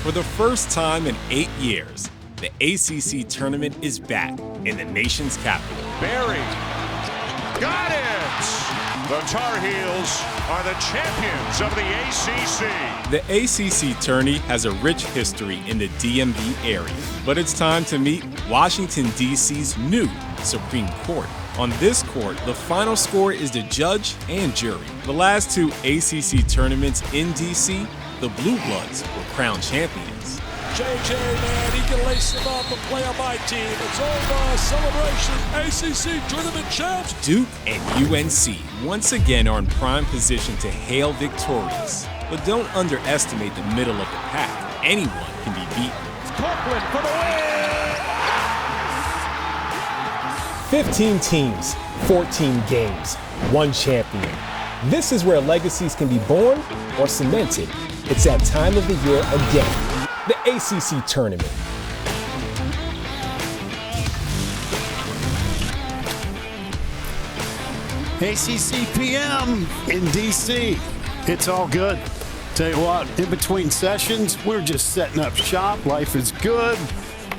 For the first time in 8 years, the ACC tournament is back in the nation's capital. Barry got it! The Tar Heels are the champions of the ACC. The ACC tourney has a rich history in the DMV area, but it's time to meet Washington, D.C.'s new Supreme Court. On this court, the final score is the judge and jury. The last 2 ACC tournaments in D.C., the Blue Bloods were crowned champions. JJ, man, he can lace them up and play on my team. It's over. Celebration. ACC tournament champs. Duke and UNC once again are in prime position to hail victorious. But don't underestimate the middle of the pack. Anyone can be beaten. Copeland for the win. 15 teams, 14 games, 1 champion. This is where legacies can be born or cemented. It's that time of the year again, the ACC tournament. ACC PM in DC. It's all good. Tell you what, in between sessions, we're just setting up shop. Life is good.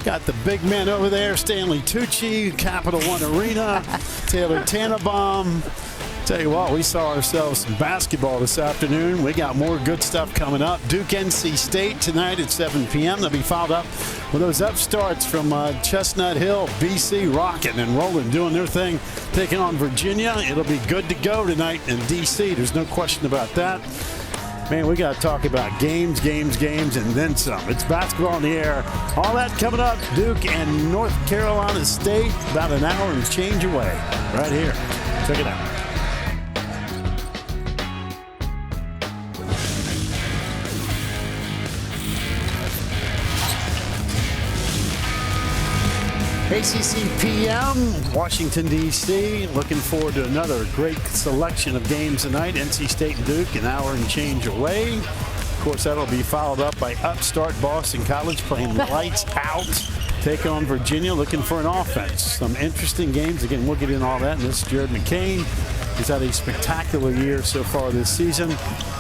Got the big man over there, Stanley Tucci, Capital One Arena, Taylor Tannenbaum. Tell you what, we saw ourselves some basketball this afternoon. We got more good stuff coming up. Duke NC State tonight at 7 p.m. They'll be followed up with those upstarts from Chestnut Hill, BC, rocking and rolling, doing their thing, taking on Virginia. It'll be good to go tonight in D.C. There's no question about that. Man, we got to talk about games, and then some. It's basketball in the air. All that coming up. Duke and North Carolina State, about an hour and change away, right here. Check it out. ACC PM, Washington, D.C. Looking forward to another great selection of games tonight. NC State and Duke, an hour and change away. Of course, that'll be followed up by upstart Boston College playing lights out. Take on Virginia, looking for an offense. Some interesting games. Again, we'll get into all that. And this is Jared McCain. He's had a spectacular year so far this season.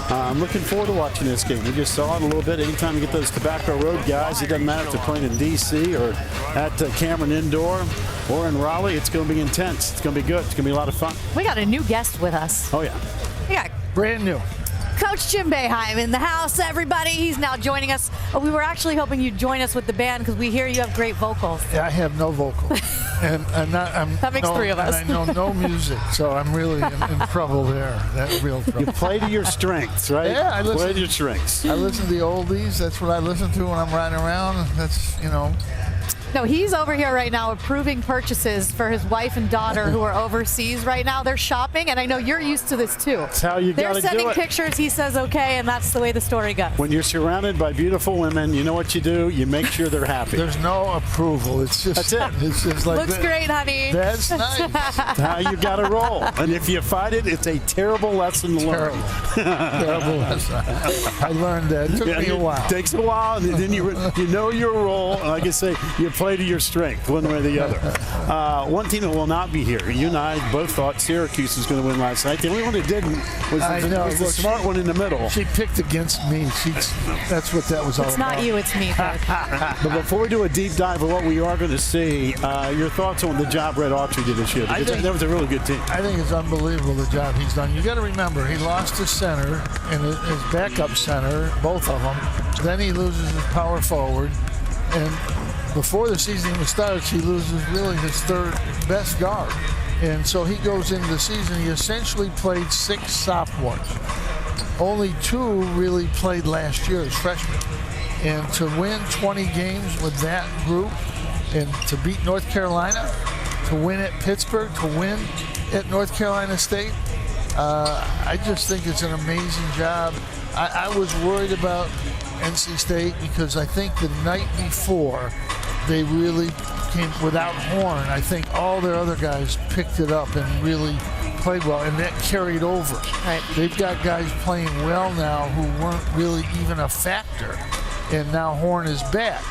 I'm looking forward to watching this game. We just saw it a little bit. Anytime you get those Tobacco Road guys, it doesn't matter if they're playing in D.C. or at Cameron Indoor or in Raleigh, it's going to be intense. It's going to be good. It's going to be a lot of fun. We got a new guest with us. Oh, yeah. We got brand new Coach Jim Boeheim in the house, everybody. He's now joining us. We were actually hoping you'd join us with the band because we hear you have great vocals. I have no vocals. And that makes 3 of us. And I know no music, so I'm really in trouble there. That's real trouble. You play to your strengths, right? Yeah, I listen. Play to your strengths. I listen to the oldies. That's what I listen to when I'm riding around. That's, you know. No, he's over here right now approving purchases for his wife and daughter who are overseas right now. They're shopping, and I know you're used to this too. That's how you got to do it. They're sending pictures. He says okay, and that's the way the story goes. When you're surrounded by beautiful women, you know what you do? You make sure they're happy. There's no approval. It's just, that's it. It's just like looks great, honey. That's nice. That's how you got to roll. And if you fight it, it's a terrible lesson to learn. Terrible lesson. I learned that. It took me a while. It takes a while, and then you know your role. And like I say, you play to your strength. One way or the other. One team that will not be here. You and I both thought Syracuse was going to win last night. The only one that didn't was the smart one in the middle. She picked against me. That's what that was all about. It's not you, it's me, Coach. But before we do a deep dive of what we are going to see, your thoughts on the job Red Autry did this year? Because that was a really good team. I think it's unbelievable the job he's done. You got to remember, he lost his center and his backup center, both of them. Then he loses his power forward. And before the season even starts, he loses really his 3rd best guard. And so he goes into the season, he essentially played 6 sophomores. Only 2 really played last year as freshmen. And to win 20 games with that group and to beat North Carolina, to win at Pittsburgh, to win at North Carolina State, I just think it's an amazing job. I was worried about NC State because I think the night before they really came without Horn. I think all their other guys picked it up and really played well, and that carried over. Right. They've got guys playing well now who weren't really even a factor, and now Horn is back.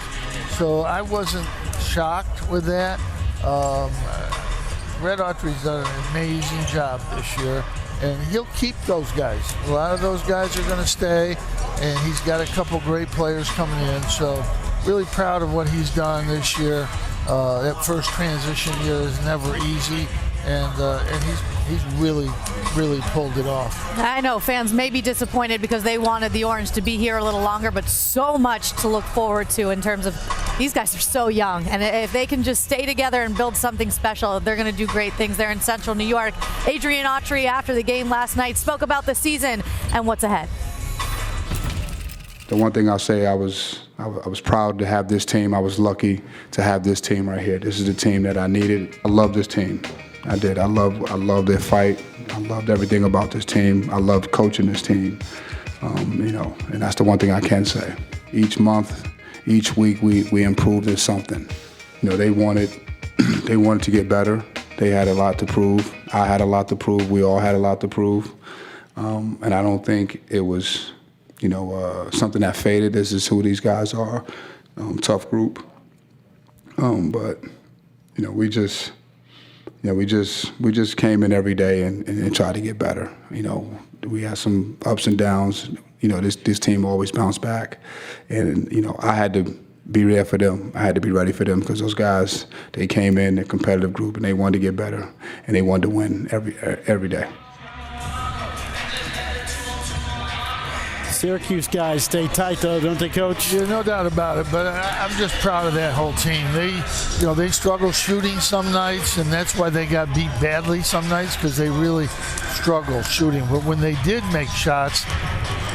So I wasn't shocked with that. Red Autry's done an amazing job this year, and he'll keep those guys. A lot of those guys are going to stay. and he's got a couple great players coming in. So really proud of what he's done this year. That first transition year is never easy, and he's really pulled it off. I know fans may be disappointed because they wanted the Orange to be here a little longer, but so much to look forward to in terms of these guys are so young, and if they can just stay together and build something special, they're going to do great things there in Central New York. Adrian Autry, after the game last night, spoke about the season and what's ahead. The one thing I'll say, I was proud to have this team. I was lucky to have this team right here. This is the team that I needed. I love this team. I did. I love their fight. I loved everything about this team. I loved coaching this team. And that's the one thing I can say. Each month, each week, we improved in something. They wanted to get better. They had a lot to prove. I had a lot to prove. We all had a lot to prove. And I don't think it was, something that faded. This is who these guys are. Tough group. But we just came in every day and tried to get better. We had some ups and downs. This team always bounced back, and I had to be there for them. I had to be ready for them because those guys, they came in a competitive group and they wanted to get better and they wanted to win every day. Syracuse guys stay tight, though, don't they, Coach? Yeah, no doubt about it. But I'm just proud of that whole team. They struggle shooting some nights, and that's why they got beat badly some nights, because they really struggle shooting. But when they did make shots,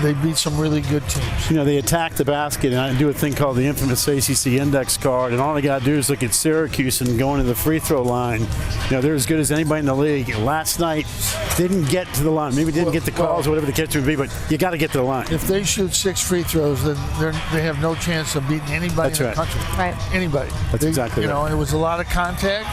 they beat some really good teams. They attack the basket, and I do a thing called the infamous ACC index card, and all they got to do is look at Syracuse and go into the free throw line. They're as good as anybody in the league. Last night, didn't get to the line. Maybe didn't get the calls or whatever the catch would be, but you got to get to the line. If they shoot 6 free throws, then they have no chance of beating anybody in the country. Right. Anybody. That's exactly right. And it was a lot of contact.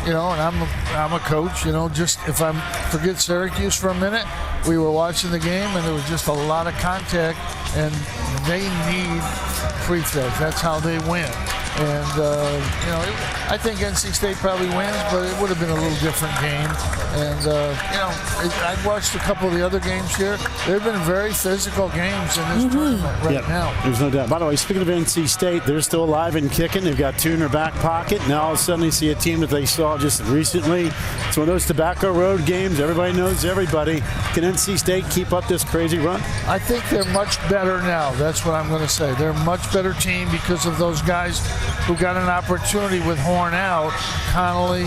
And I'm a coach. Just if I forget Syracuse for a minute, we were watching the game and there was just a lot of contact, and they need free throws. That's how they win. And I think NC State probably wins, but it would have been a little different game. And I've watched a couple of the other games here. They've been very physical games in this tournament right now. There's no doubt. By the way, speaking of NC State, they're still alive and kicking. They've got 2 in their back pocket. Now all of a sudden they see a team that they saw just recently. It's one of those Tobacco Road games. Everybody knows everybody. Can NC State keep up this crazy run? I think they're much better now. That's what I'm going to say. They're a much better team because of those guys who got an opportunity with Horn out. Connolly,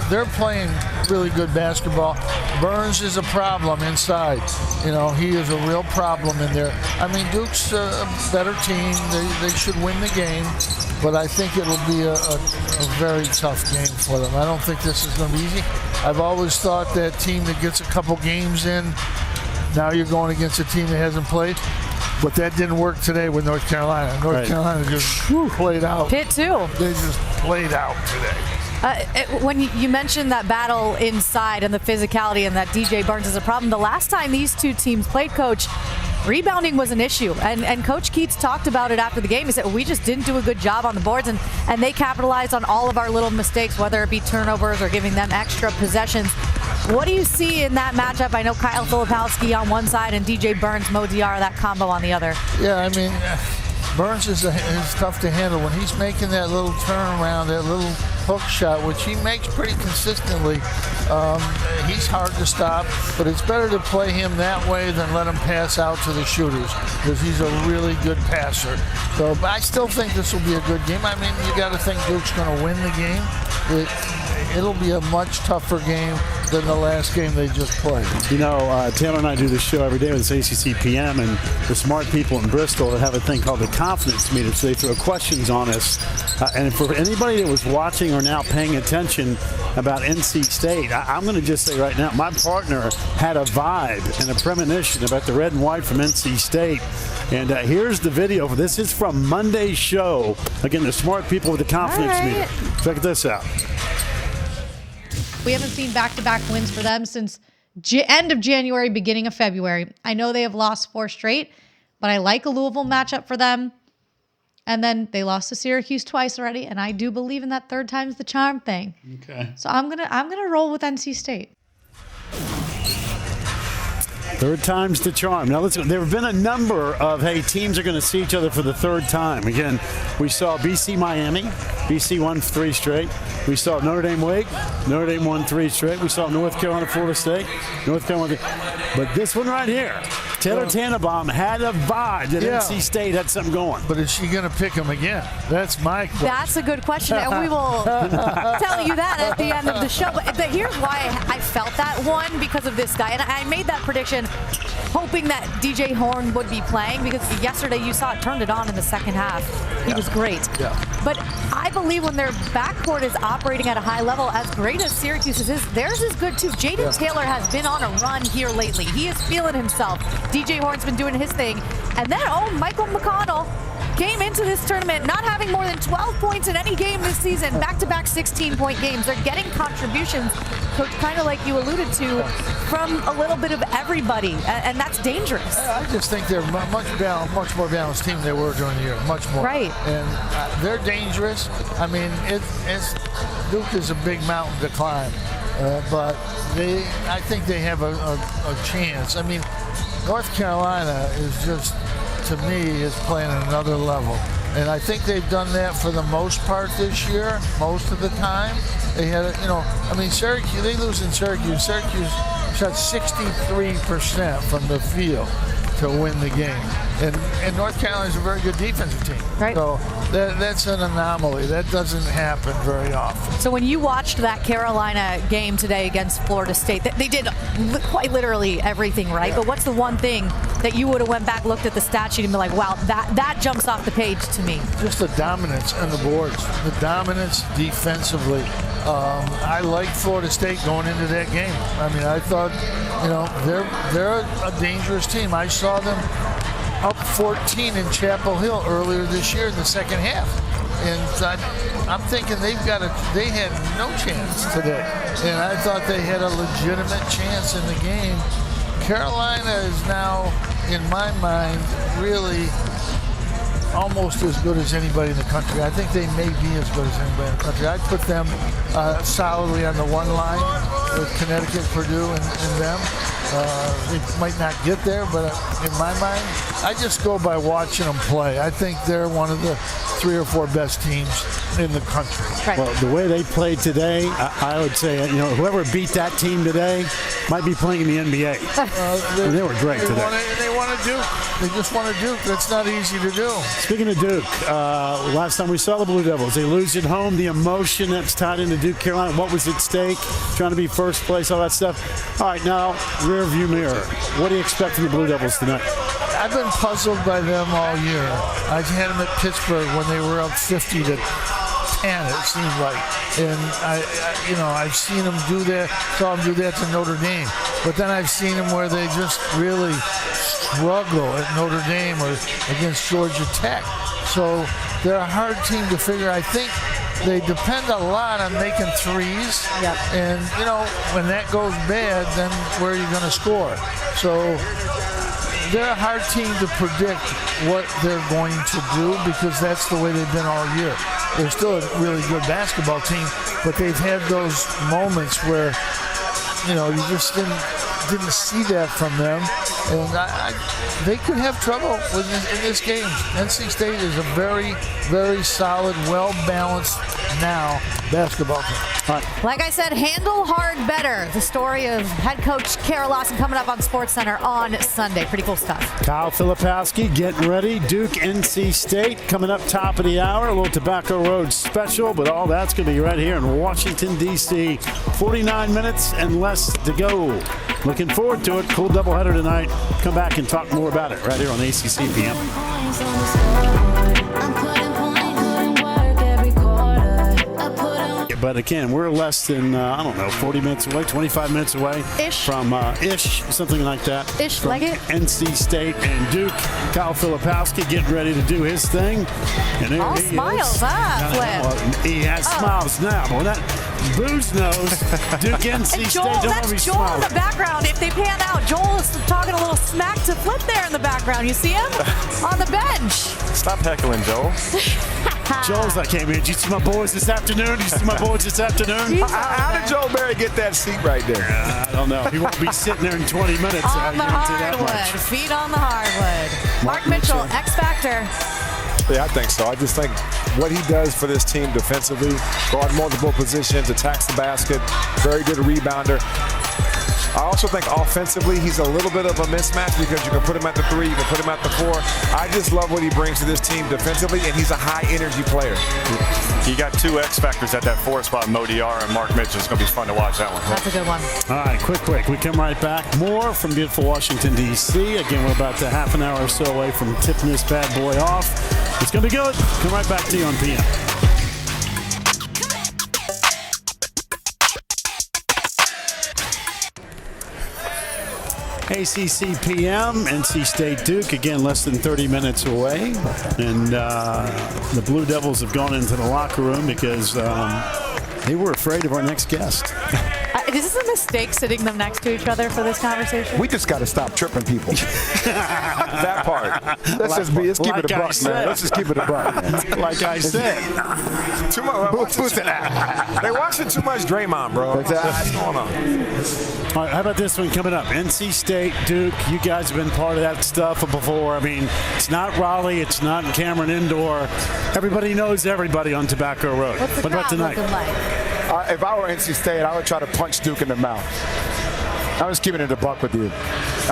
they're playing really good basketball. Burns is a problem inside. He is a real problem in there. Duke's a better team. They should win the game, but I think it'll be a very tough game for them. I don't think this is going to be easy. I've always thought that team that gets a couple games in, now you're going against a team that hasn't played. But that didn't work today with North Carolina. North Carolina just played out. Pitt, too. They just played out today. When you mentioned that battle inside and the physicality and that DJ Burns is a problem, the last time these two teams played, Coach, rebounding was an issue. And Coach Keats talked about it after the game. He said, we just didn't do a good job on the boards, and they capitalized on all of our little mistakes, whether it be turnovers or giving them extra possessions. What do you see in that matchup? I know Kyle Filipowski on one side and DJ Burns, Mo Diarra, that combo on the other. Yeah, Burns is tough to handle. When he's making that little turnaround, that little hook shot, which he makes pretty consistently, he's hard to stop. But it's better to play him that way than let him pass out to the shooters, because he's a really good passer. So, but I still think this will be a good game. You got to think Duke's going to win the game. It'll be a much tougher game than the last game they just played. Taylor and I do this show every day with this ACC PM, and the smart people in Bristol have a thing called the confidence meter, so they throw questions on us. And for anybody that was watching or now paying attention about NC State, I'm going to just say right now, my partner had a vibe and a premonition about the red and white from NC State. And here's the video. This is from Monday's show. Again, the smart people with the confidence meter. Check this out. We haven't seen back-to-back wins for them since end of January, beginning of February. I know they have lost 4 straight, but I like a Louisville matchup for them. And then they lost to Syracuse twice already, and I do believe in that third time's the charm thing. Okay. So I'm gonna roll with NC State. Third time's the charm. Now, let's go. There have been a number of, teams are going to see each other for the third time. Again, we saw BC Miami. BC won 3 straight. We saw Notre Dame Wake. Notre Dame won 3 straight. We saw North Carolina Florida State. North Carolina. But this one right here, Taylor Tannenbaum had a vibe that NC State had something going. But is she going to pick him again? That's my question. That's a good question, and we will tell you that at the end of the show. But here's why I felt that one, because of this guy. And I made that prediction hoping that DJ Horn would be playing, because yesterday you saw it turned it on in the second half. He was great. Yeah. But I believe when their backcourt is operating at a high level, as great as Syracuse's is, theirs is good too. Jaden Taylor has been on a run here lately. He is feeling himself. DJ Horn's been doing his thing. And then, Michael McConnell came into this tournament not having more than 12 points in any game this season. Back-to-back 16-point games. They're getting contributions, kind of like you alluded to, from a little bit of everybody, and that's dangerous. I just think they're much more balanced team than they were during the year. Much more. Right. And they're dangerous. I mean, Duke is a big mountain to climb, but I think they have a chance. I mean, North Carolina is just, to me, is playing at another level. And I think they've done that for the most part this year, most of the time. They had, Syracuse, they lose in Syracuse. Syracuse shot 63% from the field to win the game. And North Carolina is a very good defensive team. Right. So that's an anomaly. That doesn't happen very often. So when you watched that Carolina game today against Florida State, they did quite literally everything right. But what's the one thing that you would have went back, looked at the stat sheet, and be like, wow, that jumps off the page to me? Just the dominance on the boards. The dominance defensively. I liked Florida State going into that game. I mean, I thought, they're a dangerous team. I saw them up 14 in Chapel Hill earlier this year in the second half. And I'm thinking they had no chance today. And I thought they had a legitimate chance in the game. Carolina is now, in my mind, really almost as good as anybody in the country. I think they may be as good as anybody in the country. I'd put them solidly on the one line with Connecticut, Purdue, and them. They might not get there, but in my mind, I just go by watching them play. I think they're one of the 3 or 4 best teams in the country. Right. Well, the way they played today, I would say, whoever beat that team today might be playing in the NBA. And they were great today. They want to Duke. They just want to Duke. That's not easy to do. Speaking of Duke, last time we saw the Blue Devils, they lose at home. The emotion that's tied into Duke Carolina, what was at stake, trying to be first place, all that stuff. All right, now, rear view mirror. What do you expect from the Blue Devils tonight? I've been puzzled by them all year. I had them at Pittsburgh when they were up 50 to 10, it seemed like. And I've seen them do that, saw them do that to Notre Dame. But then I've seen them where they just really struggle at Notre Dame or against Georgia Tech. So they're a hard team to figure. I think they depend a lot on making threes. Yep. And, when that goes bad, then where are you going to score? So they're a hard team to predict what they're going to do because that's the way they've been all year. They're still a really good basketball team, but they've had those moments where, you just didn't see that from them. And they could have trouble in this game. NC State is a very, very solid, well-balanced now basketball team. All right. Like I said, handle hard better. The story of head coach Kara Lawson coming up on SportsCenter on Sunday. Pretty cool stuff. Kyle Filipowski getting ready. Duke, NC State coming up top of the hour. A little Tobacco Road special, but all that's going to be right here in Washington, D.C. 49 minutes and less to go. Looking forward to it. Cool doubleheader tonight. Come back and talk more about it right here on ACC PM. But again, we're less than, 40 minutes away, 25 minutes away. Ish. From something like that. Ish, from like it. NC State and Duke. Kyle Filipowski getting ready to do his thing. And there All he smiles, is. Flip. He has smiles now, but when that Booze knows Duke NC State don't want to be Joel smiling. in the background. If they pan out, Joel is talking a little smack to Flip there in the background. You see him? On the bench. Stop heckling, Joel. Joel's like, hey, man, did you see my boys this afternoon? Did you see my boys this afternoon? How did Joel Berry get that seat right there? I don't know. He won't be sitting there in 20 minutes. On the hardwood. Feet on the hardwood. Mark Mitchell, X Factor. Yeah, I think so. I just think what he does for this team defensively, guard multiple positions, attacks the basket, very good rebounder. I also think offensively, he's a little bit of a mismatch because you can put him at the 3, you can put him at the 4. I just love what he brings to this team defensively, and he's a high-energy player. You got 2 X factors at that 4 spot, Mo Diarra and Mark Mitchell. It's going to be fun to watch that one. That's a good one. All right, quick. We come right back. More from beautiful Washington, D.C. Again, we're about a half an hour or so away from tipping this bad boy off. It's going to be good. Come right back to you on PM. ACC PM, NC State Duke, again less than 30 minutes away. And the Blue Devils have gone into the locker room because they were afraid of our next guest. Is this a mistake sitting them next to each other for this conversation? We just got to stop tripping people. That part. Let's keep it a buck, man. Let's just keep it a buck, man. Like I said. Too much. They're watching too much Draymond, bro. What's going on? All right, how about this one coming up? NC State, Duke, you guys have been part of that stuff before. I mean, it's not Raleigh, it's not in Cameron Indoor. Everybody knows everybody on Tobacco Road. What's the what about crowd tonight? looking like? If I were NC State, I would try to punch Duke in the mouth. I was keeping it a buck with you.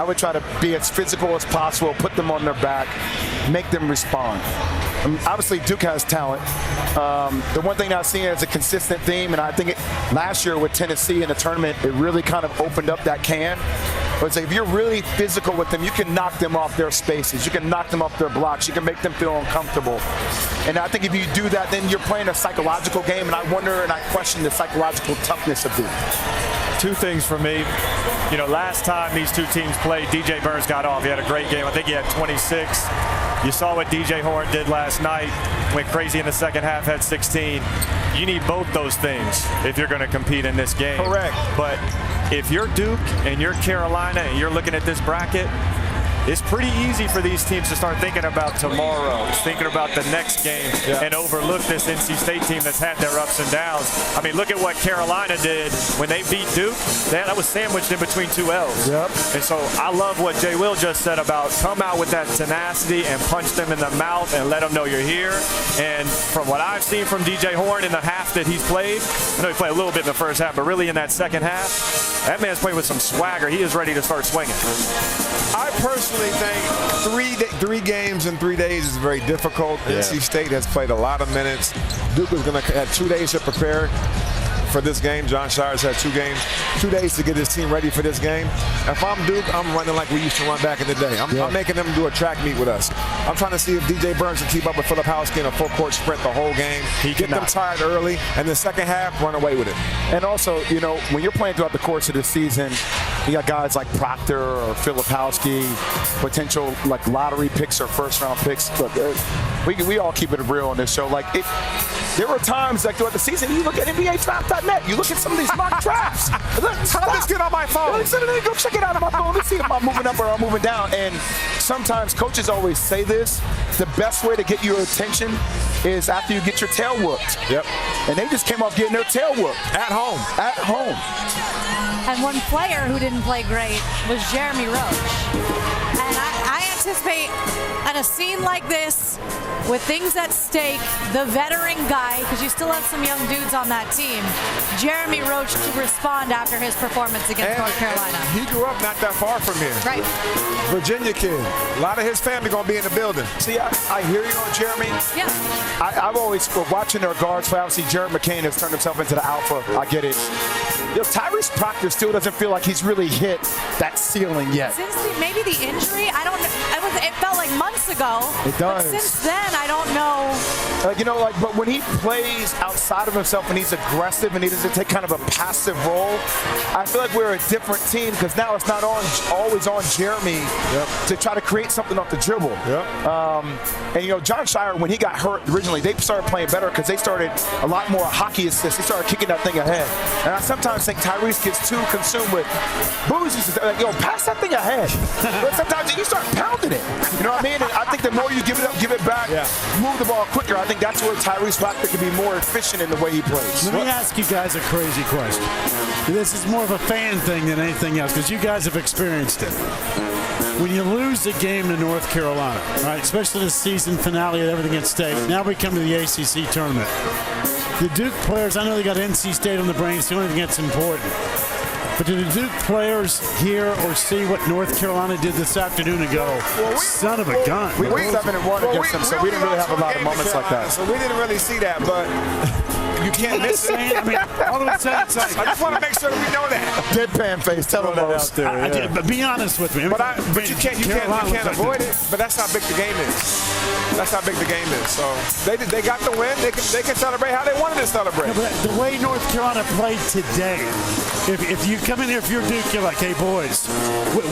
I would try to be as physical as possible, put them on their back, make them respond. Obviously, Duke has talent. The one thing I've seen as a consistent theme, and I think last year with Tennessee in the tournament, it really kind of opened up that can. But if you're really physical with them, you can knock them off their spaces. You can knock them off their blocks. You can make them feel uncomfortable. And I think if you do that, then you're playing a psychological game, and I wonder and I question the psychological toughness of Duke. 2 things for me. You know, last time these 2 teams played, DJ Burns got off. He had a great game. I think he had 26. You saw what DJ Horn did last night. Went crazy in the second half, had 16. You need both those things if you're going to compete in this game. Correct. But if you're Duke and you're Carolina and you're looking at this bracket, it's pretty easy for these teams to start thinking about tomorrow, thinking about the next game, and overlook this NC State team that's had their ups and downs. I mean, look at what Carolina did when they beat Duke. That was sandwiched in between 2 L's. Yep. And so I love what Jay Will just said about come out with that tenacity and punch them in the mouth and let them know you're here. And from what I've seen from DJ Horn in the half that he's played, I know he played a little bit in the first half, but really in that second half, that man's playing with some swagger. He is ready to start swinging. I personally think 3 games in 3 days is very difficult. Yeah. NC State has played a lot of minutes. Duke is going to have 2 days to prepare for this game. John Shire's had 2 days to get his team ready for this game. If I'm Duke, I'm running like we used to run back in the day. I'm making them do a track meet with us. I'm trying to see if DJ Burns can keep up with Filipowski in a full court sprint the whole game. Get them tired early, and the second half, run away with it. And also, you know, when you're playing throughout the course of the season, you got guys like Proctor or Filipowski, potential like lottery picks or first-round picks. Look, we all keep it real on this show. Like, there were times like throughout the season, you look at NBADraft.net, you look at some of these mock drafts. Look, how did this get on my phone? Go check it out on my phone. Let's see if I'm moving up or I'm moving down. And sometimes coaches always say this: the best way to get your attention is after you get your tail whooped. Yep. And they just came off getting their tail whooped at home. At home. And one player who didn't play great was Jeremy Roach. And I anticipate in a scene like this, with things at stake, the veteran guy, because you still have some young dudes on that team, Jeremy Roach, to respond after his performance against North Carolina. He grew up not that far from here. Right. Virginia kid. A lot of his family going to be in the building. See, I hear you on Jeremy. Yeah. I've always, watching their guards play, obviously Jared McCain has turned himself into the alpha. I get it. You know, Tyrese Proctor still doesn't feel like he's really hit that ceiling yet. Since maybe the injury, I don't know. It felt like months ago. It does. But since then, I don't know. But when he plays outside of himself and he's aggressive and he doesn't take kind of a passive role, I feel like we're a different team because now it's not always on Jeremy to try to create something off the dribble. And John Shire, when he got hurt originally, they started playing better because they started a lot more hockey assists. They started kicking that thing ahead. And I sometimes think Tyrese gets too consumed with Boozy. Like, pass that thing ahead. But sometimes you start pounding it. it. You know what I mean? And I think the more you give it back, move the ball quicker. I think that's where Tyrese Blackman can be more efficient in the way he plays. Let me ask you guys a crazy question. This is more of a fan thing than anything else because you guys have experienced it. When you lose a game to North Carolina, right, especially the season finale and everything at stake, now we come to the ACC tournament. The Duke players, I know they got NC State on the brain. It's the only thing that's important. But do the Duke players hear or see what North Carolina did this afternoon and go, son of a gun? We 7-1 against them, so we didn't really have a lot of moments like that. So we didn't really see that, but you can't miss it. I mean, all of a sudden, it's like, I just want to make sure that we know that. Deadpan face, tell them most. But be honest with me. But you can't avoid it. But that's how big the game is. That's how big the game is. So they got the win. They can celebrate how they wanted to celebrate. No, but the way North Carolina played today, if you come in here, if you're Duke, you're like, hey boys,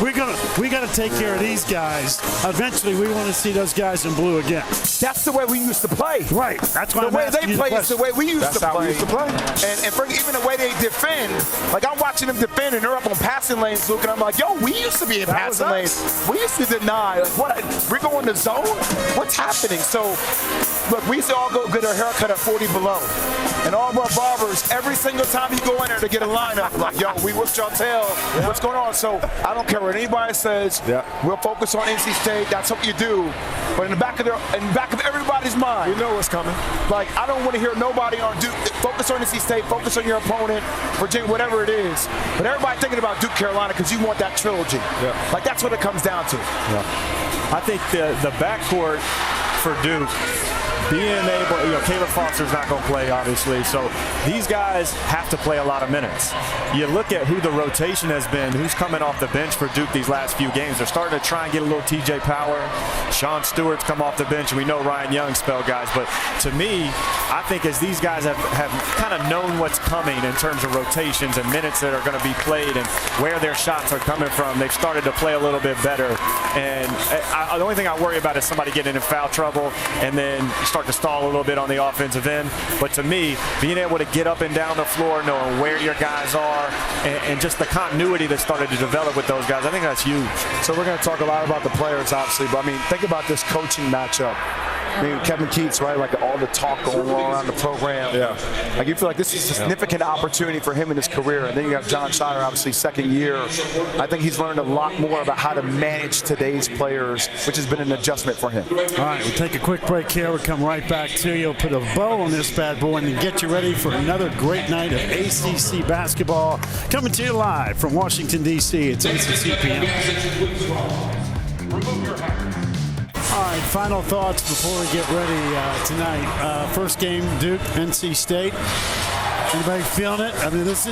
we got to take care of these guys. Eventually, we want to see those guys in blue again. That's the way we used to play. Right. That's why the way they play is the way we used to play. And for even the way they defend, like I'm watching them defend and they're up on passing lanes, Luke, and I'm like, yo, we used to be in passing lanes. We used to deny. Like, what? We're going to zone? What's happening? So, look, we used to all go get our haircut at 40 below. And all of our barbers, every single time you go in there to get a lineup, like, yo, we whipped y'all tail. What's going on? So I don't care what anybody says. We'll focus on NC State. That's what you do. But in the back of everybody's mind, you know what's coming. Like, I don't want to hear nobody on Duke. Focus on NC State. Focus on your opponent, Virginia, whatever it is. But everybody thinking about Duke, Carolina, because you want that trilogy. Like, that's what it comes down to. I think the backcourt for Duke, being able, Caleb Foster's not going to play, obviously, so these guys have to play a lot of minutes. You look at who the rotation has been, who's coming off the bench for Duke these last few games. They're starting to try and get a little TJ Power. Sean Stewart's come off the bench, and we know Ryan Young spelled guys. But to me, I think as these guys have kind of known what's coming in terms of rotations and minutes that are going to be played and where their shots are coming from, they've started to play a little bit better. And the only thing I worry about is somebody getting in foul trouble and then start to stall a little bit on the offensive end. But to me, being able to get up and down the floor, knowing where your guys are, and just the continuity that started to develop with those guys, I think that's huge. So we're going to talk a lot about the players, obviously, but I mean, think about this coaching matchup. I mean, Kevin Keats, right? Like all the talk going on around the program. Like you feel like this is a significant opportunity for him in his career. And then you have John Shiner, obviously second year. I think he's learned a lot more about how to manage today's players, which has been an adjustment for him. All right, we'll take a quick break here. We'll come right back to you. We'll put a bow on this bad boy and get you ready for another great night of ACC basketball. Coming to you live from Washington, D.C. It's ACC PM. Remove your hat. All right, final thoughts before we get ready tonight. First game, Duke, NC State. Anybody feeling it? I mean, this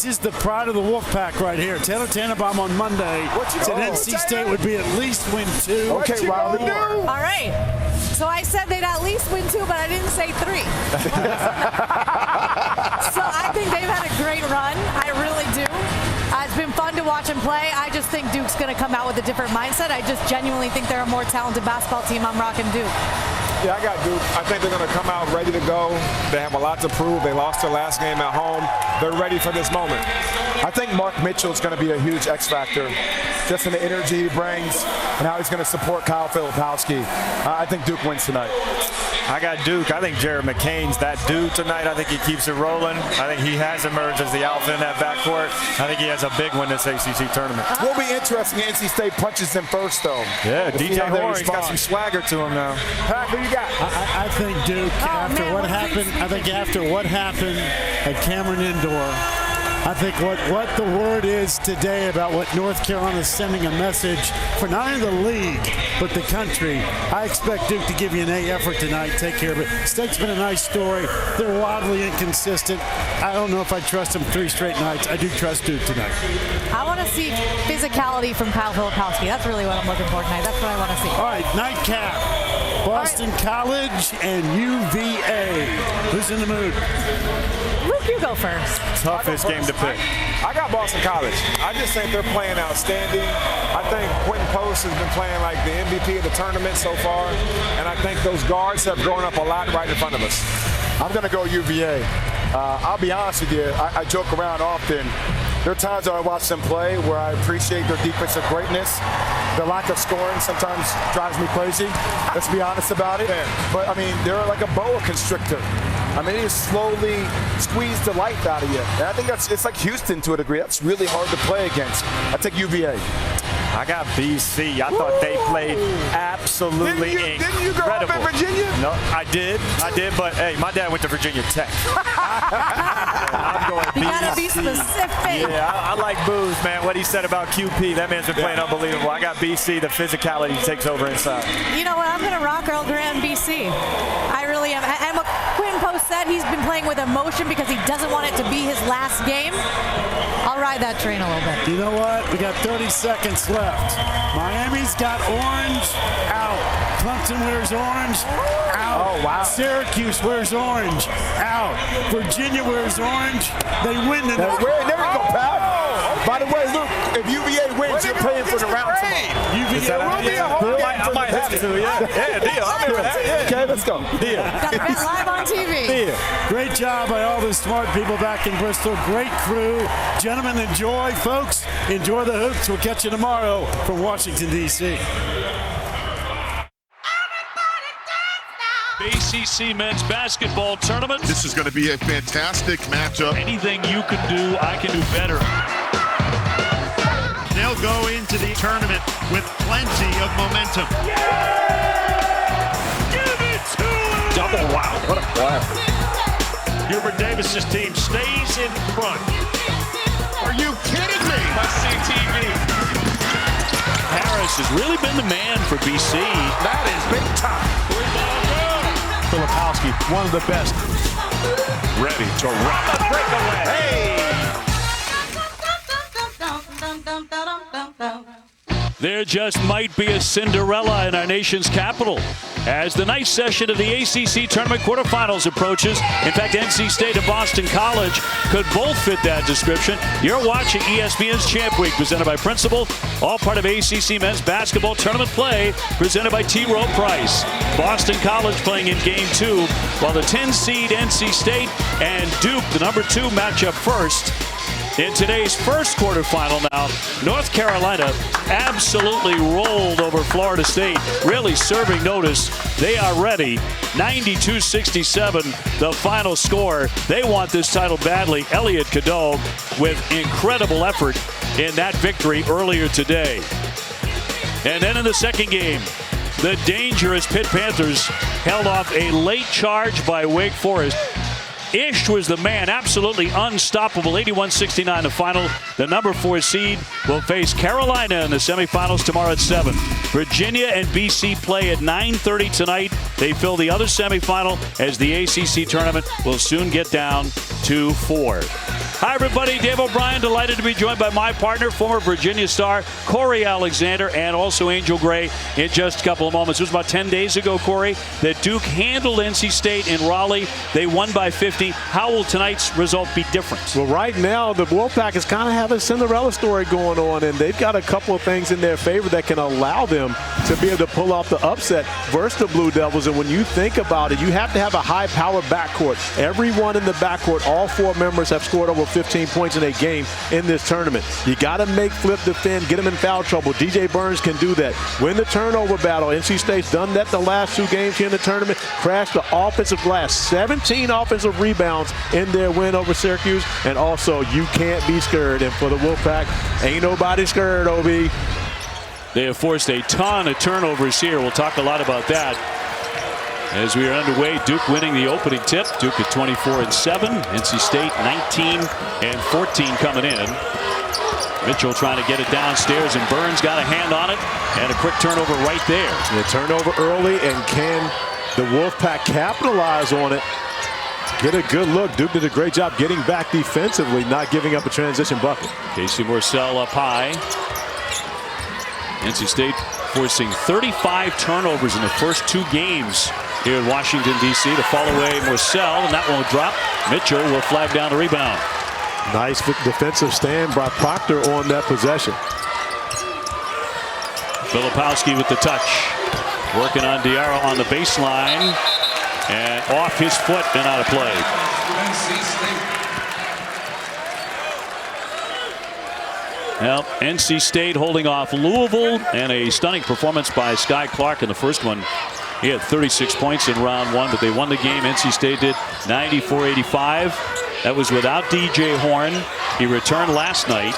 is the pride of the Wolfpack right here. Taylor Tannenbaum on Monday said NC State would be at least win 2. Okay, Riley. All right. So I said they'd at least win 2, but I didn't say 3. So I think they've had a great run. I really do. It's been fun to watch them play. I just think Duke's going to come out with a different mindset. I just genuinely think they're a more talented basketball team. I'm rocking Duke. Yeah, I got Duke. I think they're going to come out ready to go. They have a lot to prove. They lost their last game at home. They're ready for this moment. I think Mark Mitchell is going to be a huge X factor, just in the energy he brings and how he's going to support Kyle Filipowski. I think Duke wins tonight. I got Duke. I think Jared McCain's that dude tonight. I think he keeps it rolling. I think he has emerged as the alpha in that backcourt. I think he has a big one this ACC tournament. Will be interesting. NC State punches him first, though. Yeah, DJ Horn, he's got some swagger to him now. Pat, who you got? I think Duke, after what happened at Cameron Indoor, I think what the word is today about what North Carolina is sending a message for not only the league, but the country. I expect Duke to give you an A effort tonight. Take care of it. State's been a nice story. They're wildly inconsistent. I don't know if I trust them 3 straight nights. I do trust Duke tonight. I want to see physicality from Kyle Filipowski. That's really what I'm looking for tonight. That's what I want to see. All right, nightcap. Boston College and UVA. Who's in the mood? Luke, you go first. Toughest game to pick. I got Boston College. I just think they're playing outstanding. I think Quentin Post has been playing like the MVP of the tournament so far, and I think those guards have grown up a lot right in front of us. I'm going to go UVA. I'll be honest with you. I joke around often. There are times that I watch them play where I appreciate their defensive greatness. The lack of scoring sometimes drives me crazy. Let's be honest about it. But, I mean, they're like a boa constrictor. I mean, they just slowly squeeze the life out of you. And I think it's like Houston to a degree. That's really hard to play against. I take UVA. I got BC. I thought they played absolutely incredible. Didn't you grow up in Virginia? No, I did. But hey, my dad went to Virginia Tech. I'm going BC. You gotta be specific. Yeah, I like Booze, man. What he said about QP, that man's been playing unbelievable. I got BC. The physicality takes over inside. You know what? I'm gonna rock Earl Graham BC. I really am. And what Quinn Post said, he's been playing with emotion because he doesn't want it to be his last game. I'll ride that train a little bit. You know what? We got 30 seconds left. Miami's got orange, out. Clemson wears orange, out. Oh, wow. Syracuse wears orange, out. Virginia wears orange. They win the There you go, pal. By the way, look, if UVA wins, you're paying for the round tomorrow. UVA will be a home game I might have to, yeah, deal. I'm in with that. Yeah. Okay, let's go. Deal. Got a bet live on TV. Deal. Great job by all the smart people back in Bristol. Great crew. Gentlemen, enjoy. Folks, enjoy the hoops. We'll catch you tomorrow from Washington, D.C. ACC men's basketball tournament. This is going to be a fantastic matchup. Anything you can do, I can do better. They'll go into the tournament with plenty of momentum. Give it to him! Double wow, what a play. Hubert Davis's team stays in front. Are you kidding me? Must-see TV. Harris has really been the man for BC. That is big time. Filipowski, one of the best. Ready to rock a breakaway. Hey! There just might be a Cinderella in our nation's capital as the night session of the ACC tournament quarterfinals approaches. In fact, NC State and Boston College could both fit that description. You're watching ESPN's Champ Week, presented by Principal, all part of ACC men's basketball tournament play, presented by T. Rowe Price. Boston College playing in Game 2, while the 10-seed NC State and Duke, the number 2, match up first. In today's first quarterfinal now, North Carolina absolutely rolled over Florida State, really serving notice. They are ready. 92-67, the final score. They want this title badly. Elliot Cadeau with incredible effort in that victory earlier today. And then in the second game, the dangerous Pitt Panthers held off a late charge by Wake Forest. Ish was the man, absolutely unstoppable. 81-69 the final. The number 4 seed will face Carolina in the semifinals tomorrow at 7. Virginia and BC play at 9:30 tonight. They fill the other semifinal as the ACC tournament will soon get down to 4. Hi, everybody. Dave O'Brien, delighted to be joined by my partner, former Virginia star Corey Alexander, and also Angel Gray in just a couple of moments. It was about 10 days ago, Corey, that Duke handled NC State in Raleigh. They won by 50. How will tonight's result be different? Well, right now, the Wolfpack is kind of having a Cinderella story going on, and they've got a couple of things in their favor that can allow them to be able to pull off the upset versus the Blue Devils. And when you think about it, you have to have a high-powered backcourt. Everyone in the backcourt, all 4 members have scored over 15 points in a game in this tournament. You got to make Flip defend, get him in foul trouble. DJ Burns can do that. Win the turnover battle. NC State's done that the last 2 games here in the tournament. Crashed the offensive glass. 17 offensive rebounds in their win over Syracuse. And also, you can't be scared. And for the Wolfpack, ain't nobody scared, OB. They have forced a ton of turnovers here. We'll talk a lot about that. As we are underway, Duke winning the opening tip. Duke at 24-7. NC State 19-14 coming in. Mitchell trying to get it downstairs, and Burns got a hand on it, and a quick turnover right there. The turnover early, and can the Wolfpack capitalize on it? Get a good look. Duke did a great job getting back defensively, not giving up a transition bucket. Casey Morsell up high. NC State forcing 35 turnovers in the first 2 games here in Washington, D.C. to fall away Morsell, and that won't drop. Mitchell will flag down the rebound. Nice defensive stand by Proctor on that possession. Filipowski with the touch. Working on Diarra on the baseline. And off his foot and out of play. Well, NC State holding off Louisville, and a stunning performance by Sky Clark in the first one. He had 36 points in round one, but they won the game. NC State did 94-85. That was without DJ Horn. He returned last night.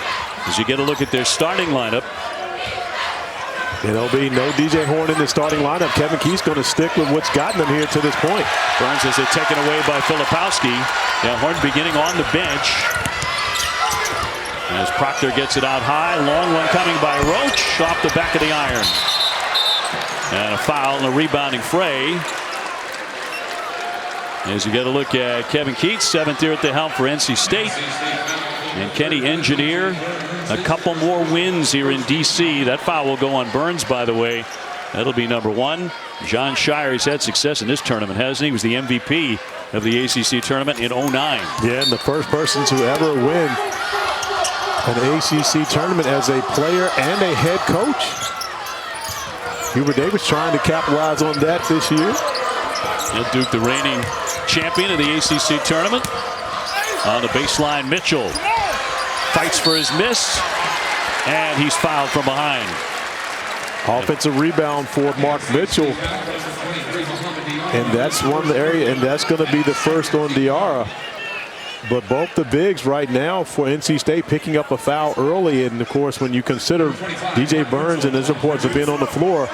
As you get a look at their starting lineup. It'll be no DJ Horn in the starting lineup. Kevin Keith's going to stick with what's gotten them here to this point. Burns has it taken away by Filipowski. Yeah, Horn beginning on the bench. As Proctor gets it out high. Long one coming by Roach off the back of the iron. And a foul in the rebounding fray. As you get a look at Kevin Keith, 7th year at the helm for NC State. And Kenny Engineer, a couple more wins here in D.C. That foul will go on Burns, by the way. That'll be number 1. John Shire, he's had success in this tournament, hasn't he? He was the MVP of the ACC tournament in 09. Yeah, and the first person to ever win an ACC tournament as a player and a head coach. Hubert Davis trying to capitalize on that this year. And Duke, the reigning champion of the ACC tournament. On the baseline, Mitchell fights for his miss, and he's fouled from behind. Offensive rebound for Mark Mitchell. And that's one area, and that's going to be the first on Diarra. But both the bigs right now for NC State picking up a foul early. And, of course, when you consider DJ Burns and his reports of being on the floor,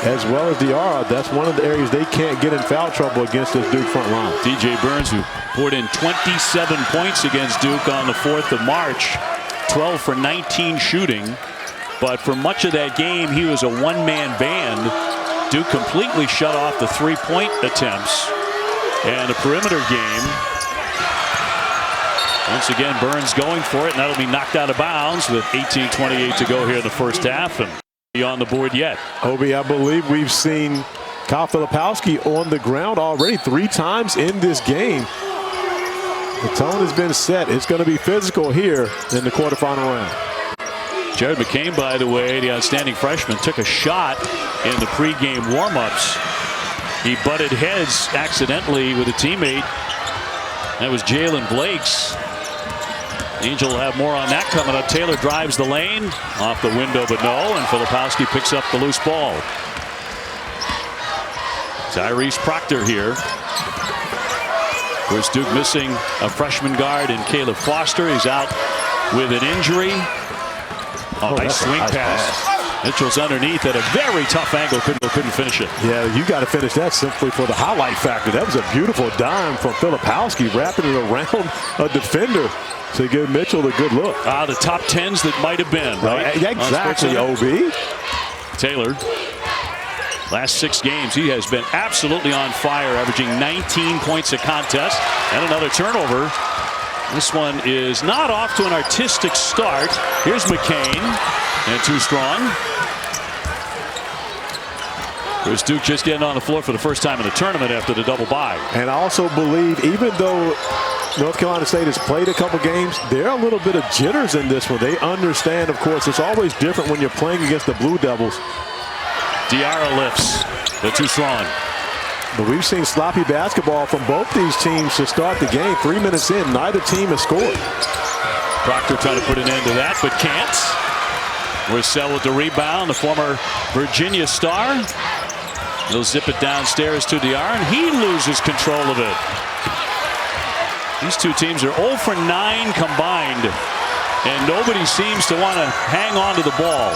as well as Diarra, that's one of the areas they can't get in foul trouble against this Duke front line. DJ Burns, who poured in 27 points against Duke on the 4th of March, 12 for 19 shooting. But for much of that game, he was a one-man band. Duke completely shut off the three-point attempts and the perimeter game. Once again, Burns going for it, and that'll be knocked out of bounds with 18:28 to go here in the first half, and be on the board yet. Obi, I believe we've seen Kyle Filipowski on the ground already 3 times in this game. The tone has been set. It's going to be physical here in the quarterfinal round. Jared McCain, by the way, the outstanding freshman, took a shot in the pregame warmups. He butted heads accidentally with a teammate. That was Jalen Blake's. Angel will have more on that coming up. Taylor drives the lane off the window, but no, and Filipowski picks up the loose ball. Tyrese Proctor here. Of course, Duke missing a freshman guard in Caleb Foster. He's out with an injury. Oh, nice swing pass. Mitchell's underneath at a very tough angle. Couldn't finish it. Yeah, you got to finish that simply for the highlight factor. That was a beautiful dime from Filipowski, wrapping it around a defender to give Mitchell the good look. The top 10s that might have been, right? Exactly, OB. Taylor, last 6 games, he has been absolutely on fire, averaging 19 points a contest and another turnover. This one is not off to an artistic start. Here's McCain, and too strong. There's Duke just getting on the floor for the first time in the tournament after the double bye. And I also believe, even though North Carolina State has played a couple games, there are a little bit of jitters in this one. They understand, of course, it's always different when you're playing against the Blue Devils. Diarra lifts, but too strong. But we've seen sloppy basketball from both these teams to start the game. 3 minutes in, neither team has scored. Proctor trying to put an end to that, but can't. Morcell with the rebound, the former Virginia star. He'll zip it downstairs to Diarra, and he loses control of it. These two teams are 0 for 9 combined, and nobody seems to want to hang on to the ball.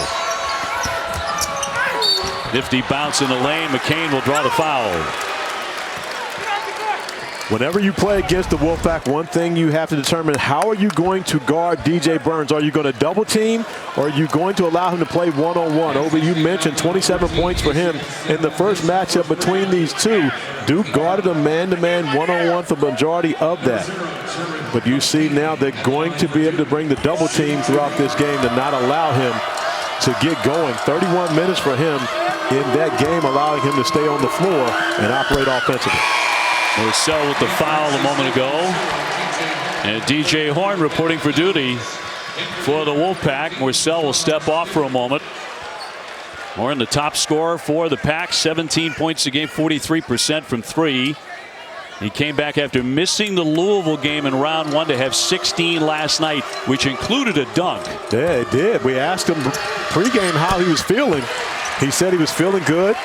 Nifty bounce in the lane. McCain will draw the foul. Whenever you play against the Wolfpack, one thing you have to determine, how are you going to guard DJ Burns? Are you going to double team, or are you going to allow him to play one-on-one? Obi, you mentioned 27 points for him in the first matchup between these two. Duke guarded a man-to-man, one-on-one for the majority of that. But you see now they're going to be able to bring the double team throughout this game to not allow him to get going. 31 minutes for him in that game, allowing him to stay on the floor and operate offensively. Morcell with the foul a moment ago. And DJ Horn reporting for duty for the Wolfpack. Morcell will step off for a moment. Horn, the top scorer for the Pack, 17 points a game, 43% from 3. He came back after missing the Louisville game in round 1 to have 16 last night, which included a dunk. Yeah, it did. We asked him pregame how he was feeling. He said he was feeling good.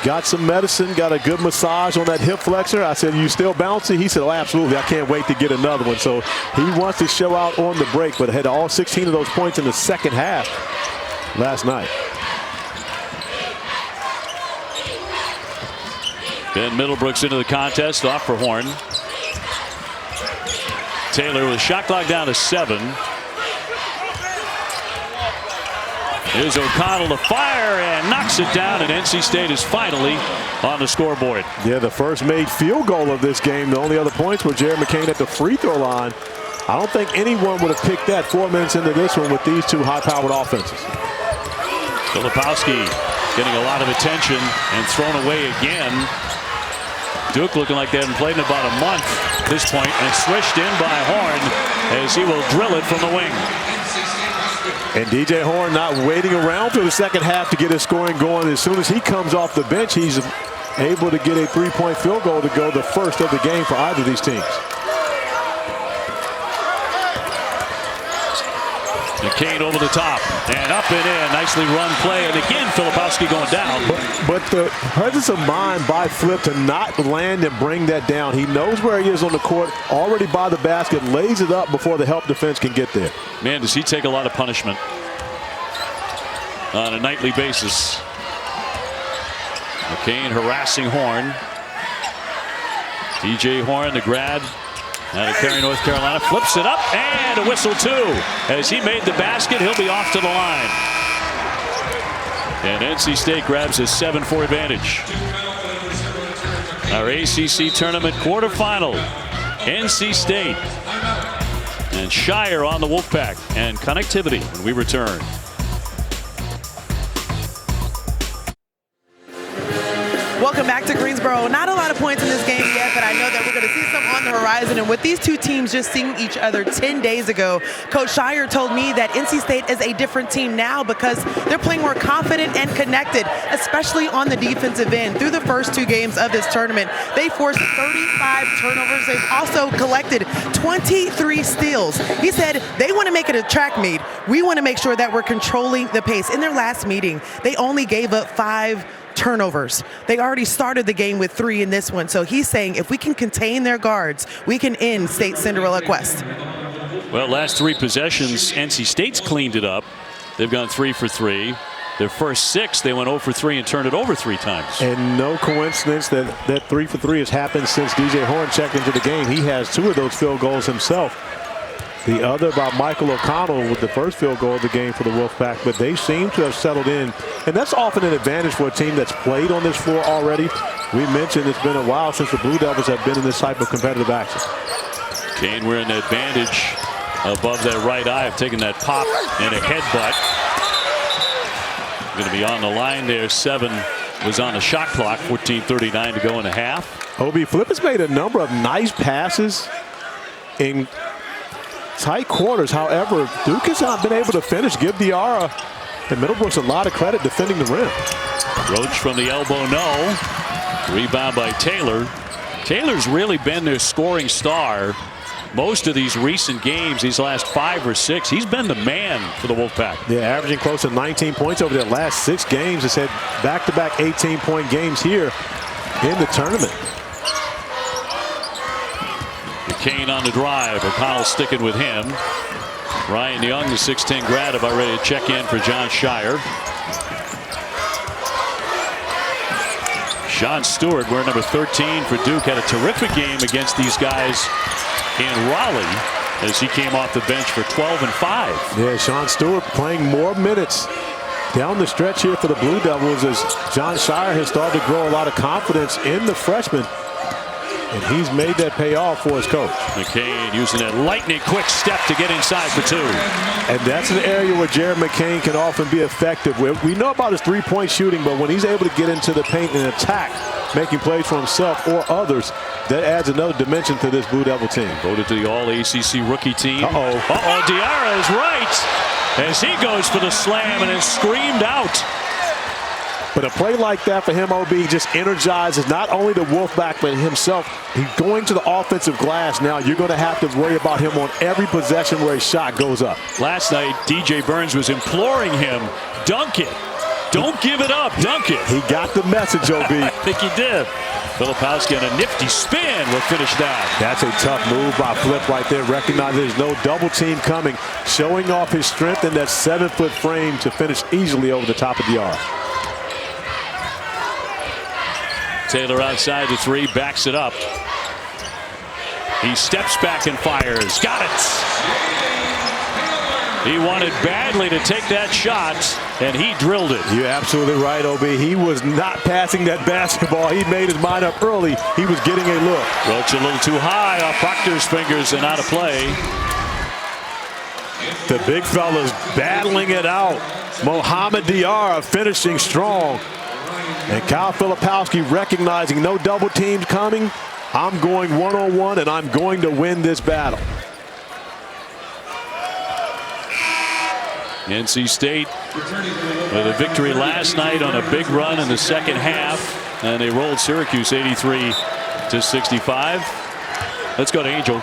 Got some medicine, got a good massage on that hip flexor. I said, you still bouncy? He said, oh, absolutely. I can't wait to get another one. So he wants to show out on the break, but had all 16 of those points in the second half last night. Ben Middlebrooks into the contest, off for Horn. Taylor with a shot clock down to 7. Here's O'Connell to fire and knocks it down, and NC State is finally on the scoreboard. Yeah, the first made field goal of this game. The only other points were Jared McCain at the free throw line. I don't think anyone would have picked that 4 minutes into this one with these two high-powered offenses. Filipowski getting a lot of attention and thrown away again. Duke looking like they haven't played in about a month at this point, and swished in by Horn as he will drill it from the wing. And DJ Horn not waiting around for the second half to get his scoring going. As soon as he comes off the bench, he's able to get a 3-point field goal to go the first of the game for either of these teams. McCain over the top and up and in. Nicely run play, and again Filipowski going down. But the presence of mind by Flip to not land and bring that down. He knows where he is on the court, already by the basket, lays it up before the help defense can get there. Man, does he take a lot of punishment on a nightly basis. McCain harassing Horn. DJ Horn, the grad out of Cary, North Carolina, flips it up, and a whistle too. As he made the basket, he'll be off to the line. And NC State grabs a 7-4 advantage. Our ACC tournament quarterfinal. NC State and Shire on the Wolfpack, and connectivity when we return. Welcome back to Greensboro. Not a lot of points in this game yet, but I know that we're going to see some on the horizon. And with these two teams just seeing each other 10 days ago, Coach Shire told me that NC State is a different team now because they're playing more confident and connected, especially on the defensive end. Through the first 2 games of this tournament, they forced 35 turnovers. They've also collected 23 steals. He said they want to make it a track meet. We want to make sure that we're controlling the pace. In their last meeting, they only gave up 5 turnovers. They already started the game with 3 in this one. So he's saying if we can contain their guards, we can end State's Cinderella quest. Well, last 3 possessions, NC State's cleaned it up. They've gone 3 for 3. Their first 6, they went 0 for 3 and turned it over 3 times. And no coincidence that 3 for 3 has happened since DJ Horn checked into the game. He has 2 of those field goals himself. The other by Michael O'Connell with the first field goal of the game for the Wolfpack, but they seem to have settled in. And that's often an advantage for a team that's played on this floor already. We mentioned it's been a while since the Blue Devils have been in this type of competitive action. Kane, we're in the advantage above that right eye of taking that pop and a headbutt. Going to be on the line there. 7 was on the shot clock. 14:39 to go in the half. Obi, Flip has made a number of nice passes in tight quarters. However, Duke has not been able to finish. Give Diarra and Middlebrooks a lot of credit defending the rim. Roach from the elbow, no. Rebound by Taylor. Taylor's really been their scoring star most of these recent games, these last 5 or 6. He's been the man for the Wolfpack. Yeah, averaging close to 19 points over the last 6 games. Has had back-to-back 18-point games here in the tournament. Kane on the drive. O'Connell sticking with him. Ryan Young, the 6'10 grad, about ready to check in for John Shire. Sean Stewart, wearing number 13 for Duke, had a terrific game against these guys in Raleigh as he came off the bench for 12 and 5. Yeah, Sean Stewart playing more minutes down the stretch here for the Blue Devils as John Shire has started to grow a lot of confidence in the freshman. And he's made that pay off for his coach. McCain using that lightning quick step to get inside for 2. And that's an area where Jared McCain can often be effective. We know about his 3-point shooting, but when he's able to get into the paint and attack, making plays for himself or others, that adds another dimension to this Blue Devil team. Voted to the All-ACC rookie team. Diarra is right as he goes for the slam and is screamed out. But a play like that for him, OB, just energizes not only the Wolfpack, but himself. He's going to the offensive glass now. You're going to have to worry about him on every possession where his shot goes up. Last night, DJ Burns was imploring him, dunk it. Don't give it up, dunk it. He got the message, OB. I think he did. Filipowski on a nifty spin will finish that. That's a tough move by Flip right there. Recognizing there's no double team coming. Showing off his strength in that 7-foot frame to finish easily over the top of the arc. Taylor outside the three, backs it up. He steps back and fires. Got it. He wanted badly to take that shot, and he drilled it. You're absolutely right, OB. He was not passing that basketball. He made his mind up early. He was getting a look. Roach a little too high off Proctor's fingers and out of play. The big fella's battling it out. Mohamed Diarra finishing strong. And Kyle Filipowski recognizing no double teams coming. I'm going one-on-one, and I'm going to win this battle. NC State with a victory last night on a big run in the second half, and they rolled Syracuse 83-65. Let's go to Angel.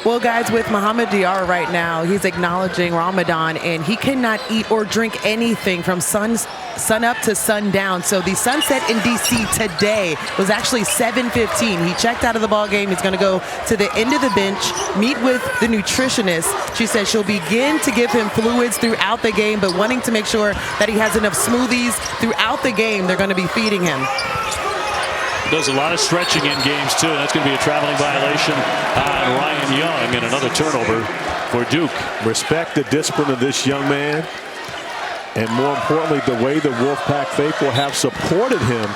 Well, guys, with Mohamed Diarra right now, he's acknowledging Ramadan, and he cannot eat or drink anything from sun up to sundown. So the sunset in D.C. today was actually 7:15. He checked out of the ball game. He's going to go to the end of the bench, meet with the nutritionist. She says she'll begin to give him fluids throughout the game, but wanting to make sure that he has enough smoothies throughout the game. They're going to be feeding him. Does a lot of stretching in games, too. That's going to be a traveling violation on Ryan Young, and another turnover for Duke. Respect the discipline of this young man, and more importantly, the way the Wolfpack faithful have supported him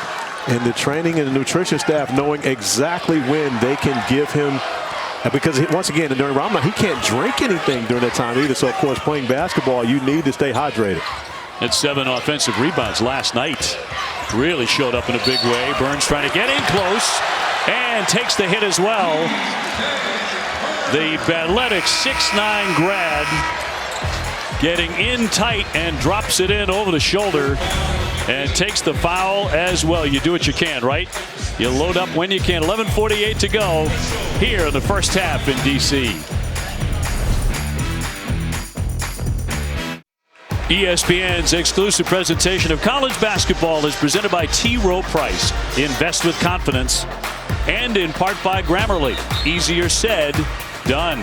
in the training and the nutrition staff, knowing exactly when they can give him, because once again, during Ramadan, he can't drink anything during that time either. So, of course, playing basketball, you need to stay hydrated. It's 7 offensive rebounds last night. Really showed up in a big way. Burns trying to get in close and takes the hit as well. The athletic 6'9" grad getting in tight and drops it in over the shoulder and takes the foul as well. You do what you can, right? You load up when you can. 11:48 to go here in the first half in D.C. ESPN's exclusive presentation of college basketball is presented by T. Rowe Price. Invest with confidence. And in part by Grammarly. Easier said, done.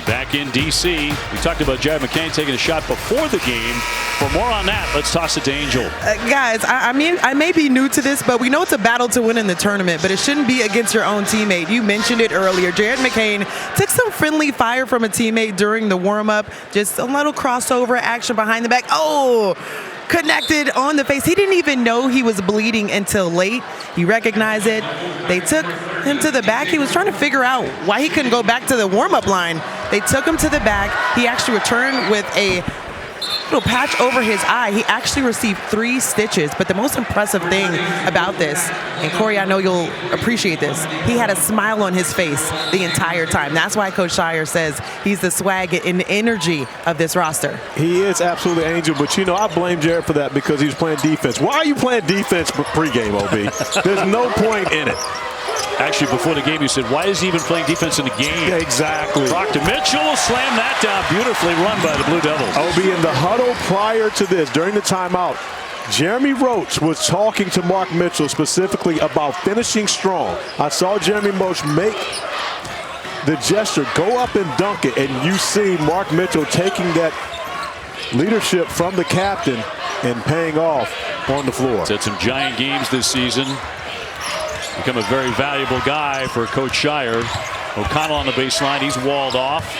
Back in D.C., we talked about Jared McCain taking a shot before the game. For more on that, let's toss it to Angel. Guys, I mean, I may be new to this, but we know it's a battle to win in the tournament, but it shouldn't be against your own teammate. You mentioned it earlier. Jared McCain took some friendly fire from a teammate during the warm-up. Just a little crossover action behind the back. Oh! Connected on the face. He didn't even know he was bleeding until late. He recognized it. They took him to the back. He was trying to figure out why he couldn't go back to the warm-up line. They took him to the back. He actually returned with a little patch over his eye. He actually received 3 stitches. But the most impressive thing about this, and Corey, I know you'll appreciate this, he had a smile on his face the entire time. That's why Coach Shire says he's the swag and the energy of this roster. He is absolutely Angel, but you know, I blame Jared for that because he was playing defense. Why are you playing defense pregame, OB? There's no point in it. Actually, before the game, you said, why is he even playing defense in the game? Yeah, exactly. Proctor Mitchell slammed that down. Beautifully run by the Blue Devils. OB, in the huddle prior to this, during the timeout, Jeremy Roach was talking to Mark Mitchell specifically about finishing strong. I saw Jeremy Roach make the gesture, go up and dunk it, and you see Mark Mitchell taking that leadership from the captain and paying off on the floor. He's had some giant games this season. Become a very valuable guy for Coach Shire. O'Connell on the baseline. He's walled off.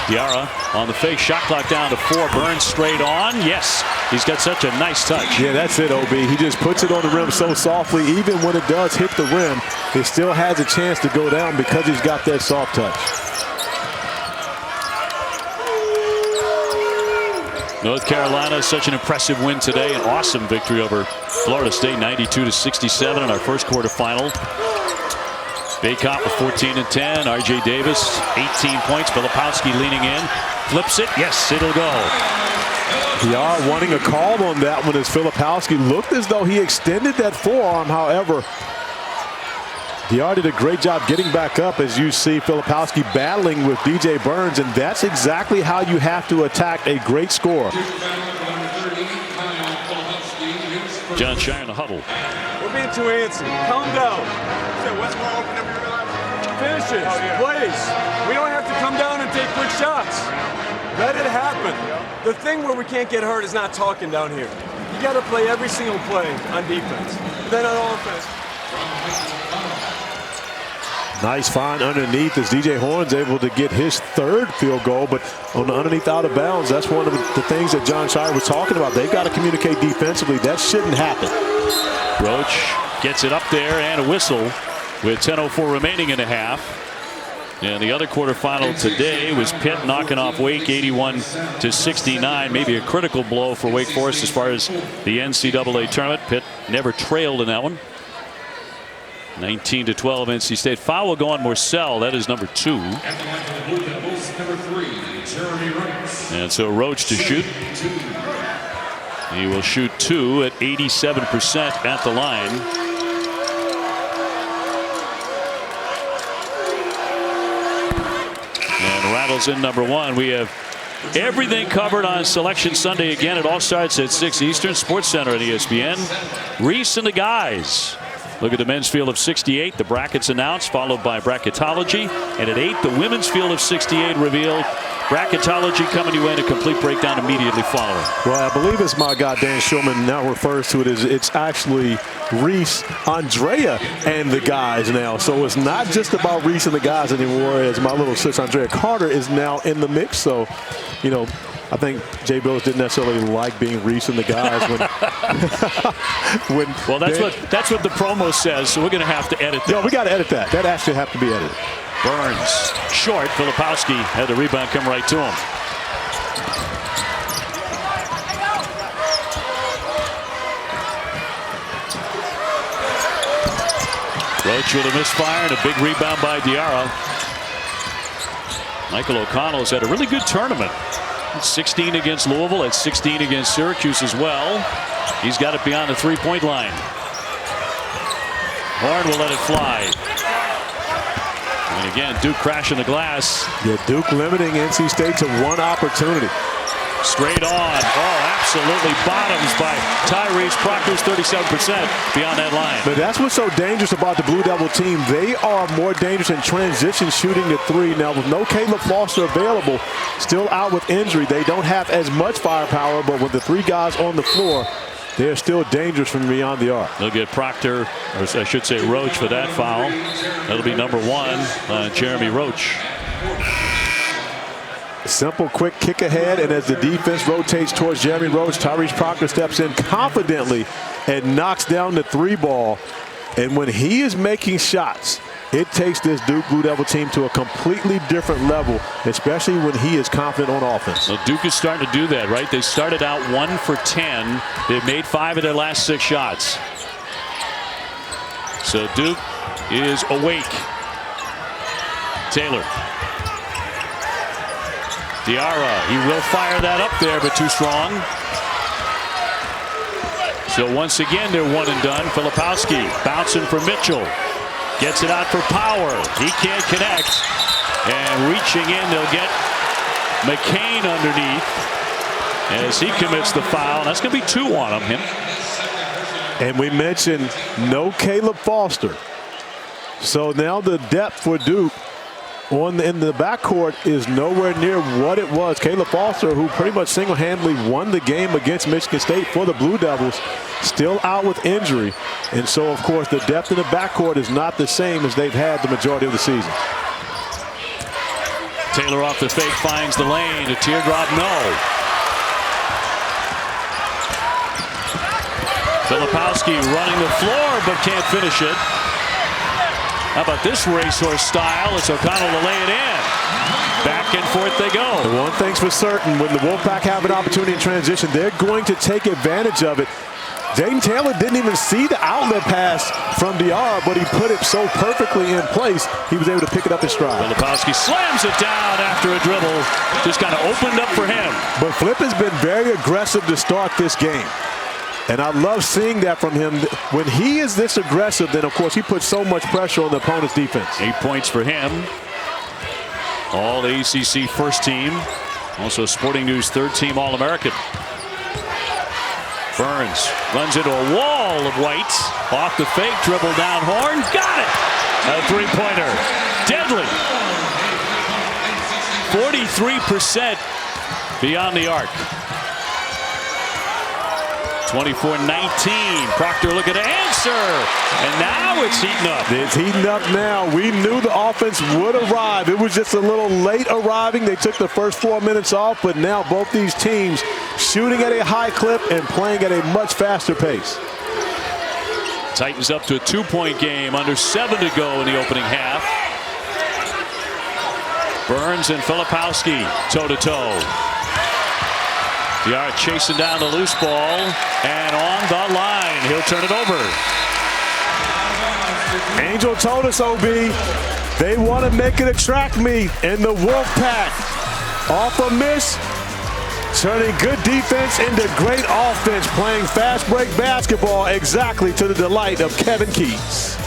Diarra on the fake. Shot clock down to 4. Burns straight on. Yes, he's got such a nice touch. Yeah, that's it, OB. He just puts it on the rim so softly. Even when it does hit the rim, it still has a chance to go down because he's got that soft touch. North Carolina, such an impressive win today. An awesome victory over Florida State, 92-67 in our first quarterfinal. Baycott with 14 and 10. R.J. Davis, 18 points. Filipowski leaning in. Flips it. Yes, it'll go. DR wanting a call on that one as Filipowski looked as though he extended that forearm. However, DR did a great job getting back up, as you see Filipowski battling with DJ Burns, and that's exactly how you have to attack a great scorer. Jon Scheyer in the huddle. We're being too antsy. Calm down. What's more open than we realize? Finishes, plays. We don't have to come down and take quick shots. Let it happen. The thing where we can't get hurt is not talking down here. You got to play every single play on defense. Then on offense. Nice find underneath as DJ Horn's able to get his third field goal, but on the underneath out of bounds, that's one of the things that Jon Scheyer was talking about. They've got to communicate defensively. That shouldn't happen. Roach gets it up there and a whistle with 10:04 remaining in the half. And the other quarterfinal today was Pitt knocking off Wake 81-69. Maybe a critical blow for Wake Forest as far as the NCAA tournament. Pitt never trailed in that one. 19-12 NC State. Foul will go on Morcell. That is number 2. And so Roach to shoot. He will shoot 2 at 87% at the line. And rattles in number 1. We have everything covered on Selection Sunday again. It all starts at 6 Eastern. Sports Center at ESPN. Reese and the guys. Look at the men's field of 68. The brackets announced, followed by bracketology. And at 8, the women's field of 68 revealed. Bracketology coming to you in a complete breakdown immediately following. Well, I believe as my guy Dan Shulman now refers to it as it's actually Reese, Andrea, and the guys now. So it's not just about Reese and the guys anymore, as my little sister Andrea Carter is now in the mix. So, you know, I think Jay Bills didn't necessarily like being Reese and the guys when well, that's what the promo says, so we're going to have to edit that. Yeah, we got to edit that. That actually have to be edited. Burns short. Filipowski had the rebound come right to him. Roach with a misfire and a big rebound by Diarra. Michael O'Connell's had a really good tournament. 16 against Louisville, at 16 against Syracuse as well. He's got it beyond the three-point line. Horn will let it fly. And again, Duke crashing the glass. Yeah, Duke limiting NC State to one opportunity. Straight on. Oh, absolutely bottoms by Tyrese Proctor's 37% beyond that line. But that's what's so dangerous about the Blue Devil team. They are more dangerous in transition shooting the 3. Now, with no Caleb Foster available, still out with injury, they don't have as much firepower, but with the 3 guys on the floor, they're still dangerous from beyond the arc. They'll get Proctor, or I should say Roach, for that foul. That'll be number 1, Jeremy Roach. Simple, quick kick ahead, and as the defense rotates towards Jeremy Roach, Tyrese Proctor steps in confidently and knocks down the 3 ball. And when he is making shots, it takes this Duke Blue Devil team to a completely different level, especially when he is confident on offense. Well, Duke is starting to do that, right? They started out 1 for 10. They've made 5 of their last 6 shots. So Duke is awake. Taylor. Diarra, he will fire that up there, but too strong. So once again, they're 1 and done. Filipowski bouncing for Mitchell. Gets it out for Power. He can't connect. And reaching in, they'll get McCain underneath as he commits the foul. That's going to be 2 on him. And we mentioned no Caleb Foster. So now the depth for Duke in the backcourt is nowhere near what it was. Caleb Foster, who pretty much single-handedly won the game against Michigan State for the Blue Devils, still out with injury. And so, of course, the depth in the backcourt is not the same as they've had the majority of the season. Taylor off the fake finds the lane. A teardrop, no. Filipowski running the floor but can't finish it. How about this racehorse style? It's O'Connell to lay it in. Back and forth they go. And one thing's for certain, when the Wolfpack have an opportunity in transition, they're going to take advantage of it. Jaden Taylor didn't even see the outlet pass from DR, but he put it so perfectly in place, he was able to pick it up in stride. Filipowski slams it down after a dribble. Just kind of opened up for him. But Flip has been very aggressive to start this game. And I love seeing that from him. When he is this aggressive, then, of course, he puts so much pressure on the opponent's defense. 8 points for him. All ACC first team. Also Sporting News third team All-American. Burns runs into a wall of White. Off the fake, dribble down Horn. Got it! A three-pointer. Deadly. 43% beyond the arc. 24-19. Proctor looking to answer. And now it's heating up. It's heating up now. We knew the offense would arrive. It was just a little late arriving. They took the first 4 minutes off, but now both these teams shooting at a high clip and playing at a much faster pace. Tightens up to a 2-point game. Under 7 to go in the opening half. Burns and Filipowski toe-to-toe. DR chasing down the loose ball, and on the line, he'll turn it over. Angel told us, OB, they want to make it a track meet, and the Wolfpack, off a miss, turning good defense into great offense, playing fast break basketball exactly to the delight of Kevin Keys.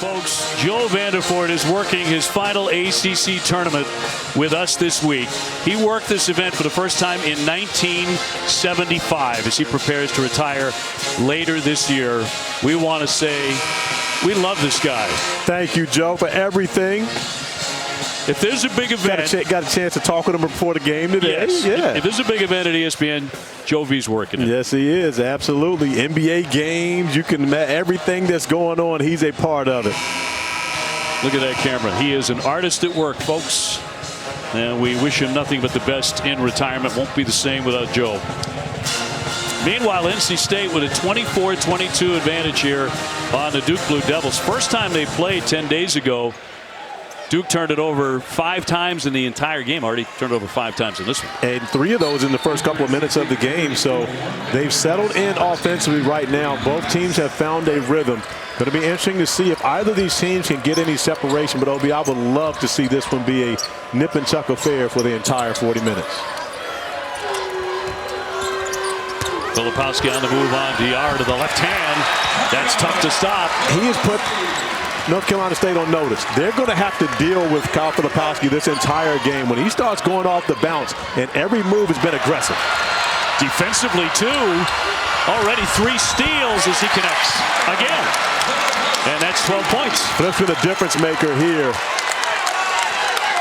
Folks, Joe Vanderford is working his final ACC tournament with us this week. He worked this event for the first time in 1975 as he prepares to retire later this year. We want to say we love this guy. Thank you, Joe, for everything. If there's a big event, got a chance to talk with him before the game today. Yes. Yeah. If there's a big event at ESPN, Joe V's working it. Yes, he is. Absolutely. NBA games, you can everything that's going on, he's a part of it. Look at that camera. He is an artist at work, folks. And we wish him nothing but the best in retirement. Won't be the same without Joe. Meanwhile, NC State with a 24-22 advantage here on the Duke Blue Devils. First time they played 10 days ago. Duke turned it over 5 times in the entire game. Already turned it over 5 times in this one. And 3 of those in the first couple of minutes of the game. So they've settled in offensively right now. Both teams have found a rhythm. Going to be interesting to see if either of these teams can get any separation. But, OB, I would love to see this one be a nip and tuck affair for the entire 40 minutes. Filipowski on the move on DR to the left hand. That's tough to stop. He has put North Carolina State on notice. They're going to have to deal with Kyle Filipowski this entire game. When he starts going off the bounce, and every move has been aggressive. Defensively, too. Already 3 steals as he connects again. And that's 12 points. Flip's been a difference maker here.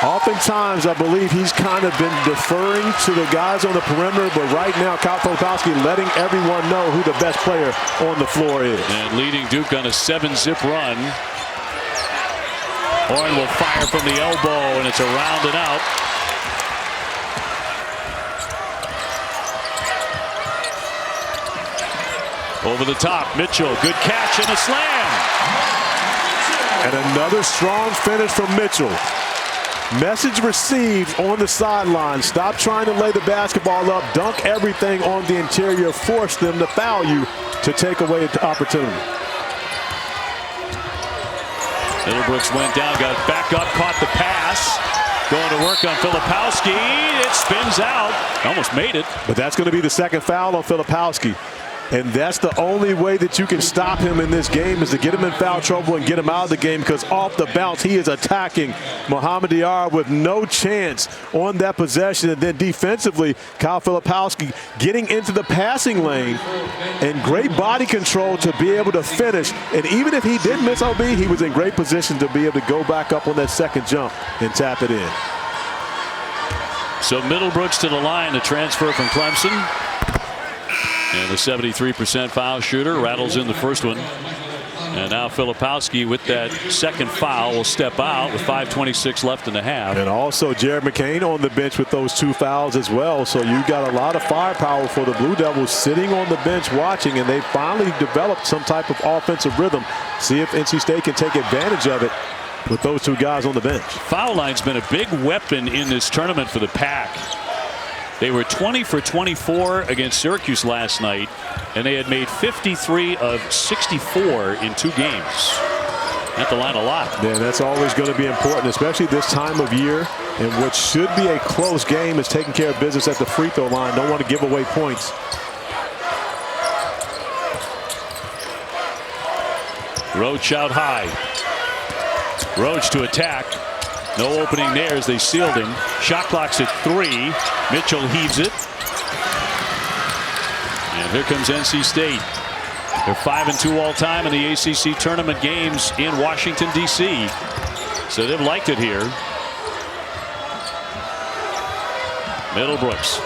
Oftentimes, I believe he's kind of been deferring to the guys on the perimeter, but right now, Kyle Filipowski letting everyone know who the best player on the floor is. And leading Duke on a 7-zip run. Horn will fire from the elbow, and it's around and out. Over the top, Mitchell, good catch and a slam. And another strong finish from Mitchell. Message received on the sideline. Stop trying to lay the basketball up. Dunk everything on the interior. Force them to foul you to take away the opportunity. Middlebrooks went down, got back up, caught the pass. Going to work on Filipowski. It spins out. Almost made it. But that's going to be the second foul on Filipowski. And that's the only way that you can stop him in this game is to get him in foul trouble and get him out of the game, because off the bounce he is attacking Mohamed Diarra with no chance on that possession. And then defensively, Kyle Filipowski getting into the passing lane and great body control to be able to finish. And even if he did miss OB, he was in great position to be able to go back up on that second jump and tap it in. So Middlebrooks to the line, the transfer from Clemson. And the 73% foul shooter rattles in the first one. And now Filipowski with that second foul will step out with 5:26 left in the half. And also Jared McCain on the bench with those 2 fouls as well. So you got a lot of firepower for the Blue Devils sitting on the bench watching, and they finally developed some type of offensive rhythm. See if NC State can take advantage of it with those two guys on the bench. Foul line's been a big weapon in this tournament for the Pack. They were 20 for 24 against Syracuse last night, and they had made 53 of 64 in 2 games. At the line a lot. Yeah, that's always going to be important, especially this time of year, in what should be a close game is taking care of business at the free throw line. Don't want to give away points. Roach out high. Roach to attack. No opening there as they sealed him. Shot clock's at 3. Mitchell heaves it. And here comes NC State. They're 5-2 all time in the ACC tournament games in Washington, D.C. So they've liked it here. Middlebrooks.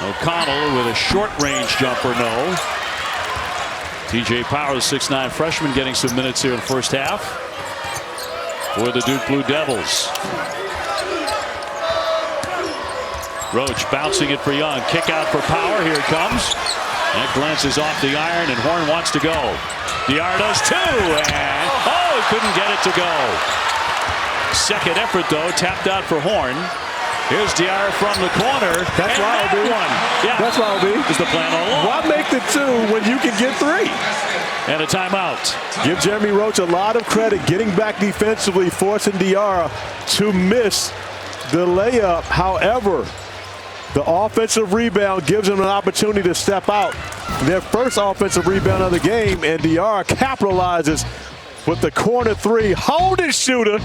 O'Connell with a short range jumper, no. TJ Power, the 6'9" freshman, getting some minutes here in the first half for the Duke Blue Devils. Roach bouncing it for Young. Kick out for Power. Here it comes. That glances off the iron, and Horn wants to go. Diarra does too, and oh, couldn't get it to go. Second effort though, tapped out for Horn. Here's Diarra from the corner. That's why I'll be one. Yeah, that's why I'll be. Is the plan all along? Why make the 2 when you can get 3? And a timeout. Give Jeremy Roach a lot of credit getting back defensively, forcing Diarra to miss the layup. However, the offensive rebound gives him an opportunity to step out. Their first offensive rebound of the game, and Diarra capitalizes with the corner 3. Hold it, shooter.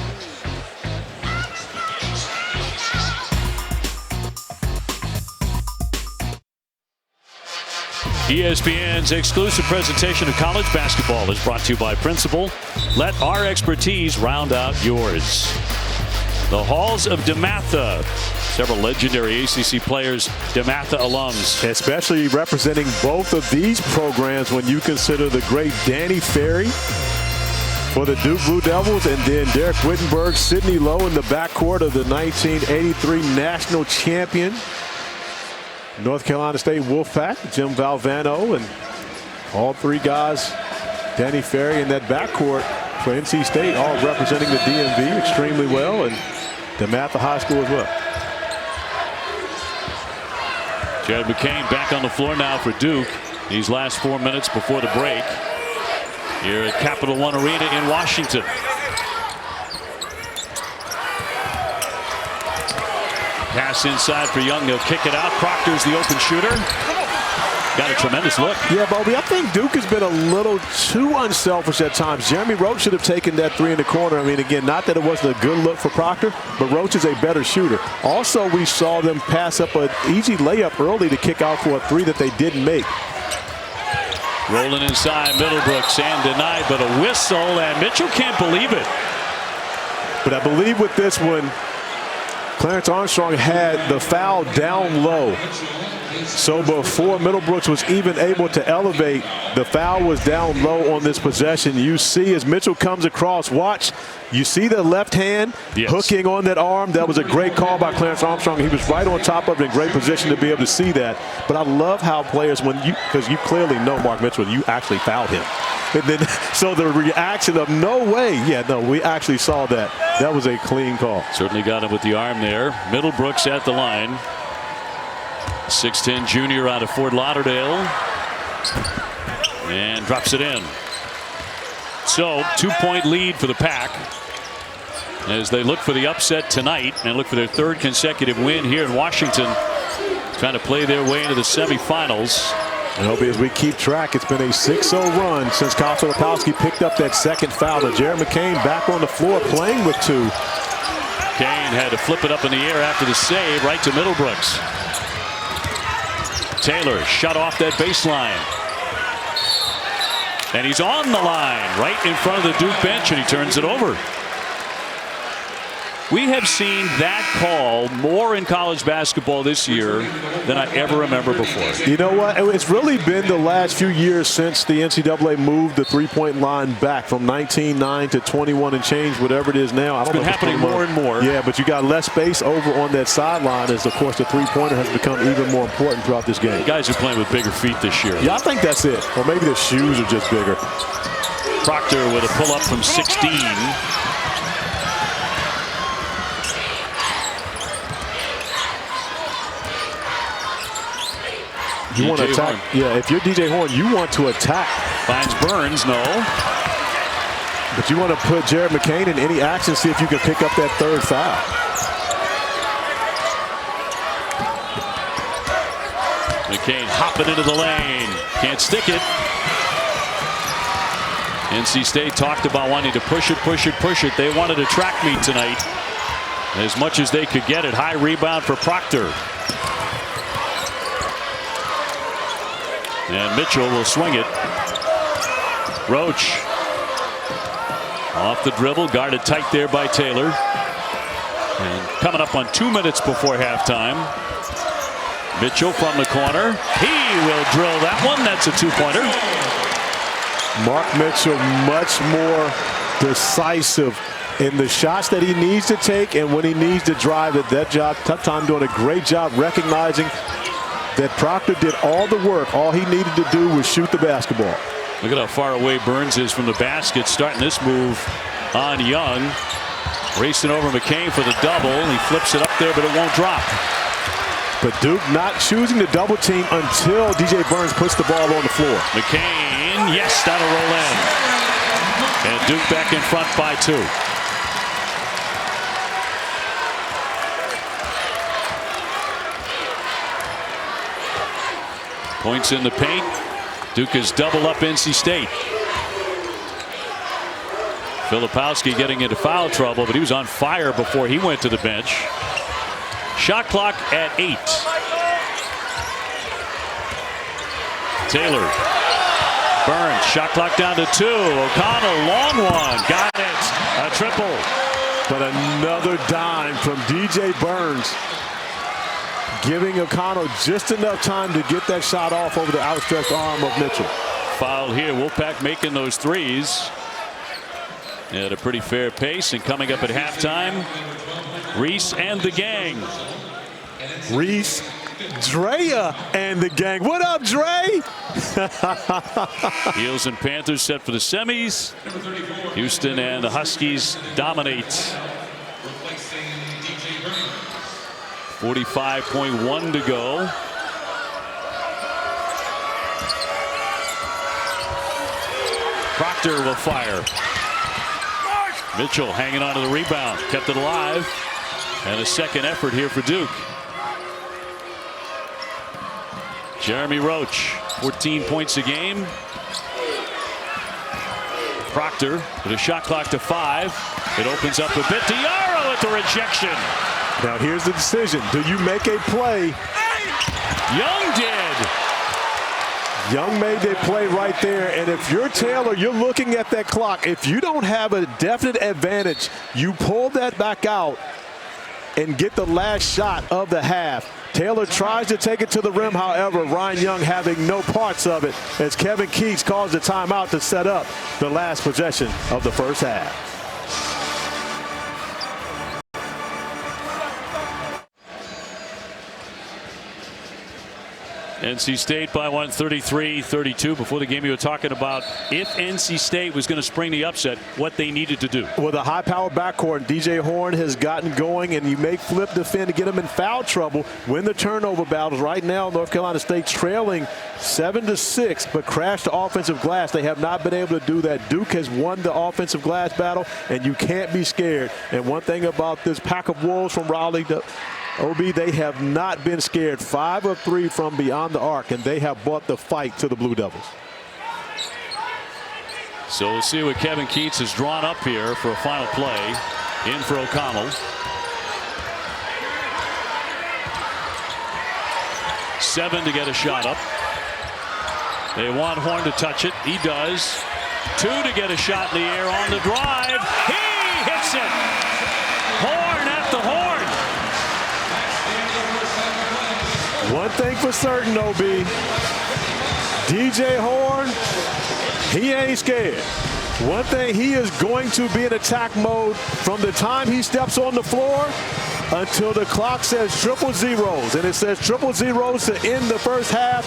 ESPN's exclusive presentation of college basketball is brought to you by Principal. Let our expertise round out yours. The halls of DeMatha. Several legendary ACC players, DeMatha alums. Especially representing both of these programs when you consider the great Danny Ferry for the Duke Blue Devils, and then Derek Whittenburg, Sidney Lowe in the backcourt of the 1983 national champion North Carolina State Wolfpack, Jim Valvano, and all 3 guys, Danny Ferry in that backcourt for NC State, all representing the DMV extremely well, and DeMatha High School as well. Jared McCain back on the floor now for Duke. These last 4 minutes before the break here at Capital One Arena in Washington. Pass inside for Young. They'll kick it out. Proctor's the open shooter. Got a tremendous look. Yeah, Bobby, I think Duke has been a little too unselfish at times. Jeremy Roach should have taken that 3 in the corner. I mean, again, not that it wasn't a good look for Proctor, but Roach is a better shooter. Also, we saw them pass up an easy layup early to kick out for a 3 that they didn't make. Rolling inside, Middlebrooks, and denied, but a whistle, and Mitchell can't believe it. But I believe with this one, Clarence Armstrong had the foul down low. So before Middlebrooks was even able to elevate, the foul was down low on this possession. You see as Mitchell comes across, watch, you see the left hand hooking on that arm. That was a great call by Clarence Armstrong. He was right on top of it, in great position to be able to see that. But I love how players, because you clearly know Mark Mitchell, you actually fouled him. And then, so the reaction of no way, we actually saw that. That was a clean call. Certainly got him with the arm there. Middlebrooks at the line. 6'10" junior out of Fort Lauderdale. And drops it in. So 2-point lead for the Pack as they look for the upset tonight and look for their 3rd consecutive win here in Washington, trying to play their way into the semifinals. And Obie, as we keep track, it's been a 6-0 run since Kyle Filipowski picked up that second foul. And Jared McCain back on the floor playing with 2. Kane had to flip it up in the air after the save right to Middlebrooks. Taylor shut off that baseline. And he's on the line right in front of the Duke bench, and he turns it over. We have seen that call more in college basketball this year than I ever remember before. You know what? It's really been the last few years since the NCAA moved the 3-point line back from 19-9 to 21 and change, whatever it is now. It's been happening more and more. Yeah, but you got less space over on that sideline as, of course, the 3-pointer has become even more important throughout this game. Guys are playing with bigger feet this year. Yeah, I think that's it. Or maybe the shoes are just bigger. Proctor with a pull-up from 16. You want to attack? Horn. Yeah, if you're DJ Horn, you want to attack. Finds Burns, no. But you want to put Jared McCain in any action, see if you can pick up that third foul. McCain hopping into the lane. Can't stick it. NC State talked about wanting to push it, push it, push it. They wanted a track meet tonight as much as they could get it. High rebound for Proctor. And Mitchell will swing it. Roach off the dribble, guarded tight there by Taylor. And coming up on 2 minutes before halftime. Mitchell from the corner. He will drill that one. That's a two-pointer. Mark Mitchell much more decisive in the shots that he needs to take and when he needs to drive it. That job, tough time doing a great job recognizing that Proctor did all the work. All he needed to do was shoot the basketball. Look at how far away Burns is from the basket. Starting this move on Young. Racing over McCain for the double. He flips it up there, but it won't drop. But Duke not choosing the double team until DJ Burns puts the ball on the floor. McCain, yes, that'll roll in. And Duke back in front by 2. Points in the paint. Duke has doubled up NC State. Filipowski getting into foul trouble, but he was on fire before he went to the bench. Shot clock at 8. Taylor. Burns. Shot clock down to 2. O'Connell, long one. Got it. A triple. But another dime from DJ Burns, giving O'Connell just enough time to get that shot off over the outstretched arm of Mitchell. Foul here. Wolfpack making those threes at a pretty fair pace. And coming up at halftime, Reese and the gang. Reese, Drea and the gang. What up, Dre? Heels and Panthers set for the semis. Houston and the Huskies dominate. 45.1 to go. Proctor will fire. Mitchell hanging on to the rebound, kept it alive, and a second effort here for Duke. Jeremy Roach, 14 points a game. Proctor with a shot clock to 5. It opens up a bit. Diarra at the rejection. Now here's the decision. Do you make a play? Young did. Young made that play right there. And if you're Taylor, you're looking at that clock. If you don't have a definite advantage, you pull that back out and get the last shot of the half. Taylor tries to take it to the rim. However, Ryan Young having no parts of it as Kevin Keats calls the timeout to set up the last possession of the first half. NC State by 133-32. Before the game, you were talking about if NC State was going to spring the upset, what they needed to do. With a high-powered backcourt, DJ Horn has gotten going, and you make flip defend to get them in foul trouble. Win the turnover battles. Right now, North Carolina State trailing 7-6, but crashed the offensive glass. They have not been able to do that. Duke has won the offensive glass battle, and you can't be scared. And one thing about this pack of wolves from Raleigh, OB, they have not been scared. 5 of 3 from beyond the arc, and they have brought the fight to the Blue Devils. So we'll see what Kevin Keats has drawn up here for a final play. In for O'Connell. Seven to get a shot up. They want Horn to touch it. He does. 2 to get a shot in the air on the drive. He hits it. Horn at the horn. One thing for certain, OB, DJ Horn, he ain't scared. One thing, he is going to be in attack mode from the time he steps on the floor until the clock says triple zeros. And it says triple zeros to end the first half.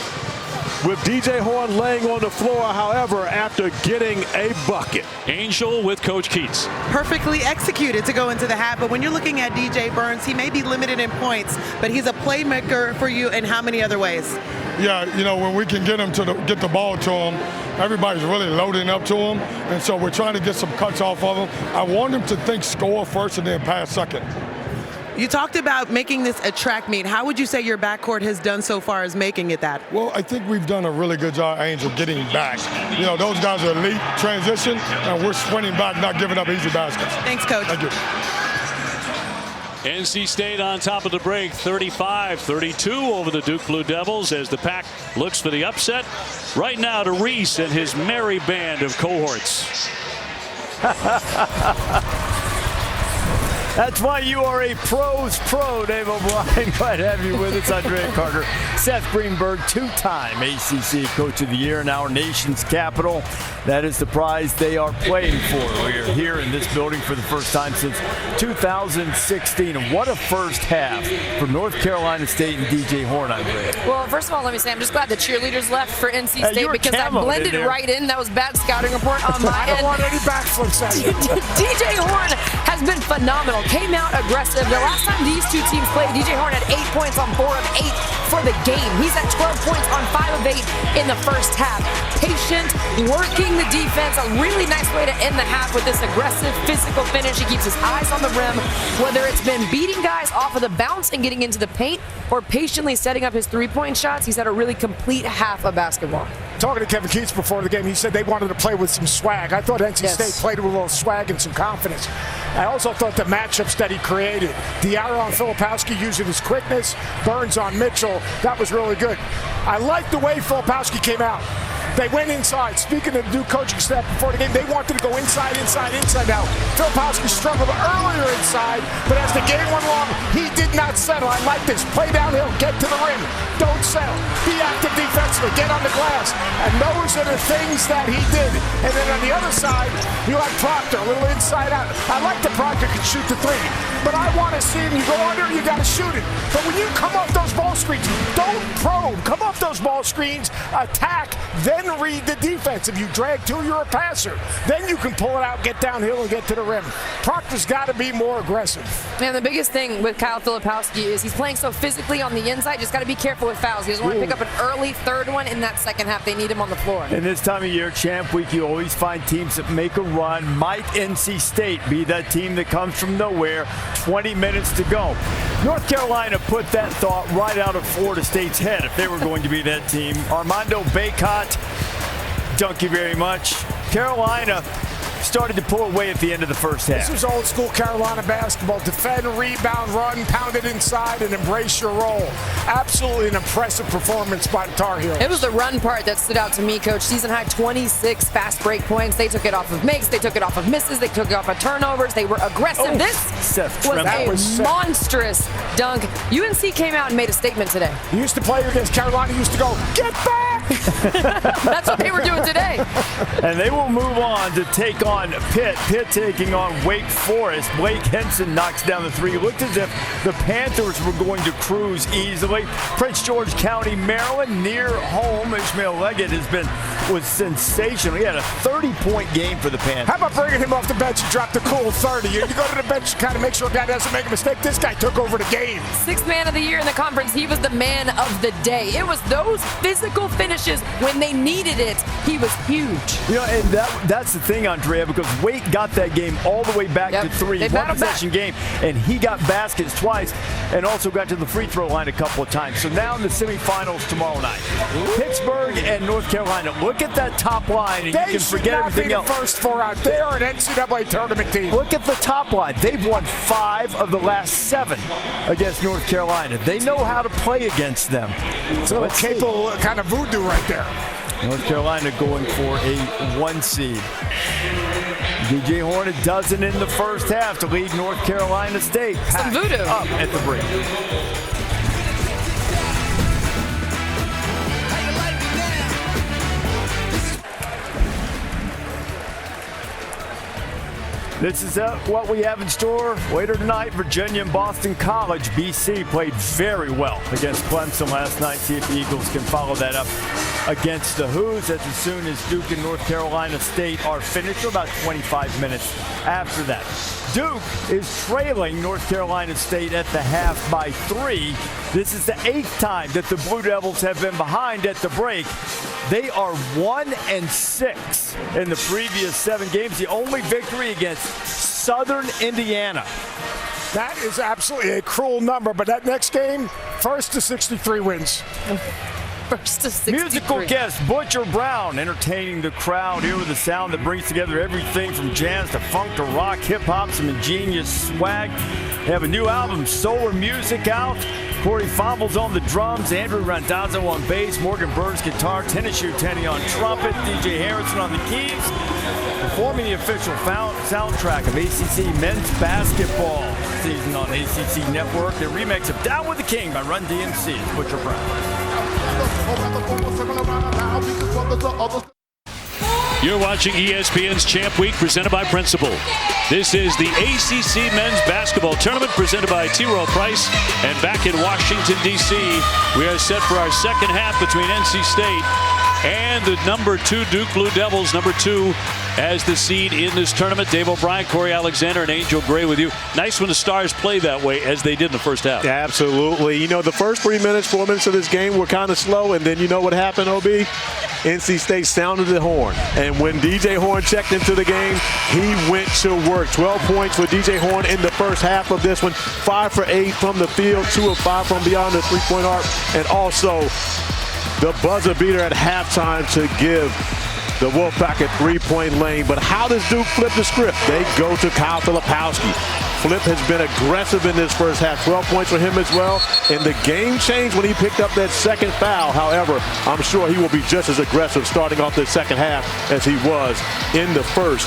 with DJ Horn laying on the floor, however, after getting a bucket. Angel with Coach Keats. Perfectly executed to go into the half, but when you're looking at DJ Burns, he may be limited in points, but he's a playmaker for you in how many other ways? Yeah, you know, when we can get him to get the ball to him, everybody's really loading up to him, and so we're trying to get some cuts off of him. I want him to think score first and then pass second. You talked about making this a track meet. How would you say your backcourt has done so far as making it that? Well, I think we've done a really good job, Angel, getting back. You know, those guys are elite transition, and we're sprinting back, not giving up easy baskets. Thanks, Coach. Thank you. NC State on top of the break, 35-32 over the Duke Blue Devils as the Pack looks for the upset. Right now to Reese and his merry band of cohorts. That's why you are a pro's pro, Dave O'Brien. Glad to have you with us, Andrea Carter. Seth Greenberg, two-time ACC Coach of the Year in our nation's capital. That is the prize they are playing for. We are here in this building for the first time since 2016. And what a first half for North Carolina State and DJ Horn, Andrea. Well, first of all, let me say I'm just glad the cheerleaders left for NC State because I blended right in. That was bad scouting report on my end. I don't want any backflips at you. DJ Horn has been phenomenal. Came out aggressive. The last time these two teams played, DJ Horn had 8 points on 4 of 8 for the game. He's at 12 points on 5 of 8 in the first half. Patient, working the defense, a really nice way to end the half with this aggressive physical finish. He keeps his eyes on the rim, whether it's been beating guys off of the bounce and getting into the paint or patiently setting up his three-point shots. He's had a really complete half of basketball. Talking to Kevin Keats before the game, he said they wanted to play with some swag. I thought NC State played with a little swag and some confidence. I also thought the matchups that he created, Diarra on Filipowski using his quickness, Burns on Mitchell, that was really good. I liked the way Filipowski came out. They went inside. Speaking of the new coaching staff before the game, they wanted to go inside. Now, Filipowski struggled earlier inside, but as the game went along, he did not settle. I like this. Play downhill, get to the rim. Don't settle. Be active defensively. Get on the glass. And those are the things that he did. And then on the other side, you like Proctor, a little inside out. I like that Proctor can shoot the three, but I want to see him. You go under, you got to shoot it. But when you come off those ball screens, don't probe. Come off those ball screens, attack, then read the defense. If you drag two, you're a passer. Then you can pull it out, get downhill, and get to the rim. Proctor's got to be more aggressive. Man, the biggest thing with Kyle Filipowski is he's playing so physically on the inside. Just got to be careful with fouls. He doesn't want to pick up an early third one in that second half. They need him on the floor. And this time of year, Champ Week, you always find teams that make a run. Might NC State be that team that comes from nowhere? 20 minutes to go. North Carolina put that thought right out of Florida State's head if they were going to be that team. Armando Bacot, thank you very much. Carolina started to pull away at the end of the first half. This was old school Carolina basketball. Defend, rebound, run, pound it inside, and embrace your role. Absolutely an impressive performance by the Tar Heels. It was the run part that stood out to me, Coach. Season high 26 fast break points. They took it off of makes. They took it off of misses. They took it off of turnovers. They were aggressive. Oh, this was a monstrous dunk. UNC came out and made a statement today. You used to play against Carolina. You used to go, get back! That's what they were doing today. And they will move on to take on Pitt. Pitt taking on Wake Forest. Blake Henson knocks down the three. It looked as if the Panthers were going to cruise easily. Prince George County, Maryland, near home. Ishmael Leggett was sensational. He had a 30-point game for the Panthers. How about bringing him off the bench and drop the cool 30? You go to the bench to kind of make sure a guy doesn't make a mistake. This guy took over the game. Sixth man of the year in the conference. He was the man of the day. It was those physical finishes when they needed it. He was huge. You know, and that's the thing, Andrea, because Wake got that game all the way back to 3. One possession game, and he got baskets twice and also got to the free throw line a couple of times. So now in the semifinals tomorrow night, Pittsburgh and North Carolina. Look at that top line, and you can forget everything else. They should not be the first four out. They are an NCAA tournament team. Look at the top line. They've won 5 of the last 7 against North Carolina. They know how to play against them. So it's capable kind of voodoo right there. North Carolina going for a 1 seed. DJ Horn a dozen in the first half to lead North Carolina State. Some voodoo. Up at the break. This is what we have in store later tonight. Virginia and Boston College. BC played very well against Clemson last night. See if the Eagles can follow that up against the Hoos as soon as Duke and North Carolina State are finished, or about 25 minutes after that. Duke is trailing North Carolina State at the half by 3. This is the 8th time that the Blue Devils have been behind at the break. They are 1-6 in the previous 7 games. The only victory against Southern Indiana. That is absolutely a cruel number, but that next game, first to 63 wins. First to 63. Musical guest Butcher Brown entertaining the crowd here with a sound that brings together everything from jazz to funk to rock, hip-hop, some ingenious swag. They have a new album, Solar Music, out. Corey Fombles on the drums, Andrew Randazzo on bass, Morgan Bird's guitar, Tennessee Tenney on trumpet, DJ Harrison on the keys. Performing the official soundtrack of ACC men's basketball season on ACC Network. The remix of Down with the King by Run DMC. It's Butcher Brown. You're watching ESPN's Champ Week presented by Principal. This is the ACC Men's Basketball Tournament presented by T. Rowe Price. And back in Washington, D.C., we are set for our second half between NC State and the number 2 Duke Blue Devils, number 2 as the seed in this tournament. Dave O'Brien, Corey Alexander, and Angel Gray with you. Nice when the Stars play that way as they did in the first half. Yeah, absolutely. You know, the first 4 minutes of this game were kind of slow, and then you know what happened, OB? NC State sounded the horn. And when DJ Horn checked into the game, he went to work. 12 points for DJ Horn in the first half of this one. 5 for 8 from the field, 2 of 5 from beyond the three-point arc, and also the buzzer beater at halftime to give the Wolfpack a 3-point lane. But how does Duke flip the script? They go to Kyle Filipowski. Flip has been aggressive in this first half. 12 points for him as well. And the game changed when he picked up that second foul. However, I'm sure he will be just as aggressive starting off the second half as he was in the first.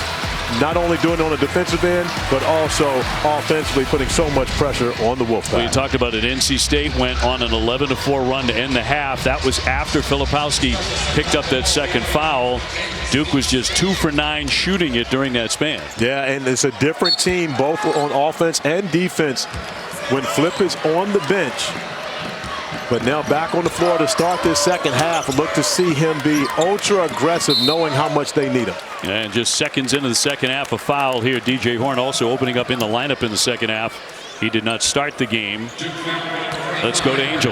Not only doing it on the defensive end, but also offensively putting so much pressure on the Wolfpack. Well, you talked about it. NC State went on an 11-4 run to end the half. That was after Filipowski picked up that second foul. Duke was just 2 for 9 shooting it during that span. Yeah, and it's a different team both on offense and defense when Flip is on the bench. But now back on the floor to start this second half. Look to see him be ultra aggressive, knowing how much they need him. And just seconds into the second half, a foul here. DJ Horn also opening up in the lineup in the second half. He did not start the game. Let's go to Angel.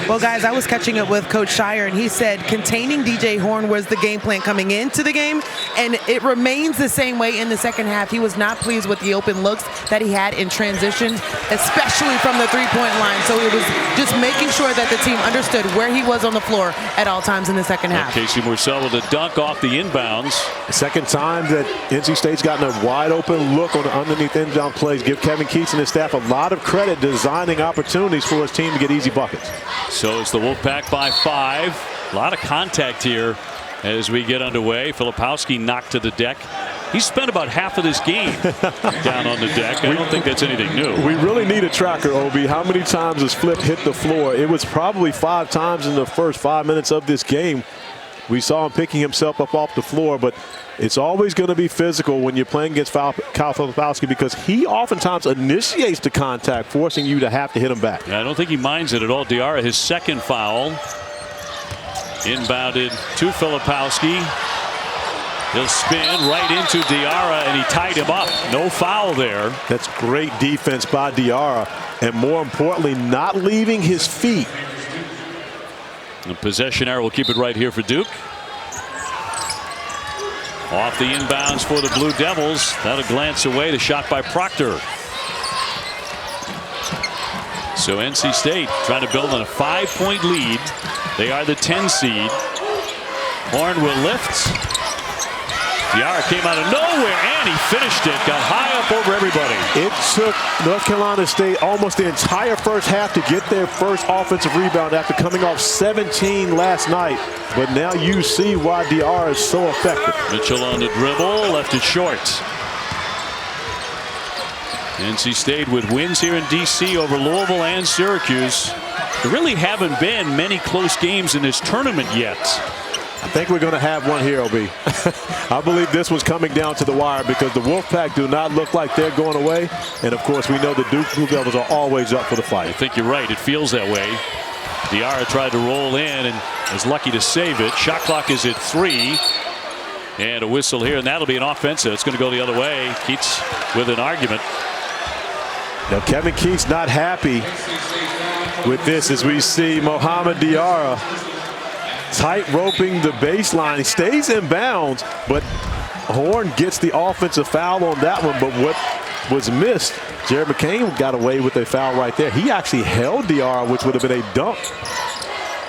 Well, guys, I was catching up with Coach Shire, and he said containing DJ Horn was the game plan coming into the game, and it remains the same way in the second half. He was not pleased with the open looks that he had in transition, especially from the three-point line. So it was just making sure that the team understood where he was on the floor at all times in the second half. Casey Morsell with a dunk off the inbounds. The second time that NC State's gotten a wide open look on the underneath inbound plays. Give Kevin Keats and his staff a lot of credit designing opportunities for his team to get easy buckets. So it's the Wolfpack by 5. A lot of contact here as we get underway. Filipowski knocked to the deck. He spent about half of this game down on the deck. I don't think that's anything new. We really need a tracker, Obi. How many times has Flip hit the floor? It was probably 5 times in the first 5 minutes of this game. We saw him picking himself up off the floor, but it's always going to be physical when you're playing against Kyle Filipowski because he oftentimes initiates the contact, forcing you to have to hit him back. Yeah, I don't think he minds it at all. Diarra, his second foul. Inbounded to Filipowski. He'll spin right into Diarra, and he tied him up. No foul there. That's great defense by Diarra, and more importantly, not leaving his feet. The possession error will keep it right here for Duke. Off the inbounds for the Blue Devils. That'll glance away. The shot by Proctor. So NC State trying to build on a 5-point lead. They are the 10 seed. Horn will lift. Diarra came out of nowhere and he finished it. Got high up over everybody. It took North Carolina State almost the entire first half to get their first offensive rebound after coming off 17 last night. But now you see why Diarra is so effective. Mitchell on the dribble, left it short. NC State with wins here in D.C. over Louisville and Syracuse. There really haven't been many close games in this tournament yet. I think we're going to have one here, OB. I believe this was coming down to the wire because the Wolfpack do not look like they're going away. And, of course, we know the Duke Blue Devils are always up for the fight. I think you're right. It feels that way. Diarra tried to roll in and is lucky to save it. Shot clock is at 3. And a whistle here, and that'll be an offensive. It's going to go the other way. Keats with an argument. Now Kevin Keats not happy with this as we see Mohamed Diarra tight roping the baseline. He stays in bounds, but Horn gets the offensive foul on that one. But what was missed, Jared McCain got away with a foul right there. He actually held Diarra, which would have been a dunk.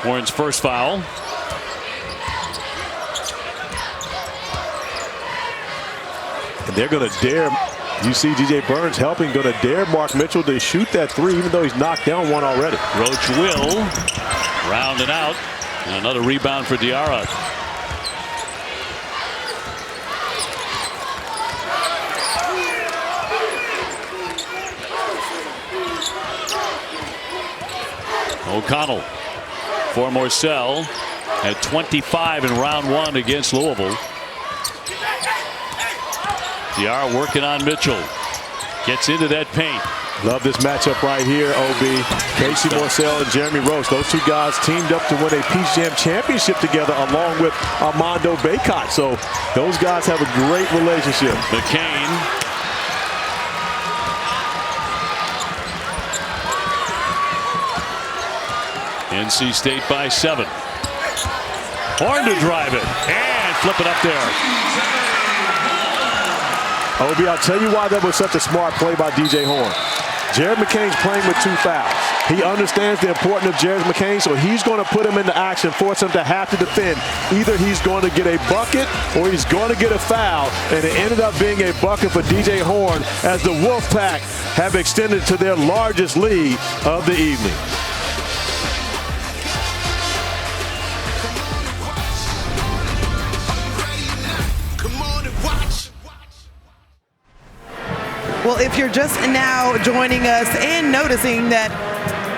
Horn's first foul. And they're going to dare, you see DJ Burns helping, going to dare Mark Mitchell to shoot that 3, even though he's knocked down one already. Roach will round it out. And another rebound for Diarra. O'Connell for Morcell at 25 in round 1 against Louisville. Diarra working on Mitchell. Gets into that paint. Love this matchup right here, OB. Casey Morcell and Jeremy Roach. Those two guys teamed up to win a Peach Jam championship together along with Armando Bacot. So those guys have a great relationship. McCain. NC State by 7. Horn to drive it and flip it up there. Obi, I'll tell you why that was such a smart play by DJ Horn. Jared McCain's playing with 2 fouls. He understands the importance of Jared McCain, so he's going to put him into action, force him to have to defend. Either he's going to get a bucket or he's going to get a foul, and it ended up being a bucket for DJ Horn as the Wolfpack have extended to their largest lead of the evening. Well, if you're just now joining us and noticing that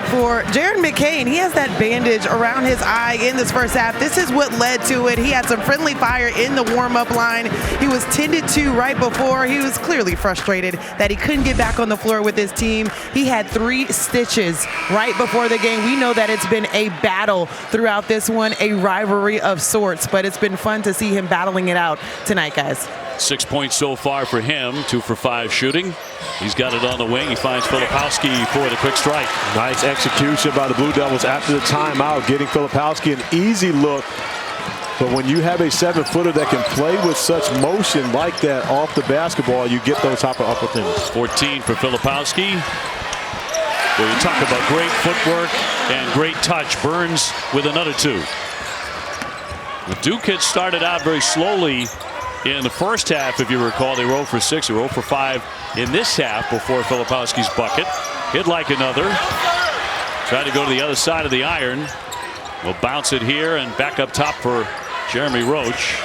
for Jared McCain, he has that bandage around his eye in this first half. This is what led to it. He had some friendly fire in the warm-up line. He was tended to right before. He was clearly frustrated that he couldn't get back on the floor with his team. He had 3 stitches right before the game. We know that it's been a battle throughout this one, a rivalry of sorts, but it's been fun to see him battling it out tonight, guys. 6 points so far for him, 2 for 5 shooting. He's got it on the wing. He finds Filipowski for the quick strike. Nice execution by the Blue Devils after the timeout, getting Filipowski an easy look. But when you have a 7-footer that can play with such motion like that off the basketball, you get those type of opportunities. 14 for Filipowski. Well, you talk about great footwork and great touch. Burns with another 2. The Duke had started out very slowly in the first half, if you recall. They rolled for 6, they rolled for 5 in this half before Filipowski's bucket. Hit like another. Tried to go to the other side of the iron. We'll bounce it here and back up top for Jeremy Roach.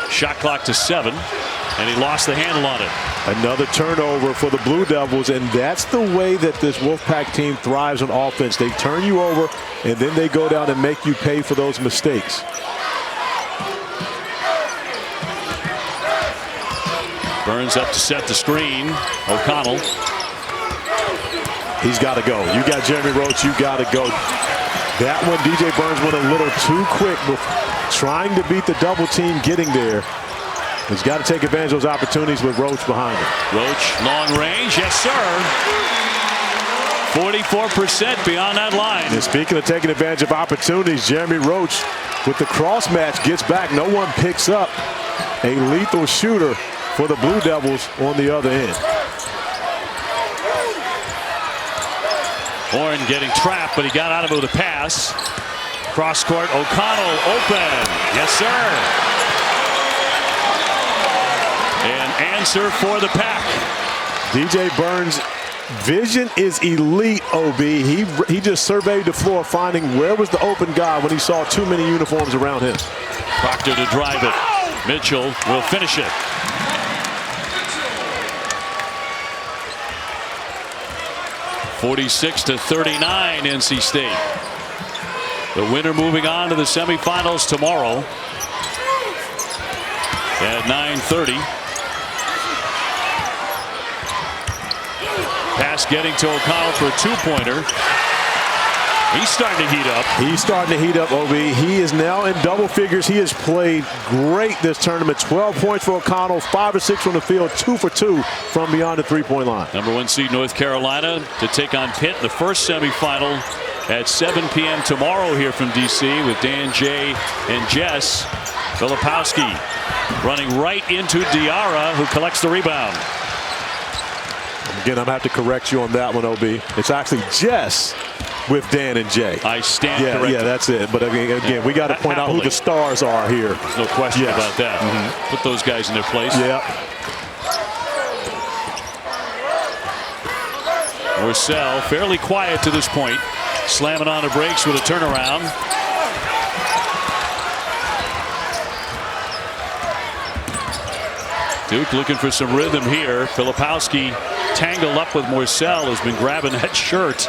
Shot clock to 7, and he lost the handle on it. Another turnover for the Blue Devils, and that's the way that this Wolfpack team thrives on offense. They turn you over, and then they go down and make you pay for those mistakes. Burns up to set the screen. O'Connell. He's got to go. You got Jeremy Roach. You got to go. That one, DJ Burns went a little too quick with trying to beat the double team getting there. He's got to take advantage of those opportunities with Roach behind him. Roach, long range. Yes, sir. 44% beyond that line. And speaking of taking advantage of opportunities, Jeremy Roach with the cross match gets back. No one picks up a lethal shooter for the Blue Devils on the other end. Horn getting trapped, but he got out of it with a pass. Cross court, O'Connell open. Yes, sir. An answer for the pack. DJ Burns' vision is elite, OB. He just surveyed the floor, finding where was the open guy when he saw too many uniforms around him. Proctor to drive it. Mitchell will finish it. (46-39) NC State. The winner moving on to the semifinals tomorrow at 9:30. Pass getting to O'Connell for a 2-pointer. He's starting to heat up. He's starting to heat up, OB. He is now in double figures. He has played great this tournament. 12 points for O'Connell, 5 or 6 from the field, 2 for 2 from beyond the three-point line. Number 1 seed North Carolina to take on Pitt, the first semifinal at 7 p.m. tomorrow here from D.C. with Dan, Jay, and Jess. Filipowski running right into Diarra, who collects the rebound. Again, I'm going to have to correct you on that one, OB. It's actually Jess with Dan and Jay. I stand corrected. Yeah, that's it. But again, we got to point out who the stars are here. There's no question about that. Put those guys in their place. Yeah. Morsell fairly quiet to this point. Slamming on the brakes with a turnaround. Duke looking for some rhythm here. Filipowski tangled up with Morsell, has been grabbing that shirt.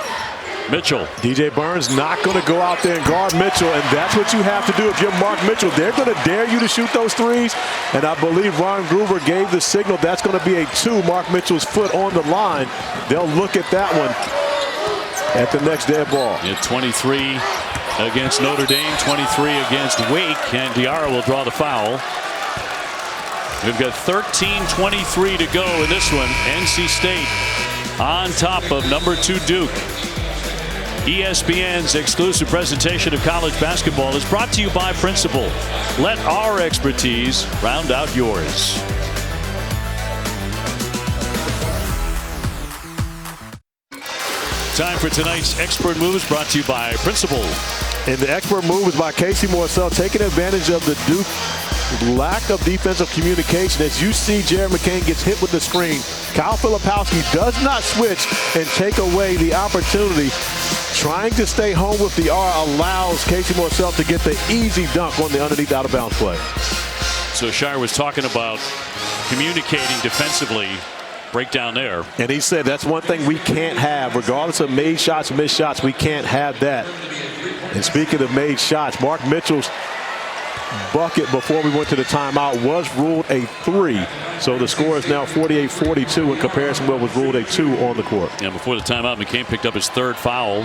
Mitchell. DJ Burns not going to go out there and guard Mitchell, and that's what you have to do if you're Mark Mitchell. They're going to dare you to shoot those threes, and I believe Ron Gruber gave the signal that's going to be a 2. Mark Mitchell's foot on the line. They'll look at that one at the next dead ball. Yeah, 23 against Notre Dame, 23 against Wake, and Diarra will draw the foul. We've got 13:23 to go in this one. NC State on top of number 2 Duke. ESPN's exclusive presentation of college basketball is brought to you by Principal. Let our expertise round out yours. Time for tonight's Expert Moves, brought to you by Principal. And the expert move is by Casey Morsell, taking advantage of the Duke lack of defensive communication. As you see, Jared McCain gets hit with the screen. Kyle Filipowski does not switch and take away the opportunity. Trying to stay home with the R allows Casey Morsell to get the easy dunk on the underneath out-of-bounds play. So Shire was talking about communicating defensively. Breakdown there. And he said that's one thing we can't have. Regardless of made shots, missed shots, we can't have that. And speaking of made shots, Mark Mitchell's bucket before we went to the timeout was ruled a 3. So the score is now 48-42 in comparison to what was ruled a 2 on the court. And before the timeout, McCain picked up his 3rd foul.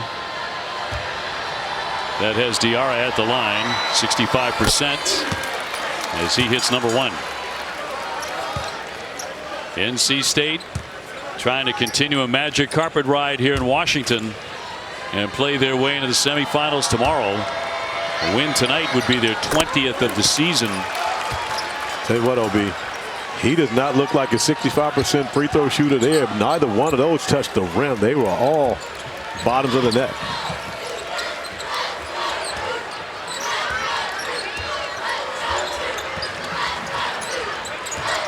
That has Diarra at the line, 65% as he hits number 1. NC State trying to continue a magic carpet ride here in Washington and play their way into the semifinals tomorrow. A win tonight would be their 20th of the season. Tell you what, OB, he does not look like a 65% free throw shooter there. Neither one of those touched the rim. They were all bottoms of the net.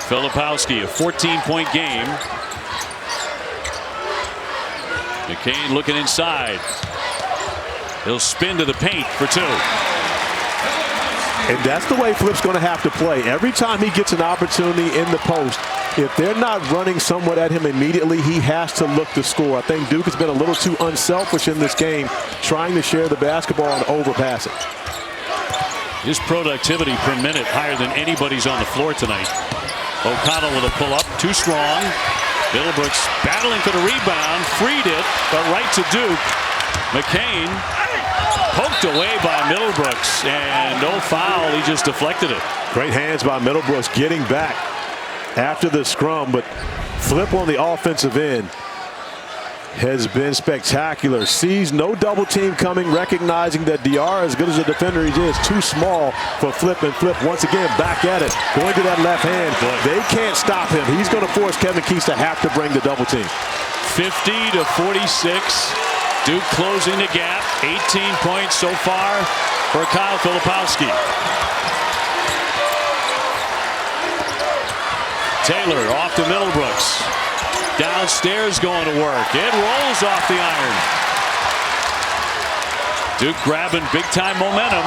Filipowski, a 14-point game. McCain looking inside. He'll spin to the paint for 2. And that's the way Flip's going to have to play. Every time he gets an opportunity in the post, if they're not running somewhat at him immediately, he has to look to score. I think Duke has been a little too unselfish in this game, trying to share the basketball and overpass it. His productivity per minute higher than anybody's on the floor tonight. O'Connell with a pull-up, too strong. Middlebrooks battling for the rebound, freed it, but right to Duke. McCain poked away by Middlebrooks, and no foul. He just deflected it. Great hands by Middlebrooks getting back after the scrum, but Flip on the offensive end has been spectacular. Sees no double team coming, recognizing that Diarra, as good as a defender he is, too small for Flip, and Flip once again back at it, going to that left hand. They can't stop him. He's going to force Kevin Keys to have to bring the double team. 50-46. Duke closing the gap. 18 points so far for Kyle Filipowski. Taylor off to Middlebrooks. Downstairs going to work. It rolls off the iron. Duke grabbing big time momentum.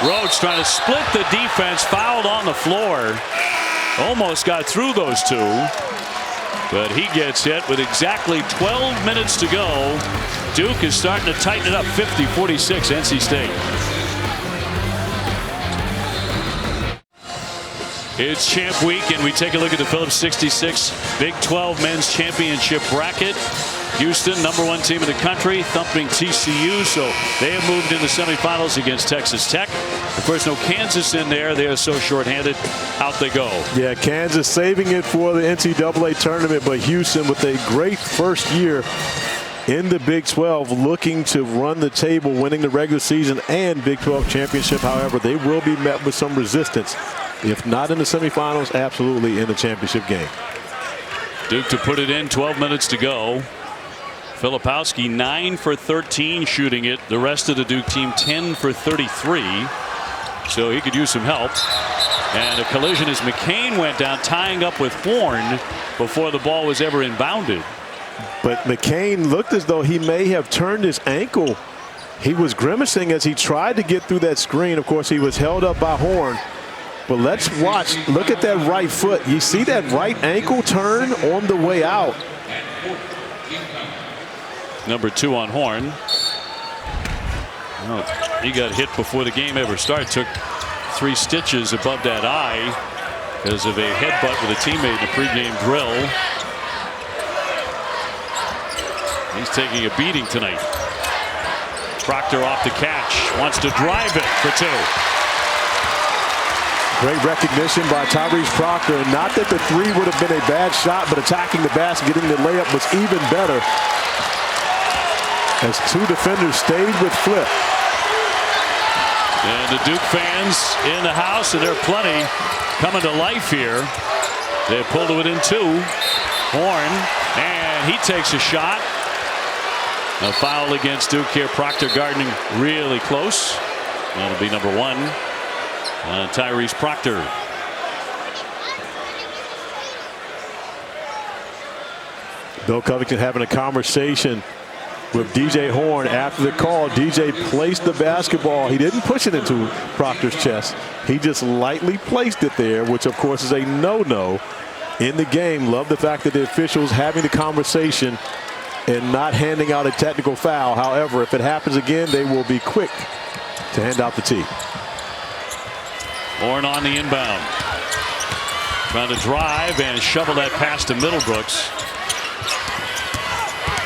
Rhodes trying to split the defense. Fouled on the floor. Almost got through those 2. But he gets hit with exactly 12 minutes to go. Duke is starting to tighten it up. 50-46 NC State. It's Champ Week, and we take a look at the Phillips 66 Big 12 Men's Championship bracket. Houston, #1 team in the country, thumping TCU, so they have moved into semifinals against Texas Tech. Of course, no Kansas in there. They are so shorthanded. Out they go. Yeah, Kansas saving it for the NCAA tournament, but Houston with a great first year in the Big 12, looking to run the table, winning the regular season and Big 12 championship. However, they will be met with some resistance. If not in the semifinals, absolutely in the championship game. Duke to put it in, 12 minutes to go. Filipowski 9 for 13 shooting it. The rest of the Duke team 10 for 33. So he could use some help. And a collision as McCain went down, tying up with Horn before the ball was ever inbounded. But McCain looked as though he may have turned his ankle. He was grimacing as he tried to get through that screen. Of course, he was held up by Horn. But let's watch. Look at that right foot. You see that right ankle turn on the way out. #2 on Horn. Oh, he got hit before the game ever started. Took 3 stitches above that eye because of a headbutt with a teammate in a pregame drill. He's taking a beating tonight. Proctor off the catch. Wants to drive it for 2. Great recognition by Tyrese Proctor. Not that the 3 would have been a bad shot, but attacking the basket, getting the layup was even better. As 2 defenders stayed with Flip. And the Duke fans in the house, and there are plenty coming to life here. They pulled it in 2. Horn, and he takes a shot. A foul against Duke here. Proctor gardening really close. That'll be #1. Tyrese Proctor. Bill Covington having a conversation with DJ Horn after the call. DJ placed the basketball. He didn't push it into Proctor's chest. He just lightly placed it there, which of course is a no-no in the game. Love the fact that the officials having the conversation and not handing out a technical foul. However, if it happens again, they will be quick to hand out the tee. Horn on the inbound. Trying to drive and shovel that pass to Middlebrooks.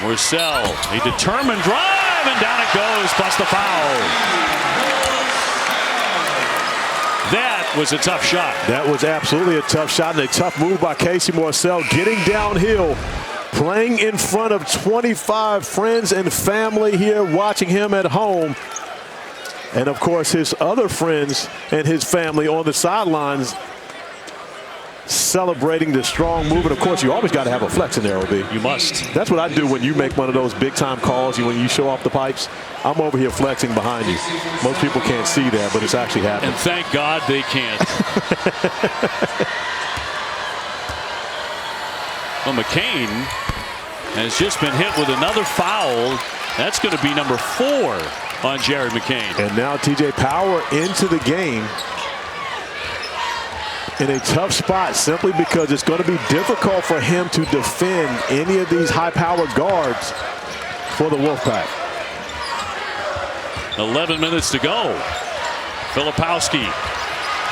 Morsell, a determined drive, and down it goes, plus the foul. That was a tough shot. That was absolutely a tough shot and a tough move by Casey Morsell, getting downhill, playing in front of 25 friends and family here watching him at home. And of course, his other friends and his family on the sidelines celebrating the strong move. And of course, you always got to have a flex in there, OB. You must. That's what I do when you make one of those big time calls, when you show off the pipes. I'm over here flexing behind you. Most people can't see that, but it's actually happening. And thank God they can't. Well, McCain has just been hit with another foul. That's going to be #4 on Jared McCain. And now TJ Power into the game in a tough spot, simply because it's going to be difficult for him to defend any of these high-powered guards for the Wolfpack. 11 minutes to go. Filipowski,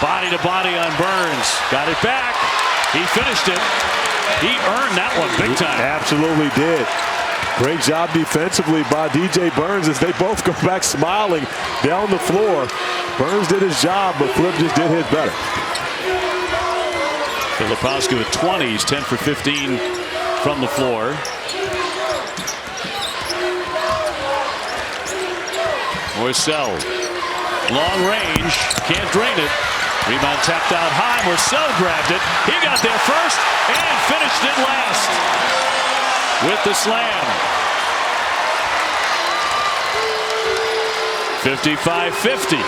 body to body on Burns. Got it back. He finished it. He earned that one big time. He absolutely did. Great job defensively by DJ Burns as they both go back smiling down the floor. Burns did his job, but Flip just did his better. Filipowski with 20. He's 10 for 15 from the floor. Morsell, long range, can't drain it. Rebound tapped out high. Morsell grabbed it. He got there first and finished it last with the slam. 55-50.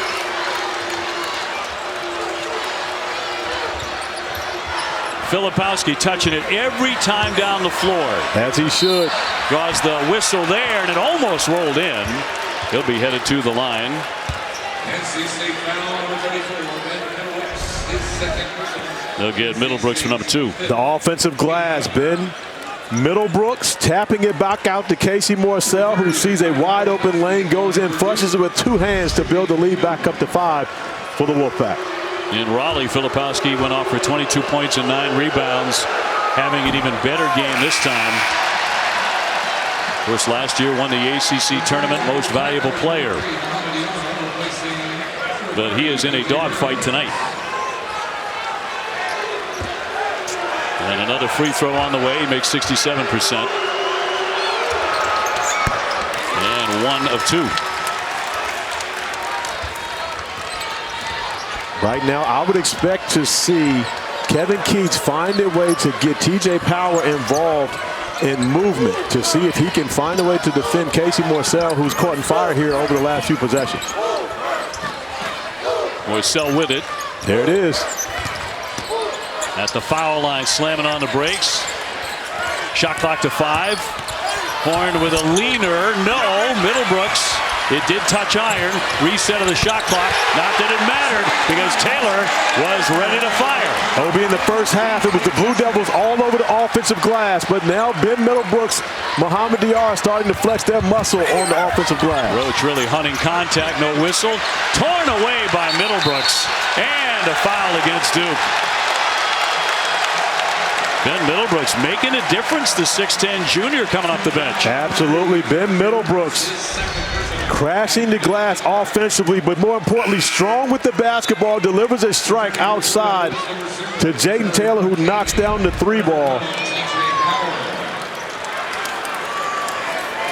Filipowski touching it every time down the floor. As he should. Draws the whistle there, and it almost rolled in. He'll be headed to the line. They'll get Middlebrooks for #2. The offensive glass, Ben. Middlebrooks tapping it back out to Casey Morsell, who sees a wide open lane, goes in, flushes it with 2 hands to build the lead back up to 5 for the Wolfpack. In Raleigh, Filipowski went off for 22 points and 9 rebounds, having an even better game this time. Of course, last year won the ACC tournament most valuable player. But he is in a dogfight tonight. And another free throw on the way. He makes 67%. And 1 of 2. Right now, I would expect to see Kevin Keats find a way to get TJ Power involved in movement to see if he can find a way to defend Casey Morsell, who's caught in fire here over the last few possessions. Morsell with it. There it is. At the foul line, slamming on the brakes. Shot clock to 5. Horn with a leaner. No, Middlebrooks. It did touch iron. Reset of the shot clock. Not that it mattered because Taylor was ready to fire. It'll be in the first half. It was the Blue Devils all over the offensive glass, but now Ben Middlebrooks, Mohamed Diarra starting to flex their muscle on the offensive glass. Roach really hunting contact. No whistle. Torn away by Middlebrooks. And a foul against Duke. Ben Middlebrooks making a difference. The 6'10 junior coming off the bench. Absolutely. Ben Middlebrooks crashing the glass offensively, but more importantly, strong with the basketball, delivers a strike outside to Jaden Taylor, who knocks down the 3 ball.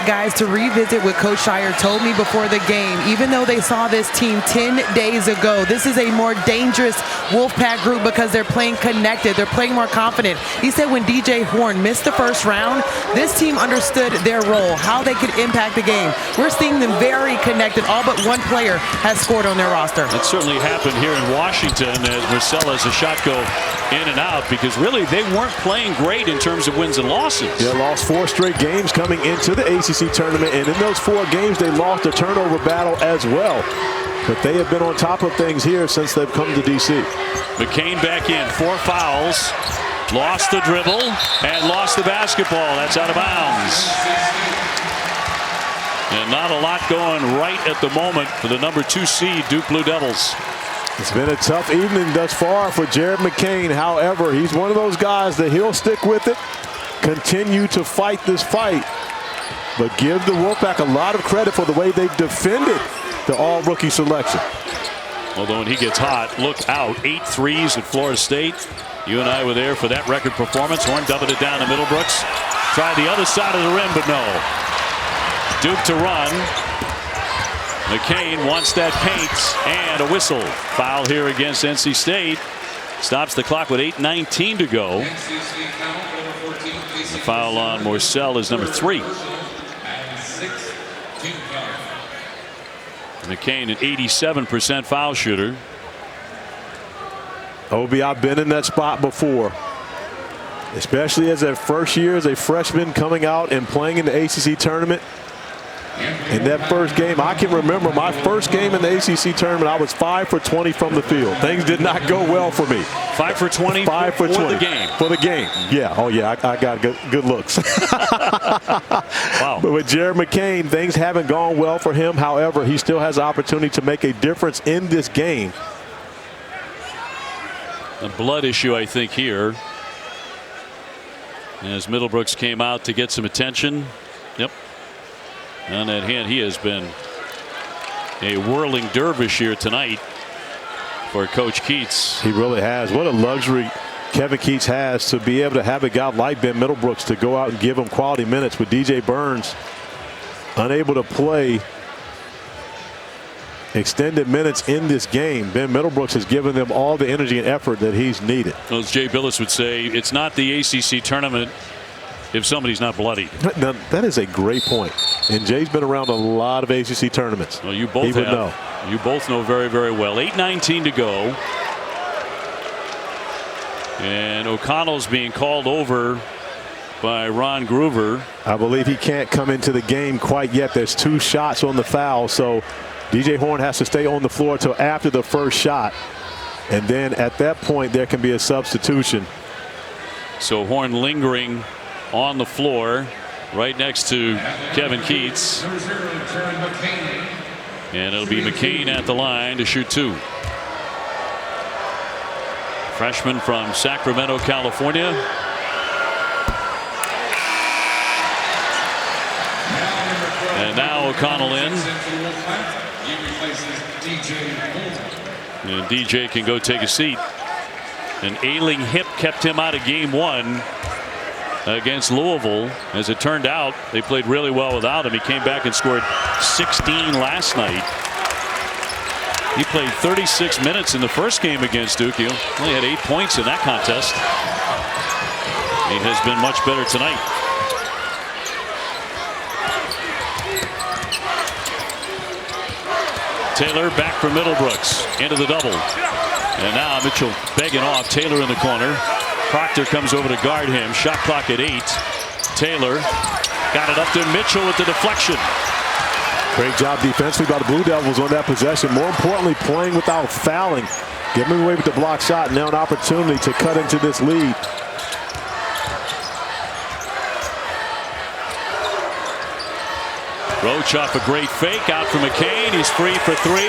Guys, to revisit what Coach Shire told me before the game, even though they saw this team 10 days ago, this is a more dangerous Wolfpack group because they're playing connected. They're playing more confident. He said when DJ Horn missed the first round, this team understood their role, how they could impact the game. We're seeing them very connected. All but one player has scored on their roster. That certainly happened here in Washington as Marcel has a shot go in and out because really they weren't playing great in terms of wins and losses. They lost 4 straight games coming into the ACC tournament, and in those 4 games they lost a turnover battle as well. But they have been on top of things here since they've come to DC. McCain back in, 4 fouls, lost the dribble and lost the basketball. That's out of bounds. And not a lot going right at the moment for the number 2 seed Duke Blue Devils. It's been a tough evening thus far for Jared McCain. However, he's one of those guys that he'll stick with it, continue to fight this fight, but give the Wolfpack a lot of credit for the way they've defended the all-rookie selection. Although when he gets hot, look out. 8 threes at Florida State. You and I were there for that record performance. Horn doubled it down to Middlebrooks. Tried the other side of the rim, but no. Duke to run. McCain wants that paint and a whistle. Foul here against NC State. Stops the clock with 8:19 to go. The foul on Morsell is number 3. McCain, an 87% foul shooter. Obi, I've been in that spot before, especially as a first year as a freshman coming out and playing in the ACC tournament. In that first game, I can remember my first game in the ACC tournament, I was 5 for 20 from the field. Things did not go well for me. 5 for 20 5 for 20 the game. For the game. Yeah. Oh, yeah. I got good looks. Wow. But with Jared McCain, things haven't gone well for him. However, he still has the opportunity to make a difference in this game. A blood issue, I think, here. As Middlebrooks came out to get some attention. Yep. On that hand, he has been a whirling dervish here tonight for Coach Keats. He really has. What a luxury Kevin Keats has to be able to have a guy like Ben Middlebrooks to go out and give him quality minutes with DJ Burns unable to play extended minutes in this game. Ben Middlebrooks has given them all the energy and effort that he's needed. Well, as Jay Billis would say, it's not the ACC tournament if somebody's not bloodied. Now, that is a great point. And Jay's been around a lot of ACC tournaments. Well, you both have. Know. You both know very, very well. 8:19 to go. And O'Connell's being called over by Ron Groover. I believe he can't come into the game quite yet. There's 2 shots on the foul, so DJ Horn has to stay on the floor until after the first shot. And then at that point, there can be a substitution. So Horn lingering on the floor right next to Kevin Keats. And it'll be McCain at the line to shoot 2. Freshman from Sacramento, California. now O'Connell in. And DJ can go take a seat. An ailing hip kept him out of game 1 against Louisville. As it turned out, they played really well without him. He came back and scored 16 last night. He played 36 minutes in the first game against Duke. He only had 8 points in that contest. He has been much better tonight. Taylor back for Middlebrooks into the double. And now Mitchell begging off. Taylor in the corner. Proctor comes over to guard him. Shot clock at 8. Taylor got it up to Mitchell with the deflection. Great job defensively by the Blue Devils on that possession. More importantly, playing without fouling. Giving away with the block shot. Now an opportunity to cut into this lead. Roach off a great fake out for McCain. He's free for 3.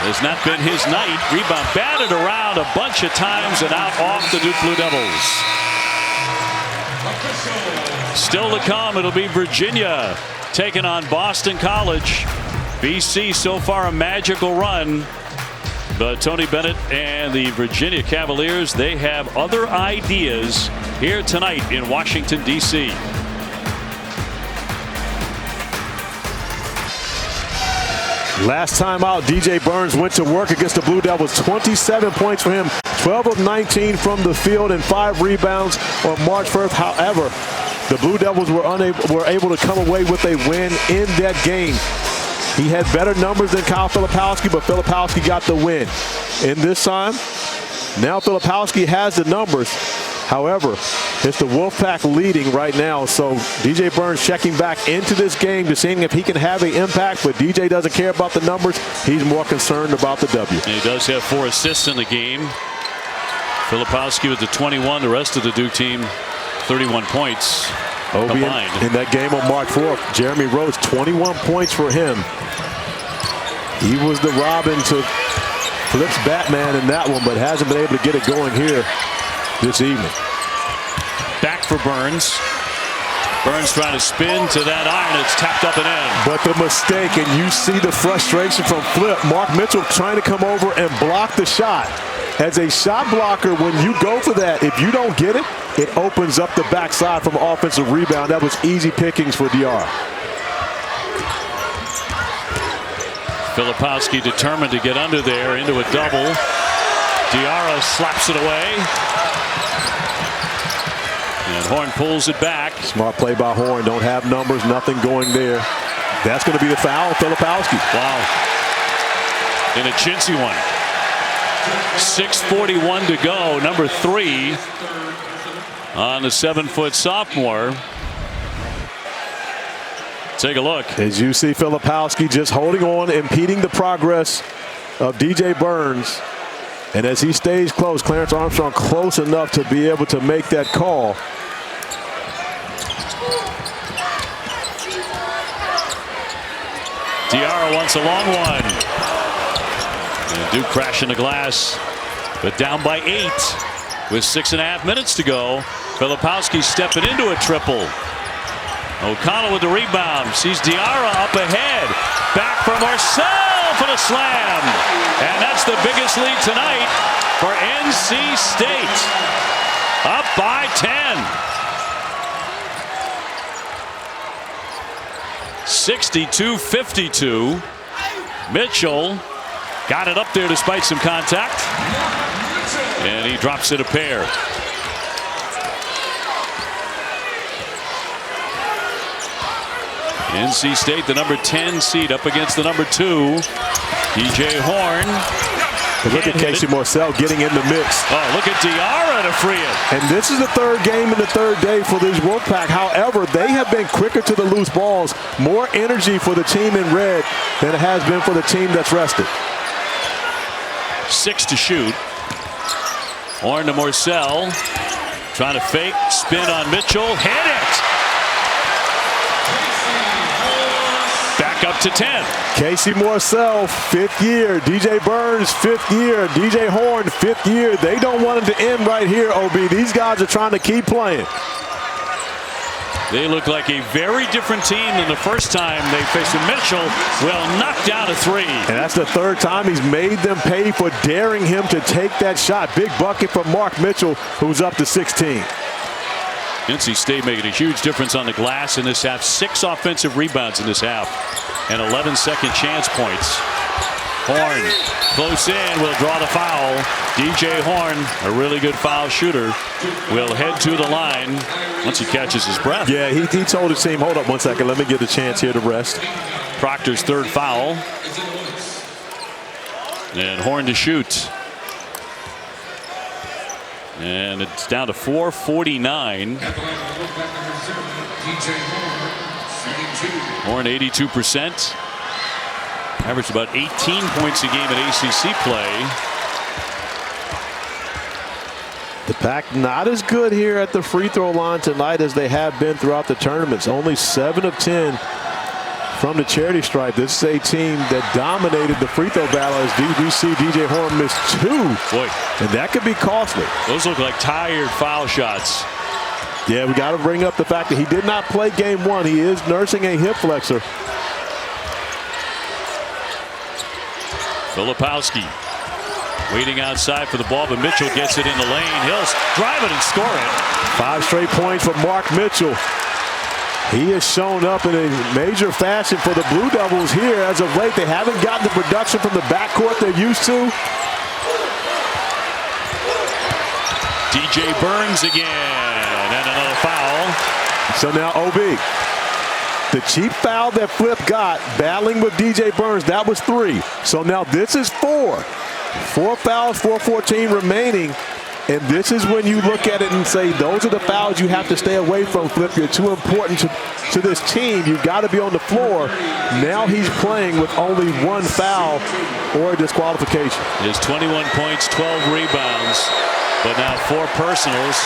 Has not been his night. Rebound batted around a bunch of times and out off the Duke Blue Devils. Still to come, it'll be Virginia taking on Boston College. BC so far a magical run. But Tony Bennett and the Virginia Cavaliers, they have other ideas here tonight in Washington, D.C. Last time out, DJ Burns went to work against the Blue Devils. 27 points for him, 12 of 19 from the field and 5 rebounds on March 1st. However, the Blue Devils were able to come away with a win in that game. He had better numbers than Kyle Filipowski, but Filipowski got the win. In this time, now Filipowski has the numbers. However, it's the Wolfpack leading right now, so DJ Burns checking back into this game to seeing if he can have an impact, but DJ doesn't care about the numbers. He's more concerned about the W. And he does have 4 assists in the game. Filipowski with the 21. The rest of the Duke team, 31 points combined. In that game on March 4th, Jeremy Roach, 21 points for him. He was the Robin to Flip's Batman in that one, but hasn't been able to get it going here this evening. Back for Burns. Burns trying to spin to that iron. It's tapped up and in. But the mistake, and you see the frustration from Flip. Mark Mitchell trying to come over and block the shot. As a shot blocker, when you go for that, if you don't get it, it opens up the backside from an offensive rebound. That was easy pickings for Diarra. Filipowski determined to get under there into a double. Diarra slaps it away. And Horn pulls it back. Smart play by Horn. Don't have numbers, nothing going there. That's going to be the foul, Filipowski. Wow. And a chintzy one. 6:41 to go. Number 3 on the 7-foot sophomore. Take a look. As you see Filipowski just holding on, impeding the progress of DJ Burns. And as he stays close, Clarence Armstrong close enough to be able to make that call. Diarra wants a long one. And Duke crashing the glass, but down by 8 with 6.5 minutes to go. Filipowski stepping into a triple. O'Connell with the rebound. Sees Diarra up ahead. Back for Marcel for the slam. And that's the biggest lead tonight for NC State. Up by 10. 62-52. Mitchell got it up there despite some contact. And he drops it a pair. NC State, the number 10 seed, up against the number 2. DJ Horn. But look at Casey Marcel getting in the mix. Oh, look at Diarra to free it. And this is the 3rd game in the 3rd day for this Wolfpack. However, they have been quicker to the loose balls. More energy for the team in red than it has been for the team that's rested. 6 to shoot. Horn to Marcel. Trying to fake, spin on Mitchell. Hit it! Back up to 10. Casey Marcel, 5th year. DJ Burns, 5th year. DJ Horn, 5th year. They don't want it to end right here, OB. These guys are trying to keep playing. They look like a very different team than the first time they faced him. Mitchell will knock down a three. And that's the third time he's made them pay for daring him to take that shot. Big bucket for Mark Mitchell, who's up to 16. NC State making a huge difference on the glass in this half. 6 offensive rebounds in this half and 11 second chance points. Horn close in, will draw the foul. DJ Horn, a really good foul shooter, will head to the line once he catches his breath. Yeah, he told his team, hold up 1 second, let me get a chance here to rest. Proctor's third foul. And Horn to shoot. And it's down to 4:49. Horn 82%. Averaged about 18 points a game in ACC play. The Pack not as good here at the free throw line tonight as they have been throughout the tournaments. Only 7 of 10 from the charity stripe. This is a team that dominated the free throw battle as DJ Horn missed 2. Boy. And that could be costly. Those look like tired foul shots. Yeah, we got to bring up the fact that he did not play game 1. He is nursing a hip flexor. Filipowski waiting outside for the ball, but Mitchell gets it in the lane. He'll drive it and score it. 5 straight points for Mark Mitchell. He has shown up in a major fashion for the Blue Devils here as of late. They haven't gotten the production from the backcourt they're used to. DJ Burns again, and another foul. So now OB. The cheap foul that Flip got, battling with DJ Burns, that was 3. So now this is 4. 4 fouls, 4:14 remaining. And this is when you look at it and say, those are the fouls you have to stay away from, Flip. You're too important to this team. You've got to be on the floor. Now he's playing with only 1 foul or a disqualification. His 21 points, 12 rebounds, but now 4 personals.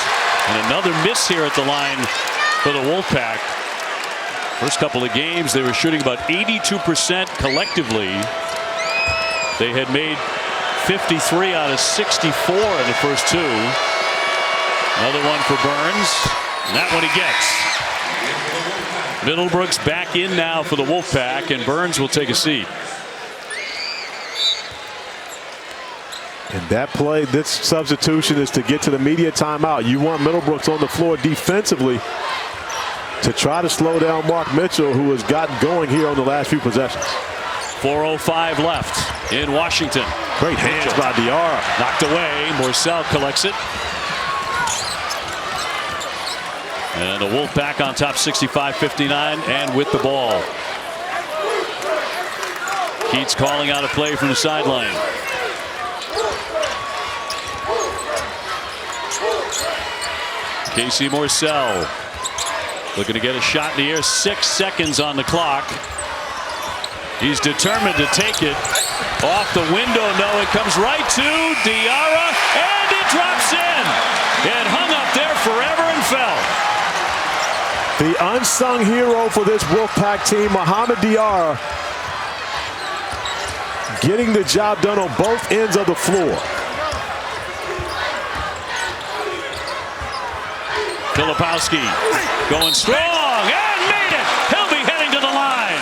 And another miss here at the line for the Wolfpack. First couple of games, they were shooting about 82% collectively. They had made 53 out of 64 in the first 2. Another one for Burns. And that one he gets. Middlebrooks back in now for the Wolfpack, and Burns will take a seat. And that play, this substitution is to get to the media timeout. You want Middlebrooks on the floor defensively to try to slow down Mark Mitchell, who has gotten going here on the last few possessions. 4:05 left in Washington. Great hands by Diarra. Knocked away. Morcell collects it. And the Wolfpack on top 65-59 and with the ball. Keats calling out a play from the sideline. Casey Morcell looking to get a shot in the air. 6 seconds on the clock. He's determined to take it off the window. No, it comes right to Diarra, and it drops in. It hung up there forever and fell. The unsung hero for this Wolfpack team, Mohamed Diarra, getting the job done on both ends of the floor. Filipowski going strong and made it. He'll be heading to the line.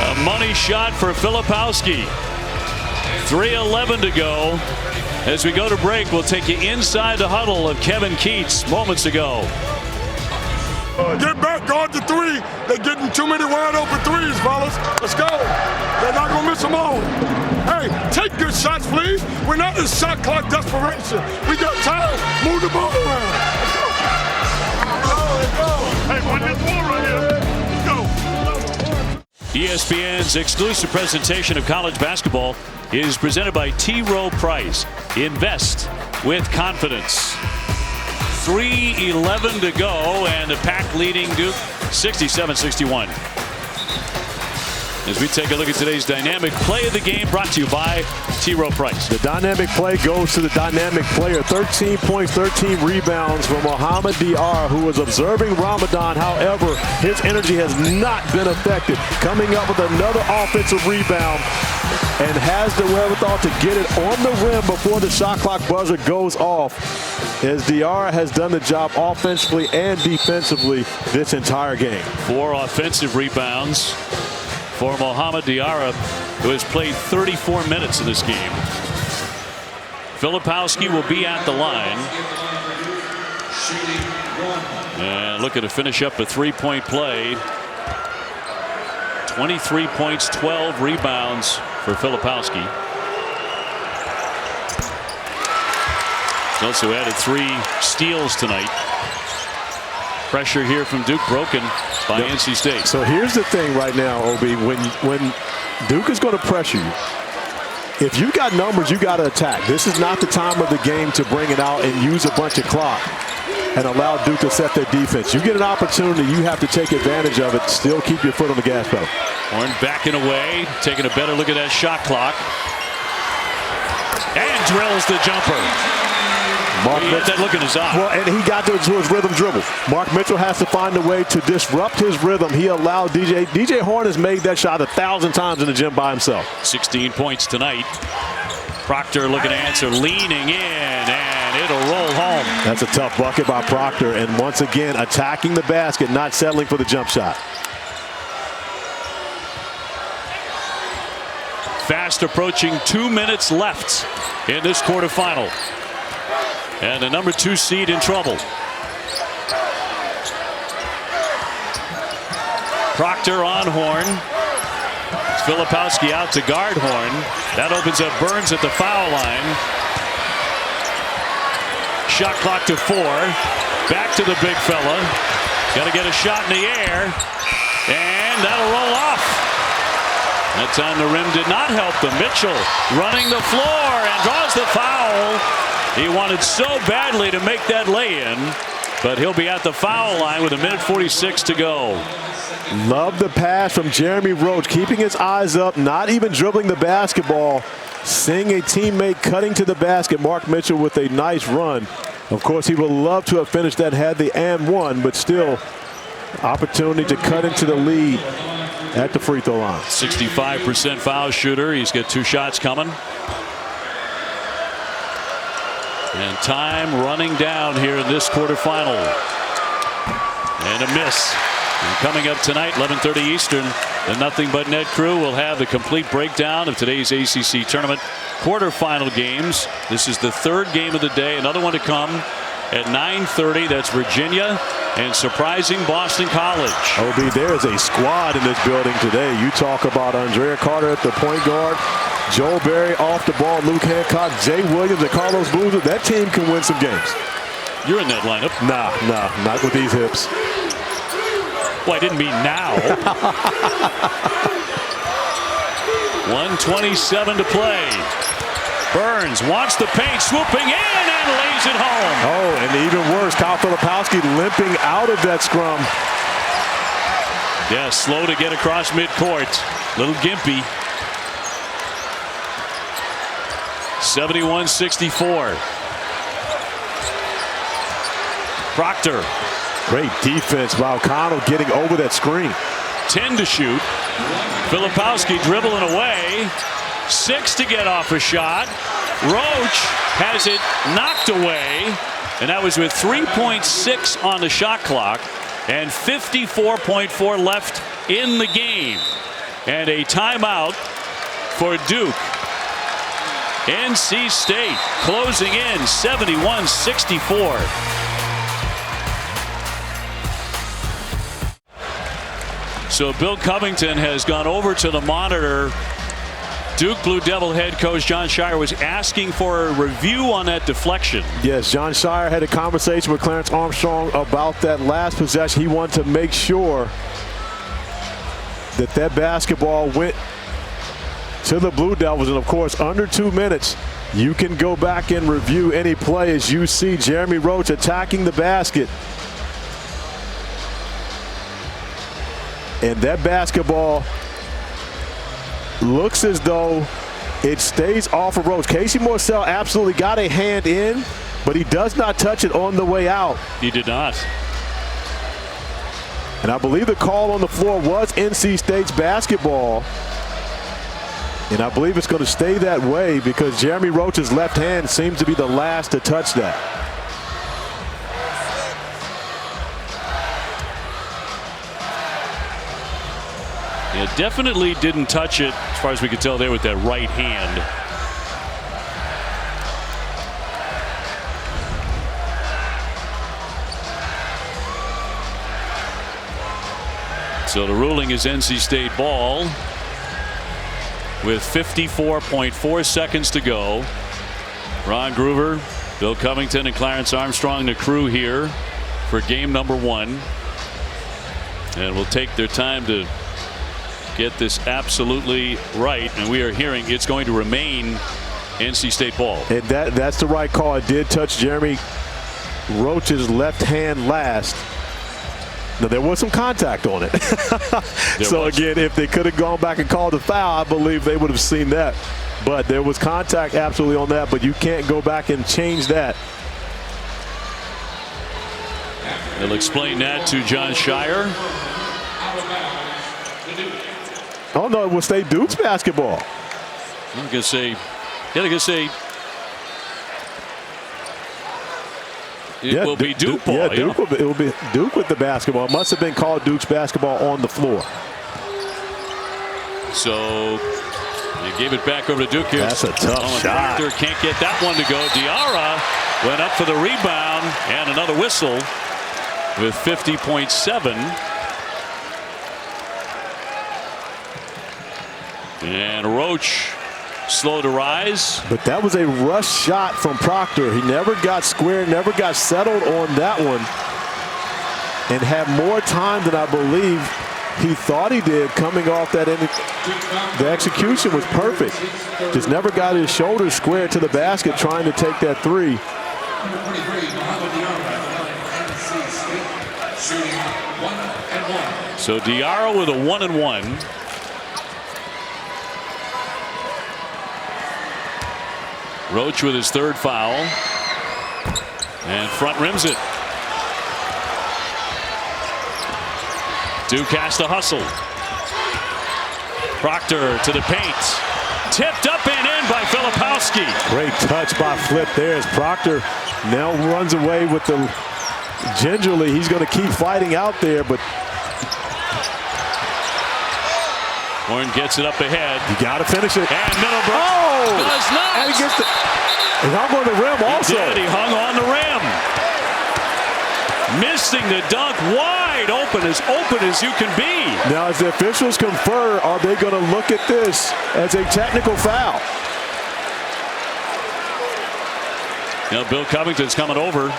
A money shot for Filipowski. 3:11 to go. As we go to break, we'll take you inside the huddle of Kevin Keats moments ago. Get back, guard the 3. They're getting too many wide open 3s, fellas. Let's go. They're not going to miss them all. Hey, take good shots, please. We're not in shot clock desperation. We got time. Move the ball around. Let's go. Hey, win this ball right here. Let's go. ESPN's exclusive presentation of college basketball is presented by T. Rowe Price. Invest with confidence. 3:11 to go, and the Pack leading Duke 67-61. As we take a look at today's dynamic play of the game, brought to you by T. Rowe Price. The dynamic play goes to the dynamic player. 13 points, 13 rebounds from Mohamed Diarra, who was observing Ramadan. However, his energy has not been affected. Coming up with another offensive rebound and has the wherewithal to get it on the rim before the shot clock buzzer goes off. As Diarra has done the job offensively and defensively this entire game. 4 offensive rebounds for Mohamed Diarra, who has played 34 minutes in this game. Filipowski will be at the line. And looking to finish up a 3-point play. 23 points, 12 rebounds for Filipowski. He's also added 3 steals tonight. Pressure here from Duke broken by NC State. So here's the thing right now, Obi, when Duke is going to pressure you, if you got numbers, you got to attack. This is not the time of the game to bring it out and use a bunch of clock and allow Duke to set their defense. You get an opportunity, you have to take advantage of it. Still keep your foot on the gas pedal. Horn backing away, taking a better look at that shot clock. And drills the jumper. Mark He had that look in his eye. Well, and he got to his rhythm dribble. Mark Mitchell has to find a way to disrupt his rhythm. He allowed DJ Horn has made that shot 1,000 times in the gym by himself. 16 points tonight. Proctor looking to answer, leaning in, and it'll roll home. That's a tough bucket by Proctor, and once again attacking the basket, not settling for the jump shot. Fast approaching 2 minutes left in this quarterfinal. And the number 2 seed in trouble. Proctor on Horn. Filipowski out to guard Horn. That opens up Burns at the foul line. Shot clock to 4. Back to the big fella. Got to get a shot in the air. And that'll roll off. That time the rim did not help them. Mitchell running the floor and draws the foul. He wanted so badly to make that lay-in, but he'll be at the foul line with 1:46 to go. Love the pass from Jeremy Roach, keeping his eyes up, not even dribbling the basketball, seeing a teammate cutting to the basket. Mark Mitchell with a nice run. Of course, he would love to have finished that had the and one, but still opportunity to cut into the lead at the free throw line. 65% foul shooter. He's got 2 shots coming. And time running down here in this quarterfinal. And a miss. And coming up tonight, 11:30 Eastern, the Nothing But Net crew will have the complete breakdown of today's ACC tournament quarterfinal games. This is the 3rd game of the day. Another one to come at 9:30. That's Virginia and surprising Boston College. OB, there is a squad in this building today. You talk about Andrea Carter at the point guard, Joel Berry off the ball, Luke Hancock, Jay Williams, and Carlos Boozer. That team can win some games. You're in that lineup. Nah, not with these hips. Well, I didn't mean now. 1:27 to play. Burns wants the paint, swooping in and lays it home. Oh, and even worse, Kyle Filipowski limping out of that scrum. Yeah, slow to get across midcourt. Little gimpy. 71-64. Proctor. Great defense by O'Connell getting over that screen. 10 to shoot. Filipowski dribbling away. 6 to get off a shot. Roach has it knocked away. And that was with 3.6 on the shot clock and 54.4 left in the game. And a timeout for Duke. NC State closing in 71-64. So Bill Covington has gone over to the monitor. Duke Blue Devil head coach John Shire was asking for a review on that deflection. Yes, John Shire had a conversation with Clarence Armstrong about that last possession. He wanted to make sure that that basketball went to the Blue Devils. And of course, under 2 minutes, you can go back and review any play as you see Jeremy Roach attacking the basket. And that basketball looks as though it stays off of Roach. Casey Morcell absolutely got a hand in, but he does not touch it on the way out. He did not. And I believe the call on the floor was NC State's basketball. And I believe it's going to stay that way because Jeremy Roach's left hand seems to be the last to touch that. Yeah, definitely didn't touch it as far as we could tell there with that right hand. So the ruling is NC State ball with 54.4 seconds to go. Ron Groover, Bill Covington, and Clarence Armstrong, the crew here for game number 1. And will take their time to get this absolutely right. And we are hearing it's going to remain NC State ball. And that's the right call. It did touch Jeremy Roach's left hand last. Now, there was some contact on it. So again, if they could have gone back and called the foul, I believe they would have seen that. But there was contact absolutely on that, but you can't go back and change that. They'll explain that to John Shire. Oh no, it will stay Duke's basketball. I'm gonna say, it will be Duke ball. Yeah, Duke it will be Duke with the basketball. It must have been called Duke's basketball on the floor. So they gave it back over to Duke here. That's a tough shot. Proctor can't get that one to go. Diarra went up for the rebound and another whistle with 50.7. And Roach slow to rise. But that was a rush shot from Proctor. He never got square, never got settled on that one, and had more time than I believe he thought he did coming off that. The execution was perfect. Just never got his shoulders square to the basket trying to take that three. So Diarra with a 1-and-1. Roach with his third foul. And front rims it. Duke has to hustle. Proctor to the paint. Tipped up and in by Filipowski. Great touch by Flip there as Proctor now runs away with the gingerly. He's going to keep fighting out there, but Horn gets it up ahead. You got to finish it. And Middlebrook does not. And he gets the. He hung on the rim also. He did. He hung on the rim. Missing the dunk, wide open as you can be. Now, as the officials confer, are they going to look at this as a technical foul? Now, Bill Covington's coming over.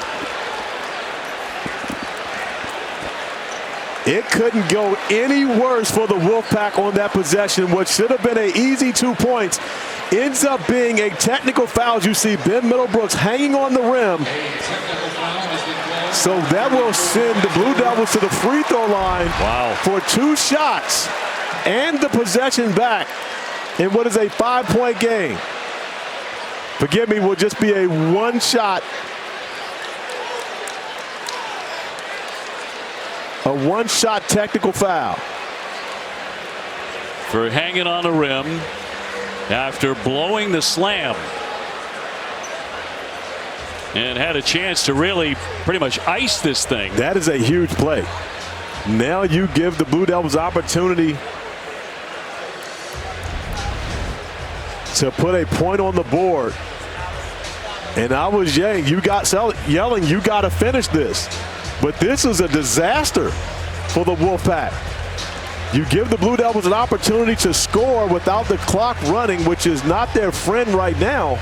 It couldn't go any worse for the Wolfpack on that possession. What should have been an easy 2 points ends up being a technical foul. As you see Ben Middlebrooks hanging on the rim. So that will send the Blue Devils to the free throw line for 2 shots and the possession back in what is a 5-point game. Forgive me, will just be a 1-shot. A 1-shot technical foul. For hanging on the rim after blowing the slam. And had a chance to really pretty much ice this thing. That is a huge play. Now you give the Blue Devils opportunity to put a point on the board. And I was yelling, you got to finish this. But this is a disaster for the Wolfpack. You give the Blue Devils an opportunity to score without the clock running, which is not their friend right now.